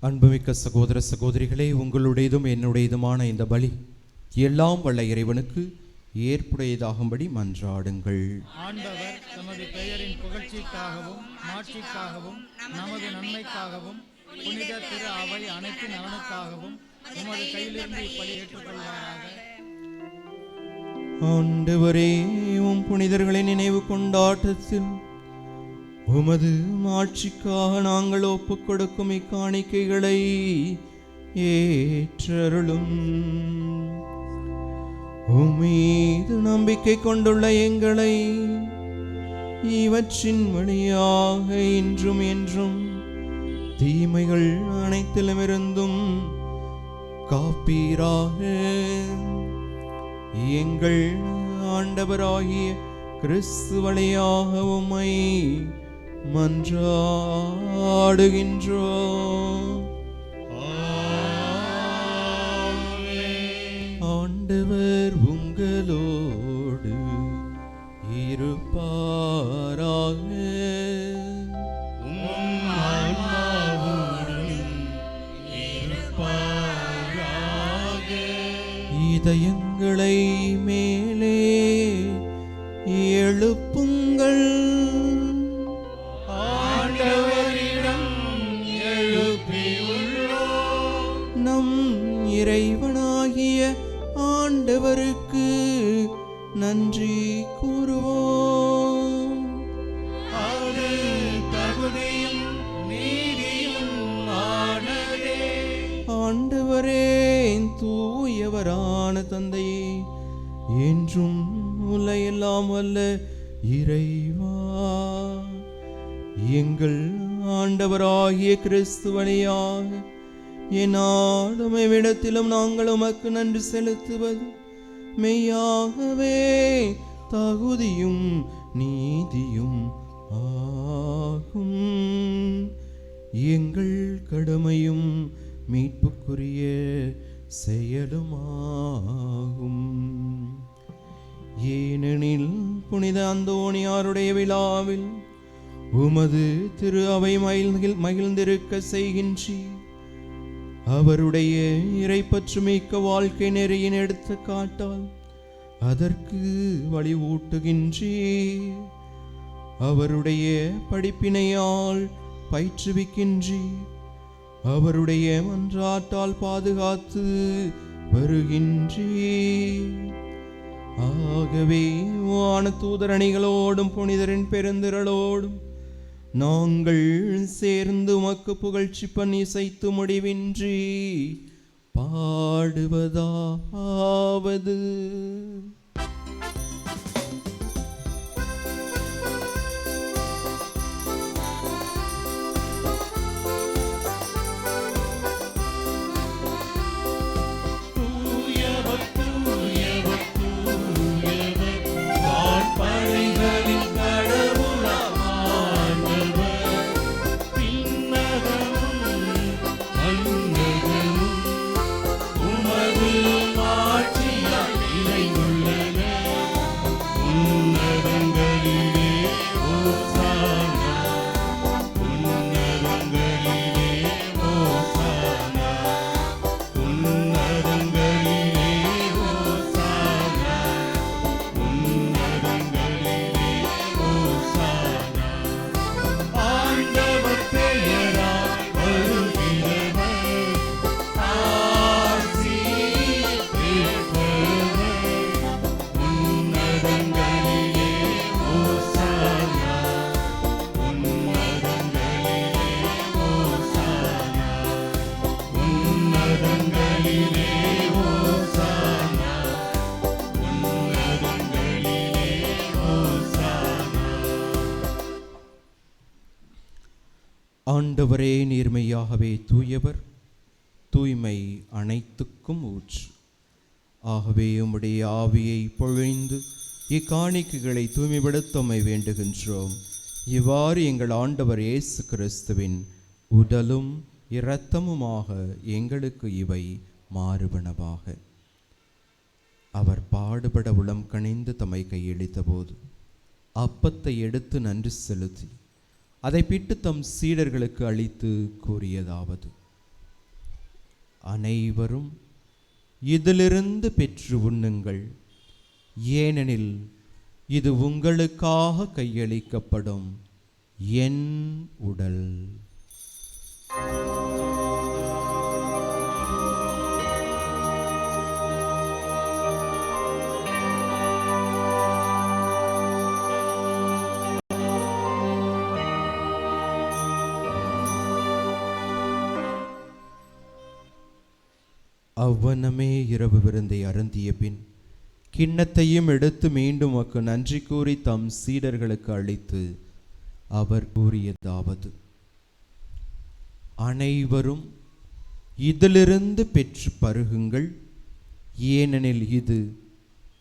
அன்புமிக்க சகோதர சகோதரிகளே, உங்களுடையதும் என்னுடையதுமான இந்த பலி எல்லாம் வல்ல இறைவனுக்கு ஏற்புடையதாகும்படி மன்றாடுங்கள். ஆண்டவர் தமது பெயரின் புகழ்ச்சிக்காகவும் மாட்சிக்காகவும் நமது நன்மைக்காகவும் புனித திரு அவை அனைத்து நலனுக்காகவும் உமது கையிலிருந்து இப்பலி ஏற்றுக்கொள்வாராக. ஆண்டவரே, உம் புனிதர்களை நினைவு கொண்டாட்டத்தில் உமது மாட்சிக்காக நாங்கள் ஒப்புக் கொடுக்கும் இக்காணிக்கைகளை ஏற்றருளும். உம்மீது நம்பிக்கை கொண்டுள்ள எங்களை இவற்றின் வழியாக இன்றும் என்றும் தீமைகள் அனைத்திலுமிருந்தும் காப்பீராக. எங்கள் ஆண்டவராகிய கிறிஸ்து வழியாக உம்மை மன்றாடுகின்றோம். ஆண்டவர் உங்களோடு இருப்பாராக. இதயங்களை மேலே எழுப்புங்கள். ஆண்டவரிடம் எழுப்பியுள்ளோம். நம் இறைவனாகிய ஆண்டவருக்கு நன்றி கூறுவோம். அது தகுதியும் நீதியும் ஆனதே. ஆண்டவரே, தூயவரான தந்தையே, என்றும் உலகெல்லாம் வல்ல இறைவா, எங்கள் ஆண்டவராகிய கிறிஸ்து வழியாக என்னாலும் எவ்விடத்திலும் நாங்கள் உமக்கு நன்றி செலுத்துவது மெய்யாகவே தகுதியும் நீதியும் ஆகும். எங்கள் கடமையும் மீட்புக்குரிய செயலுமாகும். ஏனெனில் புனித அந்தோணியாருடைய விழாவில் உமது திரு அவை மகிழ்ந்திருக்க செய்கின்றீர். அவருடைய இறைப்பற்று மிக்க வாழ்க்கை நெறியின் எடுத்துக்காட்டால் அதற்கு வழிவூட்டுகின்றீர். அவருடைய படிப்பினையால் பயிற்றுவிக்கின்றீர். அவருடைய மன்றாட்டால் பாதுகாத்து வருகின்றீர். ஆகவே வான தூதரணிகளோடும் புனிதரின் பெருந்திரளோடும் நாங்கள் சேர்ந்து உமக்கு புகழ்ச்சி பண்ணி இசைத்து முடிவின்றி பாடுவதாவது. ஆண்டவரே, நீர்மையாகவே தூயவர், தூய்மை அனைத்துக்கும் ஊற்று. ஆகவே உம்முடைய ஆவியை பொழிந்து இக்காணிக்கைகளை தூய்மைப்படுத்தமை வேண்டுகின்றோம். இவ்வாறு எங்கள் ஆண்டவர் இயேசு கிறிஸ்துவின் உடலும் இரத்தமுமாக எங்களுக்கு இவை மாறுபனவாக. அவர் பாடுபட உளம் கனிந்து தம்மை கையளித்த போது அப்பத்தை எடுத்து நன்றி செலுத்தி அதை பிட்டு தம் சீடர்களுக்கு அளித்து கூறியதாவது: அனைவரும் இதிலிருந்து பெற்று உண்ணுங்கள், ஏனெனில் இது உங்களுக்காக கையளிக்கப்படும் என் உடல். அவ்வனமே இரவு விருந்தை அருந்திய பின் கிண்ணத்தையும் எடுத்து மீண்டும் உமக்கு நன்றி கூறி தம் சீடர்களுக்கு அளித்து அவர் கூறியதாவது: அனைவரும் இதிலிருந்து பெற்று பருகுங்கள், ஏனெனில் இது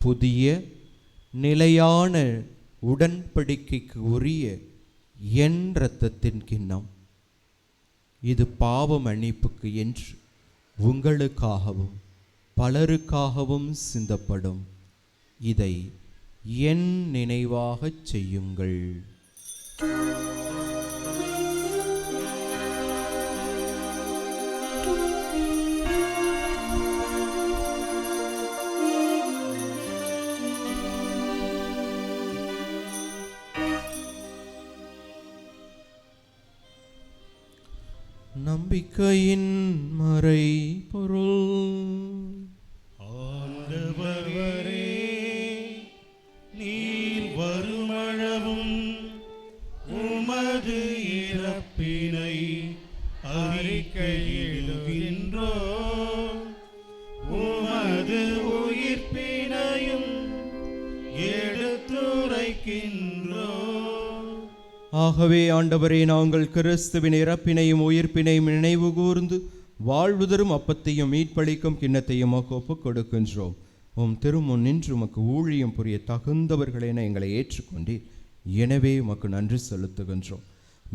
புதிய நிலையான உடன்படிக்கைக்கு உரிய என் இரத்தத்தின் கிண்ணம். இது பாவ மன்னிப்புக்கு என்று உங்களுக்காகவும் பலருக்காகவும் சிந்தப்படும். இதை என் நினைவாகச் செய்யுங்கள். நம்பிக்கையின் மறை பொருள். ஆண்டவரே, நீர் வருமளவும் உமது இறப்பினை அறிக்கையிடுகின்றோம், உமது உயிர்ப்பினையும் எடுத்துரைக்கின்றோம். ஆகவே ஆண்டவரே, நாங்கள் கிறிஸ்துவின் இறப்பினையும் உயிர்ப்பினையும் நினைவு கூர்ந்து வாழ்வுதரும் அப்பத்தையும் மீட்பளிக்கும் கிண்ணத்தையும் ஒப்புக் கொடுக்கின்றோம். உம் திருமுன் நின்று உமக்கு ஊழியம் புரிய தகுந்தவர்களென எங்களை ஏற்றுக்கொண்டீர். எனவே உமக்கு நன்றி செலுத்துகின்றோம்.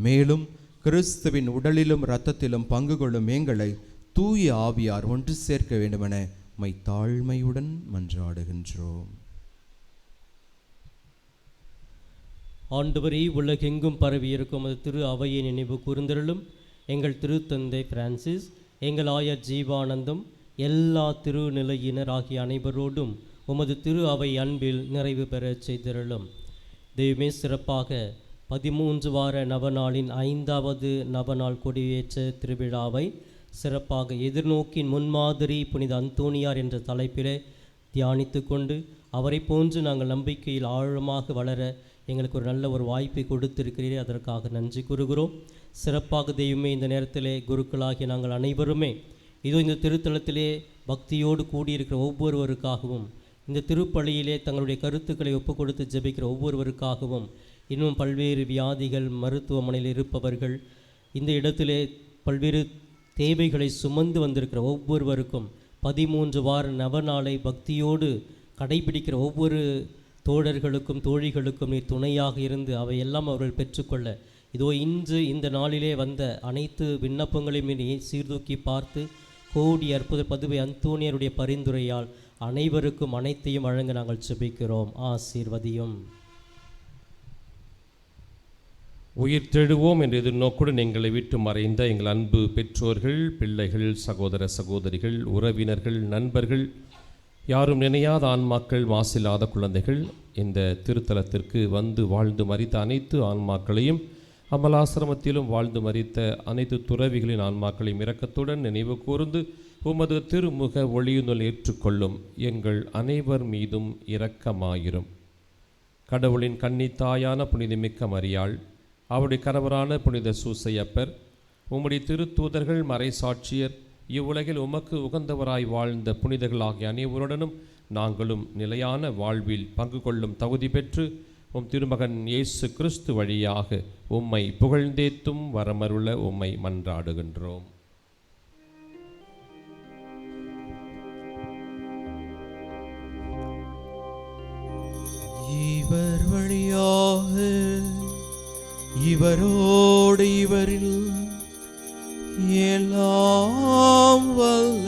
மேலும் கிறிஸ்துவின் உடலிலும் இரத்தத்திலும் பங்கு கொள்ளும் எங்களை தூய ஆவியார் ஒன்று சேர்க்க வேண்டுமென உம்மை தாழ்மையுடன் மன்றாடுகின்றோம். ஆண்டவரே, உலகெங்கும் பரவியிருக்கும் அது திரு அவையை நினைவு கூர்ந்தருளும். எங்கள் திருத்தந்தை பிரான்சிஸ், எங்கள் ஆயர் ஜீவானந்தம், எல்லா திருநிலையினர் ஆகிய அனைவரோடும் உமது திரு அவை அன்பில் நிறைவு பெறச் செய்திருளும். தெய்வமே, சிறப்பாக 13 வார நவநாளின் 5வது நவநாள் கொடியேற்ற திருவிழாவை சிறப்பாக எதிர்நோக்கின் முன்மாதிரி புனித அந்தோனியார் என்ற தலைப்பிலே தியானித்து கொண்டு அவரை போன்று நாங்கள் நம்பிக்கையில் ஆழமாக வளர எங்களுக்கு ஒரு நல்ல ஒரு வாய்ப்பை கொடுத்திருக்கிறீரே, அதற்காக நன்றி கூறுகிறோம். சிறப்பாக தெய்வமே, இந்த நேரத்திலே குருக்களாகிய நாங்கள் அனைவருமே இதோ இந்த திருத்தலத்திலே பக்தியோடு கூடியிருக்கிற ஒவ்வொருவருக்காகவும், இந்த திருப்பலியிலே தங்களுடைய கருத்துக்களை ஒப்புக் கொடுத்து ஜெபிக்கிற ஒவ்வொருவருக்காகவும், இன்னும் பல்வேறு வியாதிகள் மருத்துவமனையில் இருப்பவர்கள், இந்த இடத்திலே பல்வேறு தேவைகளை சுமந்து வந்திருக்கிற ஒவ்வொருவருக்கும் 13 வார நவநாளை பக்தியோடு கடைபிடிக்கிற ஒவ்வொரு தோழர்களுக்கும் தோழிகளுக்கும் நீ துணையாக இருந்து அவையெல்லாம் அவர்கள் பெற்றுக்கொள்ள இதோ இன்று இந்த நாளிலே வந்த அனைத்து விண்ணப்பங்களையும் நீ சீர்தூக்கி பார்த்து கோடி அற்புத பதுவை அந்தோனியருடைய பரிந்துரையால் அனைவருக்கும் அனைத்தையும் வழங்க நாங்கள் ஜெபிக்கிறோம். ஆசீர்வதியும். உயிர்த்தெழுவோம் என்ற எதிர்நோக்குடன் எங்களை விட்டு மறைந்த எங்கள் அன்பு பெற்றோர்கள், பிள்ளைகள், சகோதர சகோதரிகள், உறவினர்கள், நண்பர்கள், யாரும் நினையாத ஆன்மாக்கள், மாசில்லாத குழந்தைகள், இந்த திருத்தலத்திற்கு வந்து வாழ்ந்து மரித்த அனைத்து ஆன்மாக்களையும், அமலாசிரமத்திலும் வாழ்ந்து மரித்த அனைத்து துறவிகளின் ஆன்மாக்களையும் இரக்கத்துடன் நினைவு கூர்ந்து உமது திருமுக ஒளியுனுள் ஏற்றுக்கொள்ளும். எங்கள் அனைவர் மீதும் இரக்கமாயிரும். கடவுளின் கன்னித்தாயான புனிதமிக்க மரியாள், அவருடைய கணவரான புனித சூசையப்பர், உம்முடைய திருத்தூதர்கள், மறைசாட்சியர், இவ்வுலகில் உமக்கு உகந்தவராய் வாழ்ந்த புனிதர்களாகிய அனைவருடனும் நாங்களும் நிலையான வாழ்வில் பங்கு கொள்ளும் தகுதி பெற்று உம் திருமகன் இயேசு கிறிஸ்து வழியாக உம்மை புகழ்ந்தேத்தும் வரமருள உம்மை மன்றாடுகின்றோம். இவர் வழியாக இவரோடு இவரில் எல்லாம் வல்ல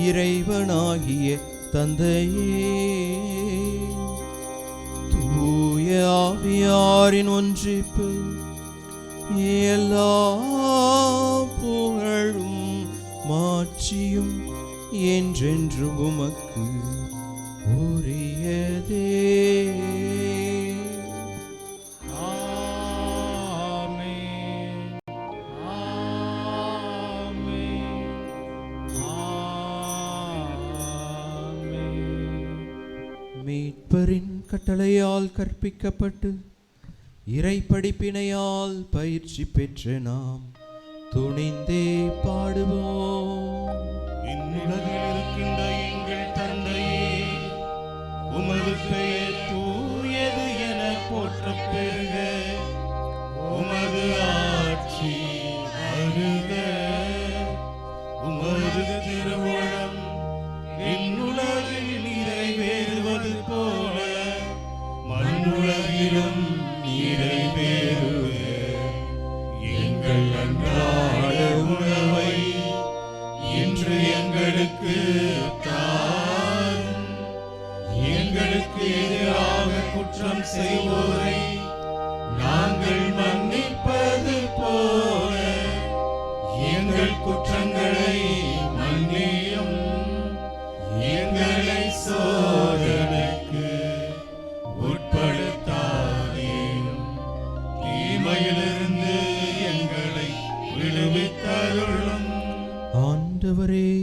இறைவனாகிய தந்தையே, தூய ஆவியாரின் ஒன்றிப்பு எல்லா புகழும் மாட்சியும் என்றென்றும் உமக்கு உரியதே. மீட்பரின் கட்டளையால் கற்பிக்கப்பட்டு இறை படிப்பினையால் பயிற்சி பெற்ற நாம் துணிந்தே பாடுவோம். விண்ணுலகில் இருக்கின்ற எங்கள் தந்தையே, உமது பெயர் தூயது என போற்றப் பெறுக. உமது ஆட்சி வருக. உமது திருவுளம் விண்ணுலகில் நிறைவேறுவது போல மண்ணுலகிலும் நிறைவேறுக. எங்கள் அன்றாட உணவை இன்று எங்களுக்கு தாரும். எங்களுக்கு எதிராக குற்றம் செய்வோரை நாங்கள் மன்னிப்பது போல எங்கள் குற்றங்களை மன்னியும். எங்களை சோதனைக்கு உட்படுத்தாதேயும், தீமையிலிருந்து எங்களை விடுவித்தருளும். ஆண்டவரே,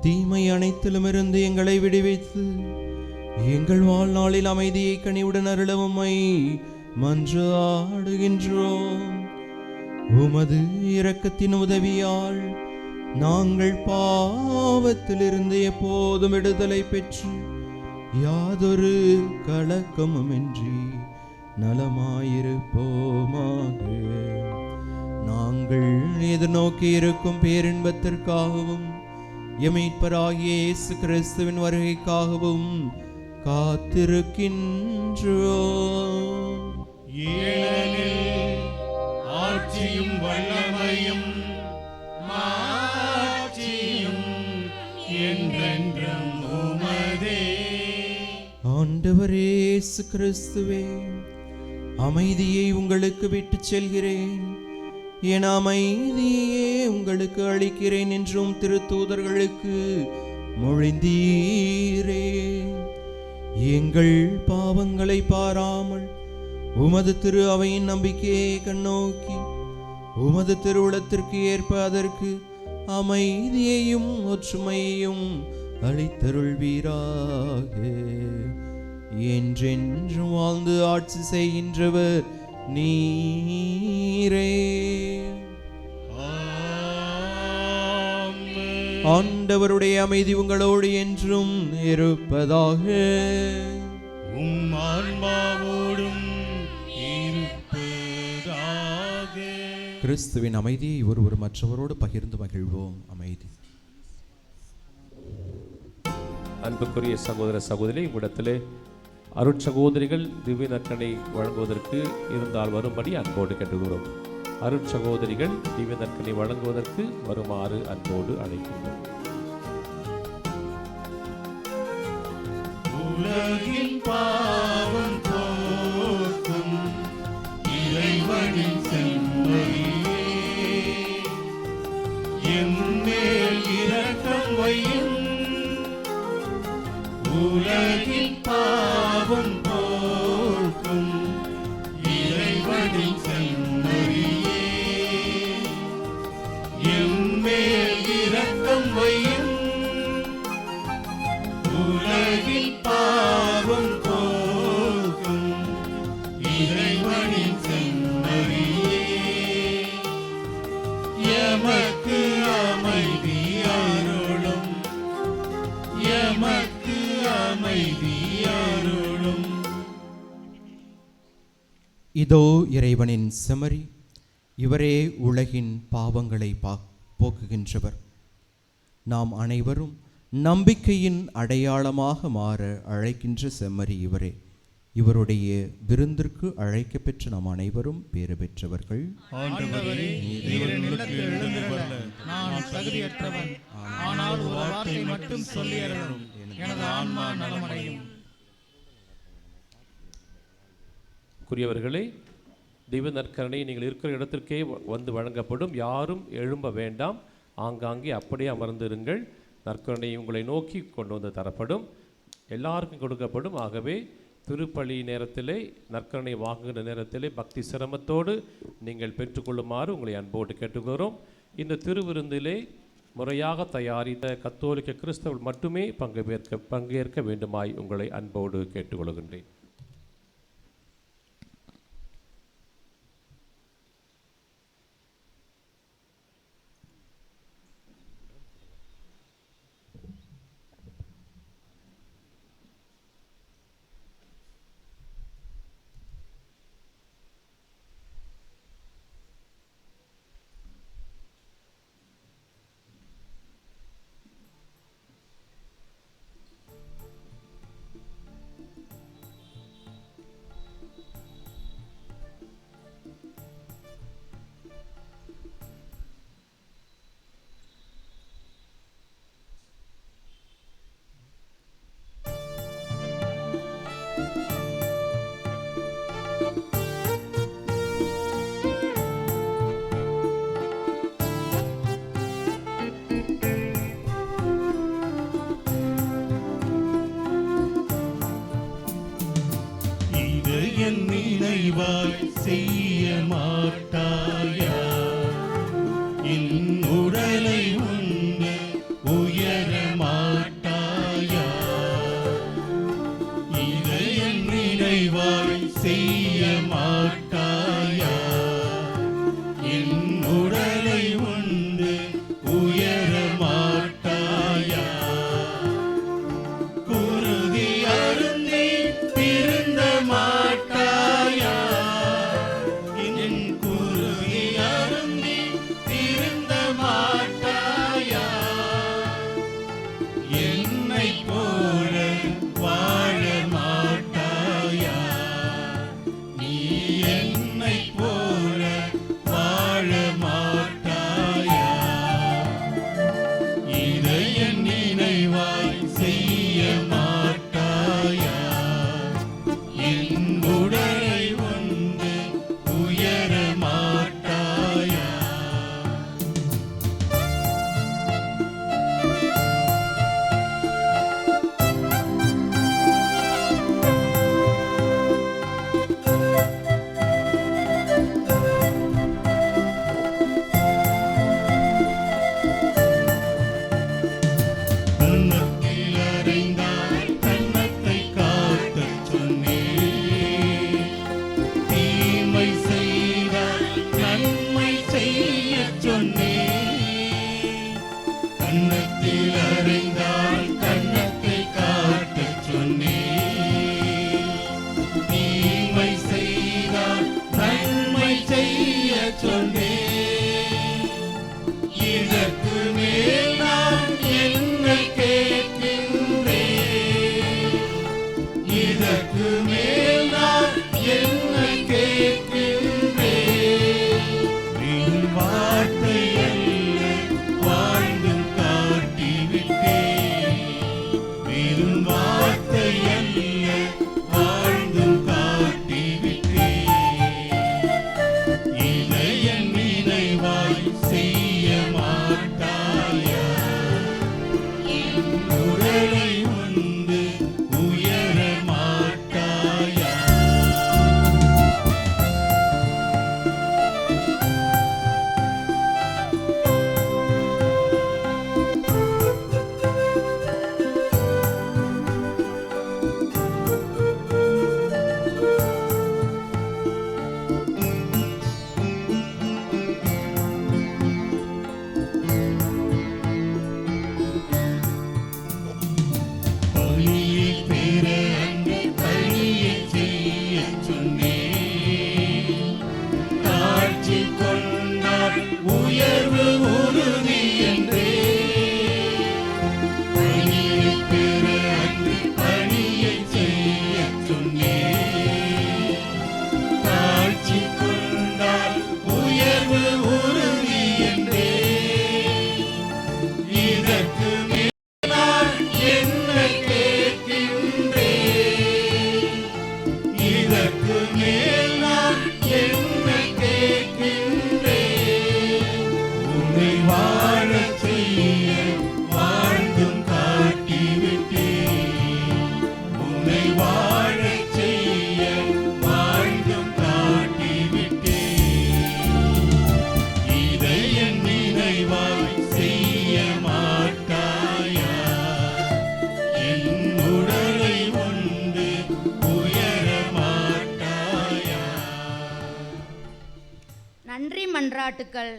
தீமை அனைத்திலுமிருந்து எங்களை விடுவித்து எங்கள் வாழ்நாளில் அமைதியை கனிவுடன் அருளவும்மை மன்றாடுகின்றோம். உமது இரக்கத்தின் உதவியால் நாங்கள் பாவத்திலிருந்து எப்போதும் விடுதலை பெற்று யாதொரு கலக்கமுமின்றி நலமாயிருப்போமாக. நாங்கள் எதிர்நோக்கி இருக்கும் பேரின்பத்திற்காகவும் எம் மீட்பராகிய இயேசு கிறிஸ்துவின் வருகைக்காகவும் காத்திருக்கின்றோம். ஏனெனில் ஆட்சியும் வல்லமையும் மாட்சியும் என்றென்றும் உமதே. ஆண்டவரே இயேசு கிறிஸ்துவே, அமைதியை உங்களுக்கு விட்டுச் செல்கிறேன், என் அமைதியே உங்களுக்கு அளிக்கிறேன் என்றும் திருத்தூதர்களுக்கு மொழிந்தீரே. எங்கள் பாவங்களை பாராமல் உமது திரு அவையின் நம்பிக்கையை கண்ணோக்கி உமது திருவுளத்திற்கு ஏற்ப அதற்கு அமைதியையும் ஒற்றுமையையும் அளித்தருள்வீராக. என்றென்று வாழ்ந்து ஆட்சி செய்கின்றவர் நீரே. ஆண்டவருடைய அமைதி உங்களோடு என்றும் இருப்பதாக. உம் ஆன்மாவோடும் இருப்பதாக. கிறிஸ்துவின் அமைதியை ஒருவர் மற்றவரோடு பகிர்ந்து மகிழ்வோம். அமைதி. அன்புக்குரிய சகோதர சகோதரி, உங்களிடத்திலே அருட்சகோதரிகள் திவ்ய நற்கனை வழங்குவதற்கு இருந்தால் வரும்படி அன்போடு கேட்டுக்கிறோம். அருட்சகோதரிகள் திவ்ய நற்கனை வழங்குவதற்கு வருமாறு அன்போடு அழைக்கின்றோம். உலகின் பாவம் போக்கும் இறைவனின் செம்மறியே, எம்மேல் இரக்கம் வையும். உலகின் பாவம் போக்கும் இறைவனின் செம்மறியே, எம்மேல் இரக்கம் வையும். உலகின் பாவம் போக்கும் இறைவனின் செம்மறியே, எமக்கு அமைதி அருளும். எமக்கு அமைதி அருளும். இதோ இறைவனின் செம்மறி, இவரே உலகின் பாவங்களை போக்குகின்றவர். நாம் அனைவரும் நம்பிக்கையின் அடையாளமாக மாற அழைக்கின்ற செம்மறி இவரே. இவருடைய விருந்திற்கு அழைக்கப்பெற்ற நாம் அனைவரும் பேறு பெற்றவர்கள். ஆண்டவரே, நீர் என் இல்லத்தில் எழுந்திருள நான் தகுதியற்றவன். ஆனால் ஒரு வார்த்தை மட்டும் சொல்லி அருளும், எனது ஆன்மா நலமடையும். குறியவர்களே, தெய்வ நற்கரணை நீங்கள் இருக்கிற இடத்திற்கே வந்து வழங்கப்படும். யாரும் எழும்ப வேண்டாம், ஆங்காங்கே அப்படியே அமர்ந்திருங்கள். நற்கருணை உங்களை நோக்கி கொண்டு வந்து தரப்படும், எல்லாருக்கும் கொடுக்கப்படும். ஆகவே திருப்பலி நேரத்திலே, நற்கருணை வாங்குகிற நேரத்திலே பக்தி சிரமத்தோடு நீங்கள் பெற்றுக்கொள்ளுமாறு உங்களை அன்போடு கேட்டுக்கிறோம். இந்த திருவிருந்திலே முறையாக தயாரித்த கத்தோலிக்க கிறிஸ்தவர்கள் மட்டுமே பங்கேற்க வேண்டுமாய் உங்களை அன்போடு கேட்டுக்கொள்கின்றேன். இது என் நினைவாய் செய்ய மாட்டாயா? என் உடலை உண்டு உயர மாட்டாயா? இதை என் நினைவாய் செய்ய மாட்டாயா? என் உடலை உண்டு உயர மாட்டாயா? குருதி அருந்தி திருந்த மாட்டாயா? என் குருதி அருந்தி திருந்த மாட்டாயா? என்னை போல வாழ மாட்டாயா? நீ என்னை போல வாழ மாட்டாயா? இதை என் நினைவாய் செய்ய மாட்டாயா? என் உடலை உண்டு உயர மாட்டாயா? கன்னத்தில் அறைந்தால் கன்னத்தை காட்டச் சொன்னேன். தீமை செய்தால் நன்மை செய்யச் சொன்னேன். கன்னத்தில் அறைந்தால் கன்னத்தை காட்டச் சொன்னேன். தீமை செய்தால் நன்மை செய்யச் சொன்னேன். இதற்கு மேல் நான் என்னை கேட்கின்றேன். இதற்கு மேல் நான் என்னை கேட்கின்றேன். என் வார்த்தை அல்ல வாழ்ந்தும் காட்டிவிட்டேன். வெறும் வார்த்தை அல்ல வாழ்ந்தும் காட்டிவிட்டேன். இதை என் நினைவாய் செய்ய மாட்டாயா? என் உடலை உண்டு உயர மாட்டாயா? பலியை பெற அன்று பலியை செய்யச் சொன்னேன். தாழ்ச்சி கொண்டால் உயர்வு உறுதி என்றே. பலியை பெற அன்று பலியை செய்யச் சொன்னேன். தாழ்ச்சி கொண்டால் உயர்வு உறுதி என்றே. இதற்கு மேல் நான் என்னை கேட்கின்றேன். இதற்கு மேல் நான் என்னை கேட்கின்றேன். உன்னை வாழச் செய்ய வாழ்ந்தும் காட்டிவிட்டேன். உன்னை வாழச் செய்ய வாழ்ந்தும் காட்டிவிட்டேன். இதை என் நினைவாய் செய்ய மாட்டாயா? என் உடலை உண்டு உயர மாட்டாயா? நன்றி மன்றாட்டுக்கள்.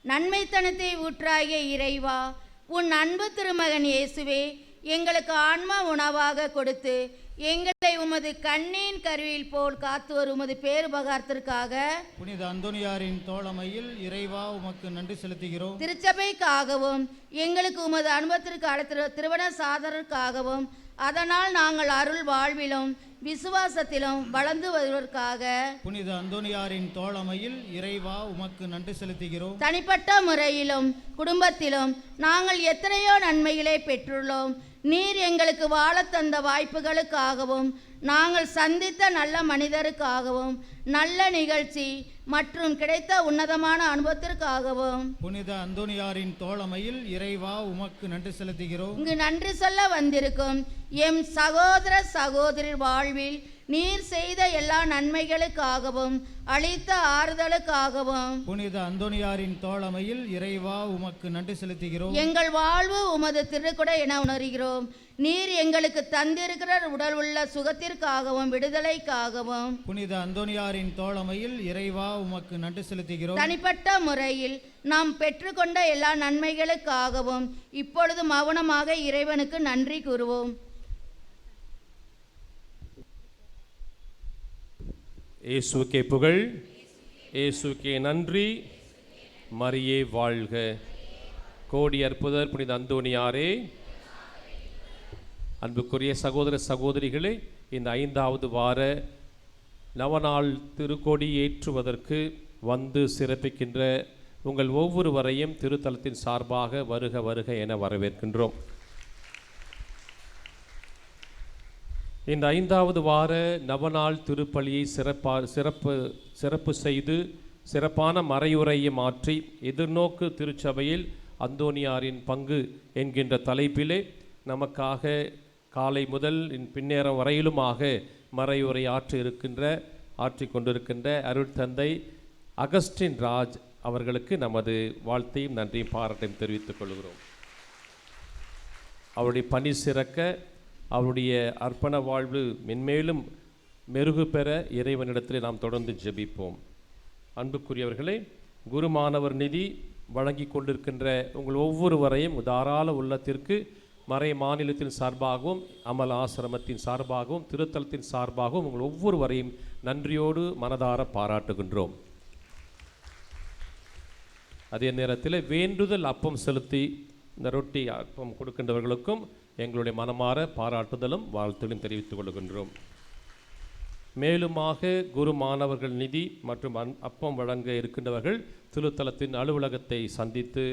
நன்மைத்தனத்தை ஊற்றாகிய இறைவா, உன் அன்பு திருமகன் இயேசுவே எங்களுக்கு ஆன்மா உணவாக கொடுத்து எங்களை உமது கண்ணின் கருவில் போல் காத்து வரும் உமது பேருபகாரத்திற்காக புனித அந்தோனியாரின் தோழமையில் இறைவா உமக்கு நன்றி செலுத்துகிறோம். திருச்சபைக்காகவும் எங்களுக்கு உமது அனுபவத்திற்கு அடுத்த திருமண சாதனருக்காகவும் அதனால் நாங்கள் அருள் வாழ்விலும் விசுவாசத்திலும் வளர்ந்து வருவதற்காக புனித அந்தோனியாரின் தோழமையில் இறைவா உமக்கு நன்றி செலுத்துகிறோம். தனிப்பட்ட முறையிலும் குடும்பத்திலும் நாங்கள் எத்தனையோ நன்மைகளை பெற்றுள்ளோம். நீர் எங்களுக்கு வாழத் தந்த வாய்ப்புகளுக்காகவும் நாங்கள் சந்தித்த நல்ல மனிதருக்காகவும் நல்ல நிகழ்ச்சி மற்றும் கிடைத்த உன்னதமான அனுபவத்திற்காகவும் புனித அந்தோனியாரின் தோழமையில் இறைவா உமக்கு நன்றி செலுத்துகிறோம். இங்கு நன்றி சொல்ல வந்திருக்கும் எம் சகோதர சகோதரர் வாழ்வில் நீர் செய்த எல்லா நன்மைகளுக்காகவும் அளித்த ஆறுதலுக்காகவும் புனித அந்தோனியாரின் தோழமையில் இறைவா உமக்கு நன்றி செலுத்துகிறோம். எங்கள் வாழ்வு உமது திருக்குடை என உணர்கிறோம். நீர் எங்களுக்கு தந்திருக்கிற உடல் உள்ள சுகத்திற்காகவும் விடுதலைக்காகவும் புனித அந்தோனியாரின் தோழமையில் இறைவா உமக்கு நன்றி செலுத்துகிறோம். தனிப்பட்ட முறையில் நாம் பெற்றுக்கொண்ட எல்லா நன்மைகளுக்காகவும் இப்பொழுது மௌனமாக இறைவனுக்கு நன்றி கூறுவோம். இயேசுவுக்கே புகழ், இயேசுவுக்கே நன்றி, மரியே வாழ்க. கோடி அற்புதர் புனித அந்தோனியாரே, அன்புக்குரிய சகோதர சகோதரிகளே, இந்த 5வது வார நவநாள் திருக்கொடி ஏற்றுவதற்கு வந்து சிறப்பிக்கின்ற உங்கள் ஒவ்வொருவரையும் திருத்தலத்தின் சார்பாக வருக வருக என வரவேற்கின்றோம். இந்த 5வது வார நவநாள் திருப்பலியை சிறப்பு செய்து சிறப்பான மறையுரையை மாற்றி எதிர்நோக்கு திருச்சபையில் அந்தோனியாரின் பங்கு என்கின்ற தலைப்பிலே நமக்காக காலை முதல் பின்னேறம் வரையிலுமாக மறையுரை ஆற்றிக் கொண்டிருக்கின்ற அருட்தந்தை அகஸ்டின் ராஜ் அவர்களுக்கு நமது வாழ்த்தையும் நன்றியும் பாராட்டையும் தெரிவித்துக் கொள்கிறோம். அவருடைய பணி சிறக்க, அவருடைய அர்ப்பண வாழ்வு மென்மேலும் மெருகு பெற இறைவனிடத்தில் நாம் தொடர்ந்து ஜெபிப்போம். அன்புக்குரியவர்களே, குருமானவர் நிதி வழங்கி கொண்டிருக்கின்ற உங்கள் ஒவ்வொருவரையும் தாராள உள்ளத்திற்கு மறை மாநிலத்தின் சார்பாகவும் அமல் ஆசிரமத்தின் சார்பாகவும் திருத்தலத்தின் சார்பாகவும் உங்கள் ஒவ்வொருவரையும் நன்றியோடு மனதார பாராட்டுகின்றோம். அதே நேரத்தில் வேண்டுதல் அப்பம் செலுத்தி இந்த ரொட்டி அப்பம் கொடுக்கின்றவர்களுக்கும் எங்களுடைய மனமாற பாராட்டுதலும் வாழ்த்துகளும் தெரிவித்துக் கொள்கின்றோம். மேலுமாக குரு மாணவர்கள் நிதி மற்றும் அப்பம் வழங்க இருக்கின்றவர்கள் திருத்தலத்தின் அலுவலகத்தை சந்தித்து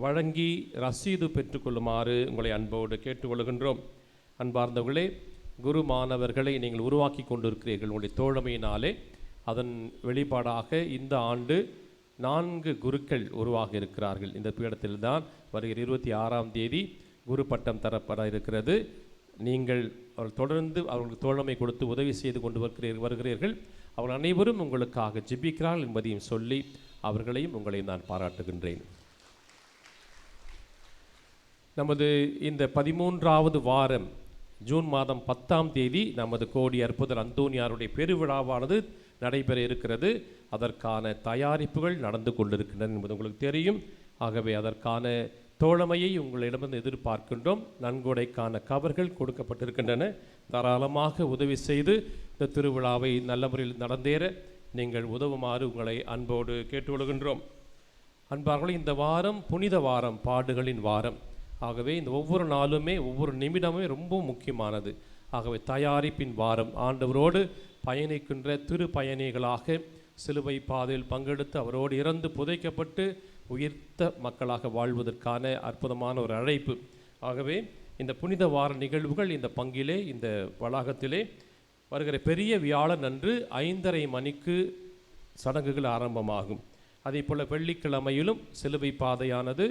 வழங்கி ரசீது பெற்றுக்கொள்ளுமாறு உங்களை அன்போடு கேட்டுக்கொள்கின்றோம். அன்பார்ந்தவர்களே, குரு மாணவர்களை நீங்கள் உருவாக்கி கொண்டிருக்கிறீர்கள் உங்களுடைய தோழமையினாலே. அதன் வெளிப்பாடாக இந்த ஆண்டு 4 குருக்கள் உருவாக இருக்கிறார்கள். இந்த பீடத்தில்தான் வருகிற 26ஆம் தேதி குரு பட்டம் தரப்பட இருக்கிறது. நீங்கள் அவர்கள் தொடர்ந்து அவர்களுக்கு தோழமை கொடுத்து உதவி செய்து கொண்டு வருகிறீர்கள். அவர்கள் அனைவரும் உங்களுக்காக ஜெபிக்கிறார்கள் என்பதையும் சொல்லி அவர்களையும் உங்களையும் நான் பாராட்டுகின்றேன். நமது இந்த 13வது வாரம் ஜூன் மாதம் 10ஆம் தேதி நமது கோடி அற்புதர் அந்தோனியாருடைய பெருவிழாவானது நடைபெற இருக்கிறது. அதற்கான தயாரிப்புகள் நடந்து கொண்டிருக்கின்றன என்பது உங்களுக்கு தெரியும். ஆகவே அதற்கான தோழமையை உங்களிடமிருந்து எதிர்பார்க்கின்றோம். நன்கொடைக்கான கவர்கள் கொடுக்கப்பட்டிருக்கின்றன. தாராளமாக உதவி செய்து இந்த திருவிழாவை நல்ல முறையில் நடந்தேற நீங்கள் உதவுமாறு உங்களை அன்போடு கேட்டுக்கொள்கின்றோம். அன்பார்களே, இந்த வாரம் புனித வாரம், பாடுகளின் வாரம். ஆகவே இந்த ஒவ்வொரு நாளுமே ஒவ்வொரு நிமிடமே ரொம்ப முக்கியமானது. ஆகவே தயாரிப்பின் வாரம், ஆண்டவரோடு பயணிக்கின்ற திரு பயணிகளாக சிலுவை பாதையில் பங்கெடுத்து அவரோடு இறந்து புதைக்கப்பட்டு உயிர்த்த மக்களாக வாழ்வதற்கான அற்புதமான ஒரு அழைப்பு. ஆகவே இந்த புனித வார நிகழ்வுகள் இந்த பங்கிலே, இந்த வளாகத்திலே வருகிற பெரிய வியாழன் அன்று 5:30 மணிக்கு சடங்குகள் ஆரம்பமாகும். அதே போல் வெள்ளிக்கிழமையிலும் சிலுவை பாதையானது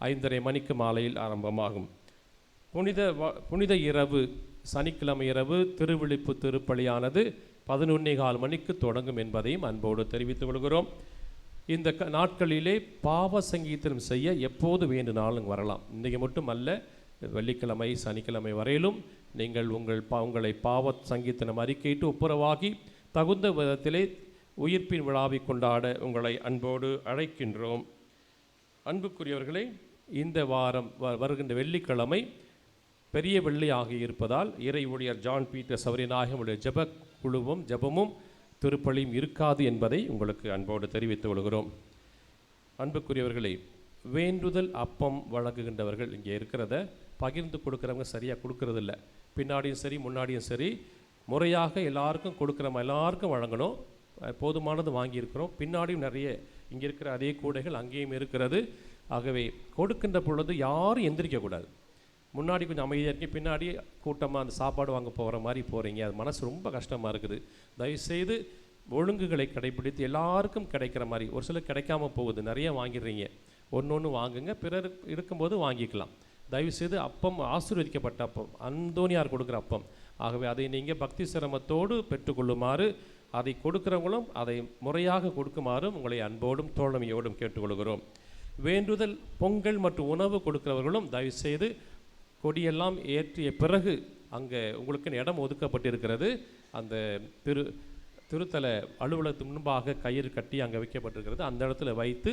5:30 மணிக்கு மாலையில் ஆரம்பமாகும். புனித இரவு, சனிக்கிழமை இரவு திருவிழிப்பு திருப்பலியானது 11:15 மணிக்கு தொடங்கும் என்பதையும் அன்போடு தெரிவித்துக் கொள்கிறோம். இந்த நாட்களிலே பாவ சங்கீதம் செய்ய எப்போது வேண்டுனாலும் வரலாம். இன்றைக்கு மட்டும் அல்ல, வெள்ளிக்கிழமை சனிக்கிழமை வரையிலும் நீங்கள் உங்களை பாவ சங்கீதனம் அறிக்கையிட்டு ஒப்புரவாகி தகுந்த விதத்திலே உயிர்ப்பின் விழாவை கொண்டாட உங்களை அன்போடு அழைக்கின்றோம். அன்புக்குரியவர்களே, இந்த வாரம் வருகின்ற வெள்ளிக்கிழமை பெரிய வெள்ளி ஆகியிருப்பதால் இறை ஊழியர் ஜான் பீட்டர்ஸ் அவரினாக ஜெப குழுவும் ஜெபமும் திருப்பலியும் இருக்காது என்பதை உங்களுக்கு அன்போடு தெரிவித்துக் கொள்கிறோம். அன்புக்குரியவர்களே, வேண்டுதல் அப்பம் வழங்குகின்றவர்கள் இங்கே இருக்கிறத பகிர்ந்து கொடுக்குறவங்க சரியாக கொடுக்கறதில்ல. பின்னாடியும் சரி முன்னாடியும் சரி முறையாக எல்லாருக்கும் கொடுக்குறோம், எல்லாருக்கும் வழங்கணும். போதுமானது வாங்கியிருக்கிறோம். பின்னாடியும் நிறைய இங்கே இருக்கிற அதே கூடைகள் அங்கேயும் இருக்கிறது. ஆகவே கொடுக்கின்ற பொழுது யாரும் எந்திரிக்கக்கூடாது. முன்னாடி கொஞ்சம் அமைதியாக இருக்கீங்க, பின்னாடி கூட்டமாக அந்த சாப்பாடு வாங்க போகிற மாதிரி போகிறீங்க. அது மனசு ரொம்ப கஷ்டமாக இருக்குது. தயவுசெய்து ஒழுங்குகளை கடைபிடித்து எல்லாருக்கும் கிடைக்கிற மாதிரி. ஒரு சிலர் கிடைக்காம போகுது, நிறைய வாங்கிடுறீங்க. ஒன்று வாங்குங்க, பிறர் இருக்கும்போது வாங்கிக்கலாம். தயவுசெய்து அப்பம் ஆசீர்வதிக்கப்பட்ட அப்பம், அந்தோனியார் கொடுக்குற அப்பம். ஆகவே அதை நீங்கள் பக்தி சிரமத்தோடு பெற்றுக்கொள்ளுமாறு, அதை கொடுக்குறவங்களும் அதை முறையாக கொடுக்குமாறும் உங்களை அன்போடும் தோழமையோடும் கேட்டுக்கொள்கிறோம். வேண்டுதல் பொங்கல் மற்றும் உணவு கொடுக்கிறவர்களும் தயவுசெய்து கொடியெல்லாம் ஏற்றிய பிறகு அங்கே உங்களுக்கு இடம் ஒதுக்கப்பட்டிருக்கிறது. அந்த திருத்தல அலுவலகத்துக்கு முன்பாக கயிறு கட்டி அங்கே வைக்கப்பட்டிருக்கிறது. அந்த இடத்துல வைத்து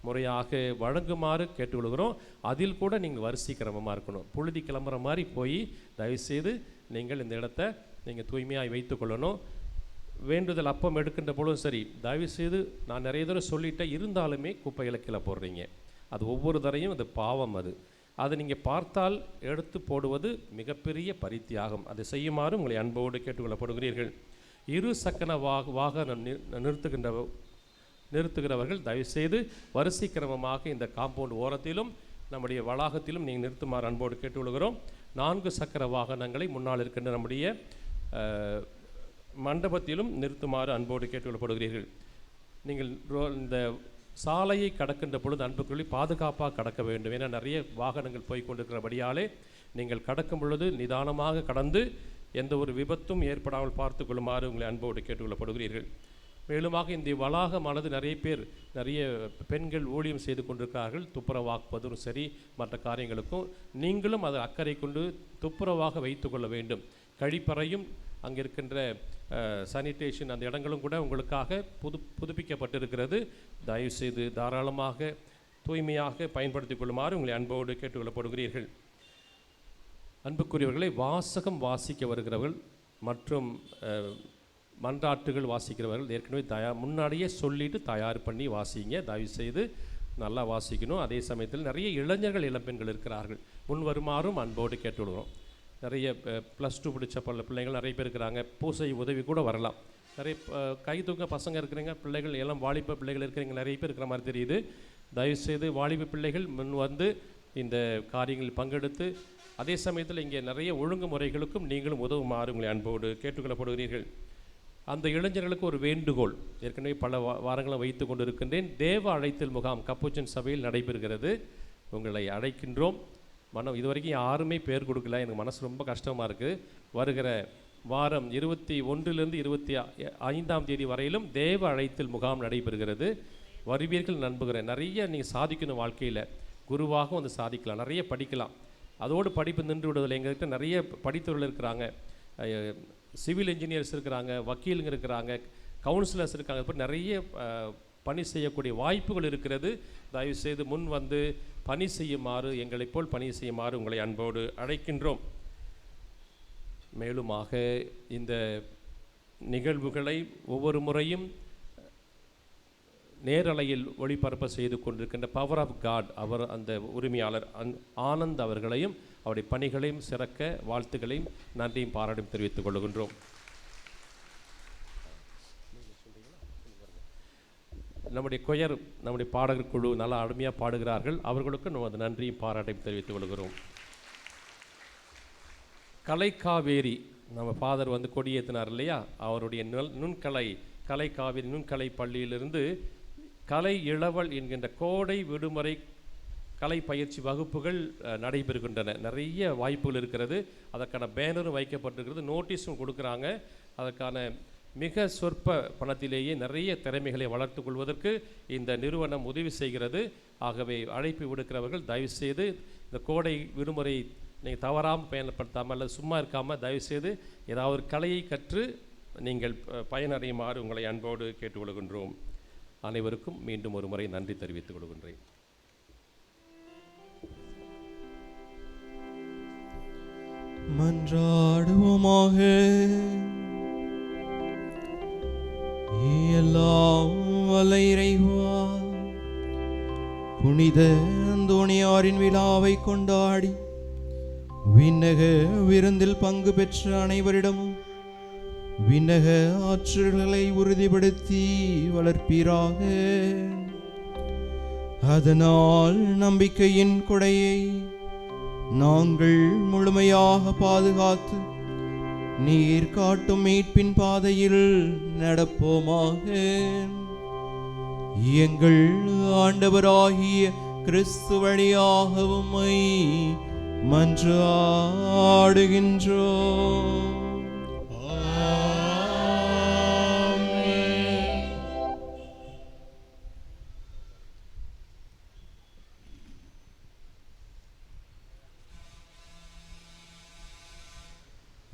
முறையாக வழங்குமாறு கேட்டுக்கொள்கிறோம். அதில் கூட நீங்கள் வரிசை கிரமமாக இருக்கணும். புழுதி கிளம்புற மாதிரி போய் தயவுசெய்து நீங்கள் இந்த இடத்த நீங்கள் தூய்மையாக வைத்து கொள்ளணும். வேண்டுதல் அப்பம் எடுக்கின்ற பொழுதும் சரி, தயவுசெய்து நான் நிறைய தடவை சொல்லிட்டேன், இருந்தாலுமே குப்பைகளை கீழே போடுறீங்க. அது ஒவ்வொரு தரையும் அது பாவம். அதை நீங்கள் பார்த்தால் எடுத்து போடுவது மிகப்பெரிய பரித்தியாகம். அதை செய்யுமாறு உங்களை அன்போடு கேட்டுக்கொள்ளப்படுகிறீர்கள். இரு சக்கர வாகனம் நிறுத்துகிறவர்கள் தயவுசெய்து வரிசை கிரமமாக இந்த காம்பவுண்ட் ஓரத்திலும் நம்முடைய வளாகத்திலும் நீங்கள் நிறுத்துமாறு அன்போடு கேட்டுக்கொள்கிறோம். 4 சக்கர வாகனங்களை முன்னால் இருக்கின்ற நம்முடைய மண்டபத்திலும் நிறுத்துமாறு அன்போடு கேட்டுக்கொள்ளப்படுகிறீர்கள். நீங்கள் இந்த சாலையை கடக்கின்ற பொழுது அன்புக்குள்ளி பாதுகாப்பாக கடக்க வேண்டும். ஏன்னா நிறைய வாகனங்கள் போய் கொண்டிருக்கிறபடியாலே நீங்கள் கடக்கும் பொழுது நிதானமாக கடந்து எந்த ஒரு விபத்தும் ஏற்படாமல் பார்த்து கொள்ளுமாறு உங்களை அன்போடு கேட்டுக்கொள்ளப்படுகிறீர்கள். மேலுமாக இந்த வளாகமானது நிறைய பெண்கள் ஊழியம் செய்து கொண்டிருக்கிறார்கள். துப்புரவாக்குவதும் சரி, மற்ற காரியங்களுக்கும் நீங்களும் அதை அக்கறை கொண்டு துப்புரவாக வைத்து கொள்ள வேண்டும். கழிப்பறையும் அங்கே இருக்கின்ற சானிடேஷன் அந்த இடங்களும் கூட உங்களுக்காக புதுப்பிக்கப்பட்டிருக்கிறது. தயவுசெய்து தாராளமாக தூய்மையாக பயன்படுத்திக் கொள்ளுமாறு உங்களை அன்போடு கேட்டுக்கொள்ளப்படுகிறீர்கள். அன்புக்குரியவர்களை, வாசகம் வாசிக்க வருகிறவர்கள் மற்றும் மன்றாட்டுகள் வாசிக்கிறவர்கள் ஏற்கனவே முன்னாடியே சொல்லிட்டு தயார் பண்ணி வாசிங்க. தயவுசெய்து நல்லா வாசிக்கணும். அதே சமயத்தில் நிறைய இளைஞர்கள் இளம்பெண்கள் இருக்கிறார்கள், முன் வருமாறும் அன்போடு கேட்டுவிடுவோம். நிறைய +2 படித்த பிள்ளைகள் நிறைய பேர் இருக்கிறாங்க. பூசை உதவி கூட வரலாம். நிறைய கை தூக்க பசங்க இருக்கிறீங்க, பிள்ளைகள் எல்லாம் வாலிப பிள்ளைகள் இருக்கிறீங்க, நிறைய பேர் இருக்கிற மாதிரி தெரியுது. தயவுசெய்து வாலிப பிள்ளைகள் முன் வந்து இந்த காரியங்களில் பங்கெடுத்து, அதே சமயத்தில் இங்கே நிறைய ஒழுங்குமுறைகளுக்கும் நீங்களும் உதவுமாறு உங்களை அன்போடு கேட்டுக்கொள்ளப்படுகிறீர்கள். அந்த இளைஞர்களுக்கு ஒரு வேண்டுகோள் ஏற்கனவே பல வாரங்களும் வைத்து கொண்டு இருக்கின்றேன். தேவ அழைத்தல் முகாம் கப்புச்சின் சபையில் நடைபெறுகிறது. உங்களை அழைக்கின்றோம். இதுவரைக்கும் யாருமே பேர் கொடுக்கல, எனக்கு மனசு ரொம்ப கஷ்டமாக இருக்குது. வருகிற வாரம் 21 to 25 வரையிலும் தேவ அழைத்தல் முகாம் நடைபெறுகிறது. வருவீர்கள் நம்புகிறேன். நிறைய நீங்கள் சாதிக்கணும் வாழ்க்கையில், குருவாக வந்து சாதிக்கலாம், நிறைய படிக்கலாம். அதோடு படிப்பு நின்று விடுதலை. எங்கள்கிட்ட நிறைய படித்தவர்கள் இருக்கிறாங்க, சிவில் இன்ஜினியர்ஸ் இருக்கிறாங்க, வக்கீலுங்க இருக்கிறாங்க, கவுன்சிலர்ஸ் இருக்காங்க. இப்போ நிறைய பணி செய்யக்கூடிய வாய்ப்புகள் இருக்கிறது. தயவுசெய்து முன் வந்து பணி செய்யுமாறு, எங்களைப் போல் பணி செய்யுமாறு உங்களை அன்போடு அழைக்கின்றோம். மேலுமாக இந்த நிகழ்வுகளை ஒவ்வொரு முறையும் நேரலையில் ஒளிபரப்ப செய்து கொண்டிருக்கின்ற பவர் ஆஃப் காட் அவர் அந்த உரிமையாளர் ஆனந்த் அவர்களையும் அவருடைய பணிகளையும் சிறக்க வாழ்த்துக்களையும் நன்றியும் பாராட்டும் தெரிவித்துக் கொள்கின்றோம். நம்முடைய கொயர், நம்முடைய பாடகர் குழு நல்லா அருமையாக பாடுகிறார்கள். அவர்களுக்கு நம்ம நன்றியும் பாராட்டையும் தெரிவித்துக் கொள்கிறோம். கலைக்காவேரி நம்ம ஃபாதர் வந்து கொடியேற்றினார் இல்லையா, அவருடைய கலைக்காவேரி நுண்கலை பள்ளியிலிருந்து கலை இளவல் என்கின்ற கோடை விடுமுறை கலை பயிற்சி வகுப்புகள் நடைபெறுகின்றன. நிறைய வாய்ப்புகள் இருக்கிறது. அதற்கான பேனரும் வைக்கப்பட்டிருக்கிறது, நோட்டீஸும் கொடுக்குறாங்க. அதற்கான மிக சொற்ப பணத்திலேயே நிறைய திறமைகளை வளர்த்து கொள்வதற்கு இந்த நிறுவனம் உதவி செய்கிறது. ஆகவே அழைப்பு விடுக்கிறவர்கள் தயவுசெய்து இந்த கோடை விடுமுறை நீங்கள் தவறாமல் பயன்படுத்தாமல் அல்லது சும்மா இருக்காமல் தயவுசெய்து ஏதாவது ஒரு கலையை கற்று நீங்கள் பயனடையுமாறு உங்களை அன்போடு கேட்டுக்கொள்கின்றோம். அனைவருக்கும் மீண்டும் ஒரு முறை நன்றி தெரிவித்துக் கொள்கின்றேன். மன்றாடுவோமாக. எல்லாம் வல்ல இறைவா, புனித அந்தோணியாரின் விழாவை கொண்டாடி விண்ணக விருந்தில் பங்கு பெற்ற அனைவரிடமும் விண்ணக ஆற்றல்களை உறுதிப்படுத்தி வளர்ப்பீராக. அதனால் நம்பிக்கையின் கொடையை நாங்கள் முழுமையாக பாதுகாத்து நீர் காட்டும் மீட்பின் பாதையில் நடப்போமாக. எங்கள் ஆண்டவராகிய கிறிஸ்து வழியாக உம்மை மன்றாடுகின்றோம்.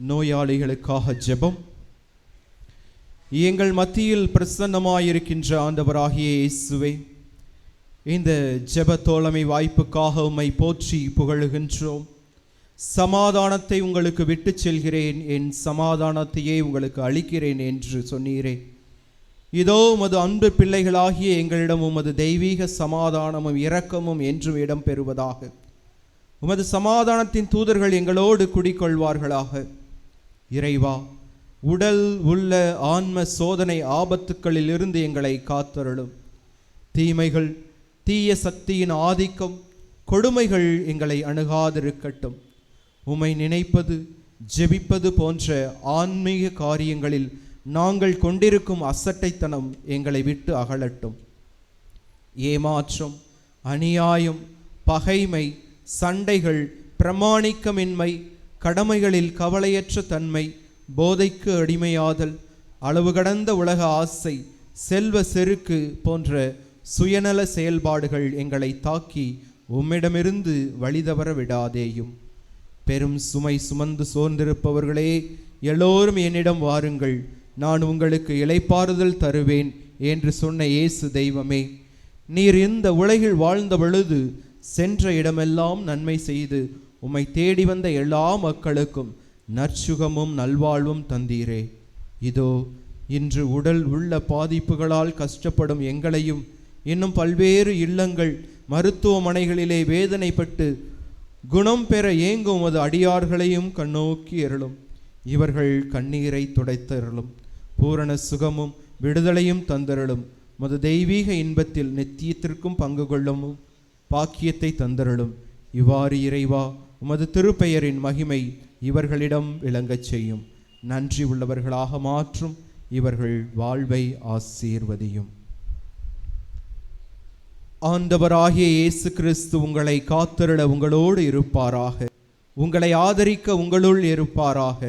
நோயாளிகளுக்காக ஜெபம். எங்கள் மத்தியில் பிரசன்னமாயிருக்கின்ற ஆண்டவராகிய இயேசுவே, இந்த ஜெப தோழமை வாய்ப்புக்காக உம்மை போற்றி புகழுகின்றோம். சமாதானத்தை உங்களுக்கு விட்டு செல்கிறேன், என் சமாதானத்தையே உங்களுக்கு அளிக்கிறேன் என்று சொன்னீரே. இதோ உமது அன்பு பிள்ளைகளாகிய எங்களிடம் உமது தெய்வீக சமாதானமும் இரக்கமும் என்றும் இடம் பெறுவதாக. உமது சமாதானத்தின் தூதர்கள் எங்களோடு குடிக்கொள்வார்களாக. இறைவா, உடல் உள்ள ஆன்ம சோதனை ஆபத்துக்களில் இருந்து எங்களை காத்தருளும். தீமைகள், தீய சக்தியின் ஆதிக்கம், கொடுமைகள் எங்களை அணுகாதிருக்கட்டும். உம்மை நினைப்பது, ஜெபிப்பது போன்ற ஆன்மீக காரியங்களில் நாங்கள் கொண்டிருக்கும் அசட்டைத்தனம் எங்களை விட்டு அகலட்டும். ஏமாற்றம், அநியாயம், பகைமை, சண்டைகள், பிரமாணிக்கமின்மை, கடமைகளில் கவலையற்ற தன்மை, போதைக்கு அடிமையாதல், அளவு கடந்த உலக ஆசை, செல்வ செருக்கு போன்ற சுயநல செயல்பாடுகள் எங்களை தாக்கி உம்மிடமிருந்து வழிதவற விடாதேயும். பெரும் சுமை சுமந்து சோர்ந்திருப்பவர்களே, எல்லோரும் என்னிடம் வாருங்கள், நான் உங்களுக்கு இளைப்பாறுதல் தருவேன் என்று சொன்ன இயேசு தெய்வமே, நீர் இந்த உலகில் வாழ்ந்த பொழுது சென்ற இடமெல்லாம் நன்மை செய்து உம்மை தேடி வந்த எல்லா மக்களுக்கும் நற்சுகமும் நல்வாழ்வும் தந்தீரே. இதோ இன்று உடல் உள்ள பாதிப்புகளால் கஷ்டப்படும் எங்களையும், இன்னும் பல்வேறு இல்லங்கள், மருத்துவமனைகளிலே வேதனைப்பட்டு குணம் பெற ஏங்கும் உமது அடியார்களையும் கண்ணோக்கி அருளும். இவர்கள் கண்ணீரை துடைத்தருளும். பூரண சுகமும் விடுதலையும் தந்தருளும். உமது தெய்வீக இன்பத்தில் நித்தியத்திற்கும் பங்கு கொள்ளவும் பாக்கியத்தை தந்தருளும். இவ்வாறு இறைவா, உமது திருப்பெயரின் மகிமை இவர்களிடம் விளங்கச் செய்யும். நன்றி உள்ளவர்களாக மாற்றும். இவர்கள் வாழ்வை ஆசீர்வதியும். ஆண்டவராகிய இயேசு கிறிஸ்து உங்களை காத்தருள உங்களோடு இருப்பாராக. உங்களை ஆதரிக்க உங்களுள் இருப்பாராக.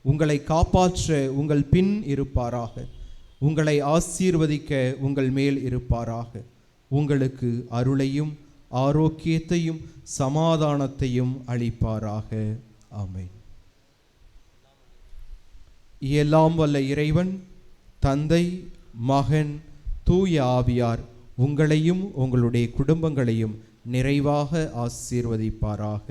உங்களை காப்பாற்ற உங்கள் பின் இருப்பாராக. உங்களை ஆசீர்வதிக்க உங்கள் மேல் இருப்பாராக. உங்களுக்கு அருளையும் ஆரோக்கியத்தையும் சமாதானத்தையும் அளிப்பாராக. ஆமென். எல்லாம் வல்ல இறைவன் தந்தை, மகன், தூய ஆவியார் உங்களையும் உங்களுடைய குடும்பங்களையும் நிறைவாக ஆசீர்வதிப்பாராக.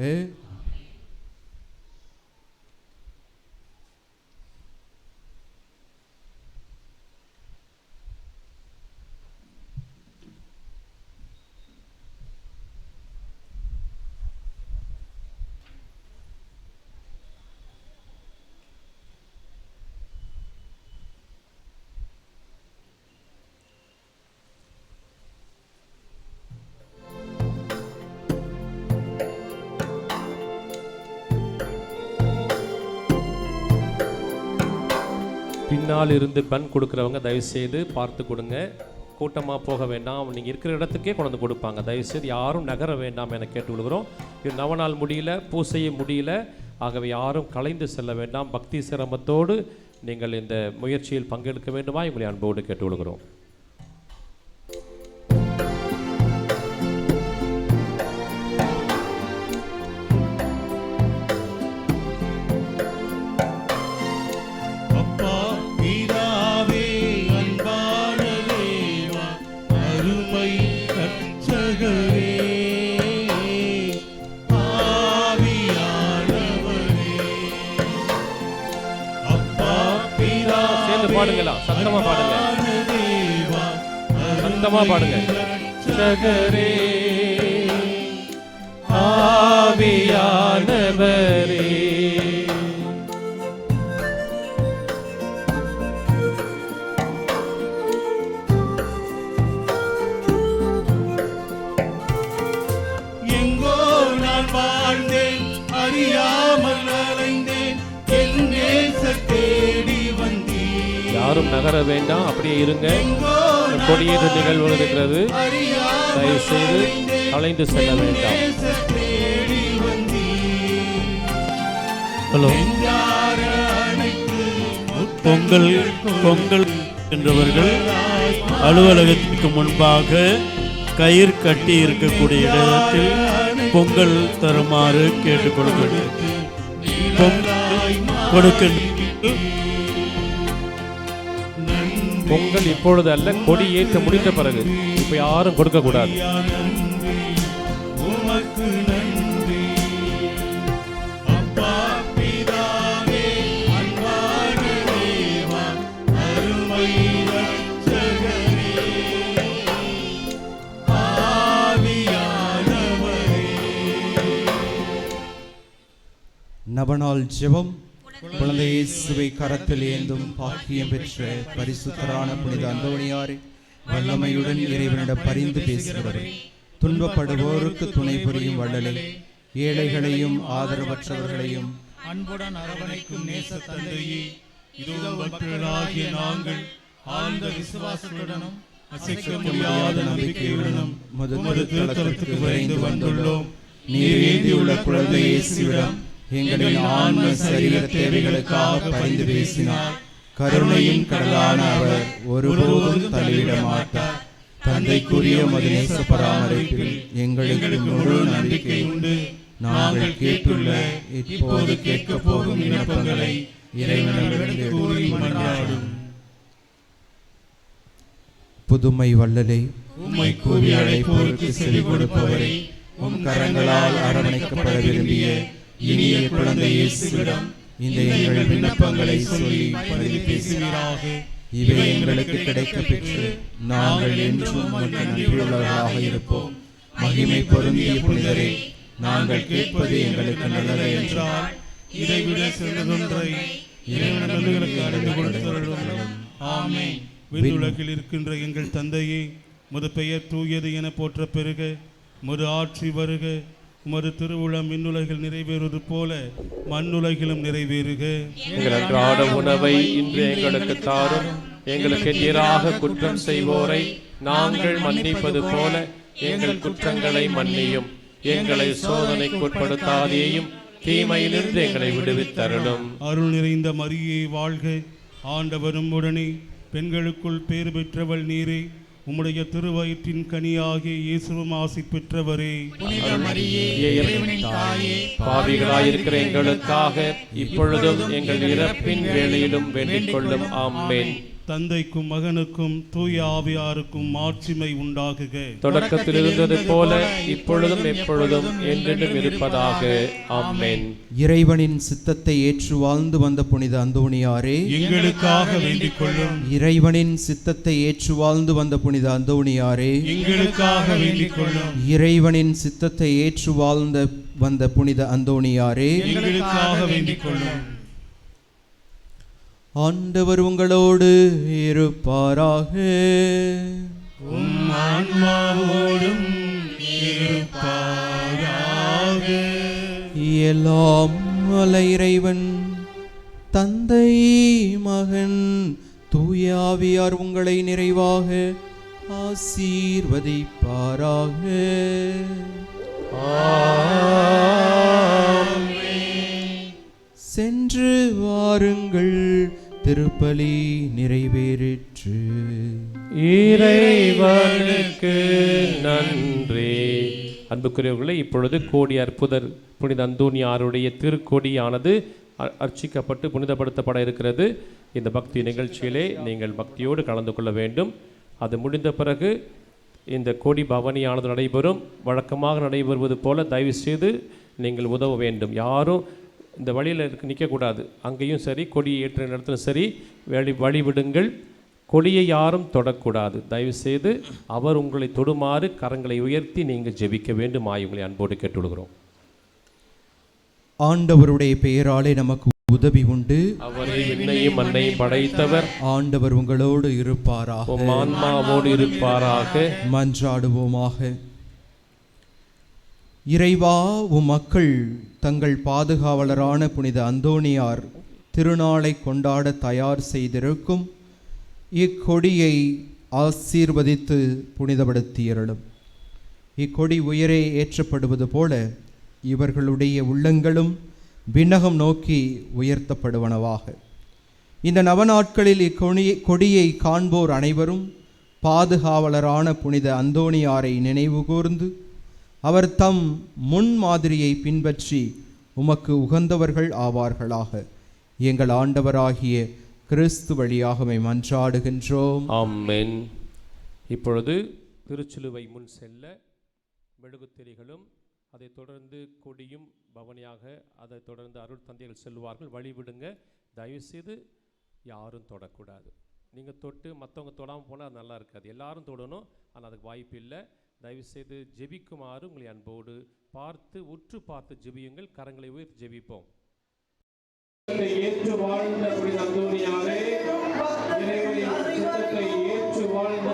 பின்னால் இருந்து பன் கொடுக்குறவங்க தயவுசெய்து பார்த்து கொடுங்க. கூட்டமாக போக வேண்டாம், நீங்கள் இருக்கிற இடத்துக்கே கொண்டு வந்து கொடுப்பாங்க. தயவுசெய்து யாரும் நகர வேண்டாம் என கேட்டு விடுகிறோம். இது நவநாள் முடியல, பூசையை முடியல, ஆகவே யாரும் கலைந்து செல்ல வேண்டாம். பக்தி சிரமத்தோடு நீங்கள் இந்த முயற்சியில் பங்கெடுக்க வேண்டுமா உங்களை அன்போடு கேட்டு விடுகிறோம். பாடுங்களா, சத்தமா பாடுங்க, சத்தமா பாடுங்க. சகரே ஆவியானவரே, எங்கோ நான் வாழ்ந்தேன் யாரும் நகர வேண்டாம், அப்படியே இருங்க. கொடியேற்ற நிகழ்வு இருக்கிறது, தயவு செய்து அலைந்து செல்ல வேண்டாம். ஹலோ, பொங்கல் பொங்கல் என்றவர்கள் அலுவலகத்திற்கு முன்பாக கயிறு கட்டி இருக்கக்கூடிய இடத்தில் பொங்கல் தருமாறு கேட்டுக்கொள்கிறேன். பொங்கல் இப்பொழுது அல்ல, கொடி ஏற்ற முடிந்த பிறகு. இப்ப யாரும் கொடுக்க கூடாது. நவநாள் ஜெபம். குழந்தை இயேசுவை கரத்தில் ஏந்தும் பாக்கியம் பெற்ற பரிசுத்தரான புனித அந்தோணியாரே, வல்லமையுடன் இறைவனிடம் பரிந்து பேசுகிறவரே, துன்பப்படுவோருக்கு துணை புரியும் வள்ளலே, ஏழைகளையும் ஆதரவற்றவர்களையும் அன்புடன் அரவணைக்கும் நேச தந்தையே, இதோ பக்தர்களாகிய நாங்கள் ஆழ்ந்த விசுவாசத்துடனும் அசைக்க முடியாத நம்பிக்கையுடனும் உமது திருத்தலத்திற்கு விரைந்து வந்துள்ளோம். நீர் ஏந்தியுள்ள குழந்தை இயேசுவிடம் எங்களின் ஆன்ம சரீர தேவைகளுக்காக பரிந்து பேசினார். கருணையின் கடலான அவர் ஒருபோதும் தள்ளிவிட மாட்டார். தந்தைக்குரிய மது நேச பராமரிப்பில் எங்களுக்கு முழு நம்பிக்கை உண்டு. நாங்கள் கேட்டுள்ள இப்போது கேட்க போகும் விண்ணப்பங்களை இறைவனிடமிருந்து கூறி மன்றாடும். புதுமை வள்ளலே, உம்மை கூறி அழைப்போருக்கு செவி கொடுப்பவரை, உம் கரங்களால் அரவணைக்கப்பட விரும்பிய இனிய குழந்தை இயேசுவிடம் இந்த எங்கள் விண்ணப்பங்களை சொல்லி பரிந்து பேசுவீராக. இவை எங்களுக்கு கிடைக்க பெற்று நாங்கள் என்றும் உமக்கு நன்றியுள்ளவர்களாக இருப்போம். மகிமை பொருந்திய புனிதரே, நாங்கள் கேட்பது எங்களுக்கு நல்லது என்றால் இதைவிட சிறந்தொன்றை இறைவனுக்கு அறிந்து கொடுத்தருளும். ஆமென். விண்ணுலகில் இருக்கின்ற எங்கள் தந்தையே, உமது பெயர் தூயது என போற்ற பெருக, உமது ஆட்சி வருக, உமது திருவுளம் விண்ணுலகில் நிறைவேறுவது போல மண்ணுலகிலும் நிறைவேறுக. எங்கள் அன்றாட உணவை இன்று எங்களுக்கு தாரும். எங்களுக்கு எதிராக குற்றம் செய்வோரை நாங்கள் மன்னிப்பது போல எங்கள் குற்றங்களை மன்னியும். எங்களை சோதனைக்குட்படுத்தாதேயும், தீமையிலிருந்து எங்களை விடுவித்தருளும். அருள் நிறைந்த மரியே வாழ்க, ஆண்டவரும் உடனே பெண்களுக்குள் பேறு பெற்றவள் நீரே, உம்முடைய திருவயிற்றின் கனியாகிய இயேசுவும் ஆசி பெற்றவரே. பாவிகளாயிருக்கிற எங்களுக்காக இப்பொழுதும் எங்கள் இறப்பின் வேளையிலும் வேண்டிக் கொள்ளும். ஆமென். தந்தைக்கும் மகனுக்கும் தூய ஆவியாருக்கும் மாட்சிமை உண்டாகுக. தொடக்கத்தில் இருந்தது போல இப்பொழுதும் எப்பொழுதும் என்றென்றும் இருப்பதாக. ஆமென். இறைவனின் சித்தத்தை ஏற்று வாழ்ந்து வந்த புனித அந்தோணியாரே, எங்களுக்காக வேண்டிக் கொள்ளும். இறைவனின் சித்தத்தை ஏற்று வாழ்ந்து வந்த புனித அந்தோணியாரே, எங்களுக்காக வேண்டிக் கொள்ளும். இறைவனின் சித்தத்தை ஏற்று வாழ்ந்த வந்த புனித அந்தோணியாரே, எங்களுக்காக வேண்டிக் கொள்ளும். ஆண்டவர் உங்களோடு இருப்பாராக. உம் ஆன்மாவோடும் இருப்பாராக. எல்லாம் வல்ல இறைவன் தந்தை மகன் தூய ஆவியார் உங்களை நிறைவாக ஆசீர்வதிப்பாராக. சென்று வாருங்கள், திருப்பலி நிறைவேறிற்று. இறைவனுக்கு நன்றி. அன்புக்குரியவர்களே, இப்பொழுது கோடி அற்புதர் புனித அந்தோணியாருடைய திருக்கொடியானது அர்ச்சிக்கப்பட்டு புனிதப்படுத்தப்பட இருக்கிறது. இந்த பக்தி நிகழ்ச்சியிலே நீங்கள் பக்தியோடு கலந்து கொள்ள வேண்டும். அது முடிந்த பிறகு இந்த கொடி பவனியானது நடைபெறும். வழக்கமாக நடைபெறுவது போல தயவு செய்து நீங்கள் உதவ வேண்டும். யாரும் இந்த வழியில் நிற்கக்கூடாது. அங்கேயும் சரி, கொடி ஏற்ற இடத்துலையும் சரி வழிவிடுங்கள். கொடியை யாரும் தொடக்கூடாது. தயவு செய்து அவர் உங்களை தொடுமாறு கரங்களை உயர்த்தி நீங்கள் ஜெபிக்க வேண்டும். உங்களை அன்போடு கேட்டுவிடுகிறோம். ஆண்டவருடைய பெயராலே நமக்கு உதவி உண்டு. அவரே விண்ணையும் மண்ணையும் படைத்தவர். ஆண்டவர் உங்களோடு இருப்பாராக. உம் ஆன்மாவோடு இருப்பாராக. மன்றாடுவோமாக. இறைவா, உம் மக்கள் தங்கள் பாதுகாவலரான புனித அந்தோணியார் திருநாளை கொண்டாட தயார் செய்திருக்கும் இக்கொடியை ஆசீர்வதித்து புனிதப்படுத்தியருளும். இக்கொடி உயரே ஏற்றப்படுவது போல இவர்களுடைய உள்ளங்களும் விண்ணகம் நோக்கி உயர்த்தப்படுவனவாக. இந்த நவநாட்களில் கொடியை காண்போர் அனைவரும் பாதுகாவலரான புனித அந்தோணியாரை நினைவு கூர்ந்து அவர் தம் முன்மாதிரியை பின்பற்றி உமக்கு உகந்தவர்கள் ஆவார்களாக. எங்கள் ஆண்டவராகிய கிறிஸ்து வழியாக மன்றாடுகின்றோம். ஆமென். இப்பொழுது திருச்சிலுவை முன் செல்ல மெழுகுத்திரிகளும் அதைத் தொடர்ந்து கொடியும் பவனியாக அதைத் தொடர்ந்து அருள் தந்தைகள் செல்வார்கள். வழிவிடுங்க. தயவுசெய்து யாரும் தொடக்கூடாது. நீங்கள் தொட்டு மற்றவங்க தொடாமல் போனால் அது நல்லா இருக்காது. எல்லாரும் தொடணும், ஆனால் அதுக்கு வாய்ப்பு இல்லை. தயவுசெய்து ஜெபிக்குமாறு உங்களை அன்போடு உற்று பார்த்து ஜெபியுங்கள். கரங்களை உயர்த்தி ஜெபிப்போம். ஏற்று வாழ்ந்த அந்தோணியாரே, இறைவனின் சித்தத்தை ஏற்று வாழ்ந்த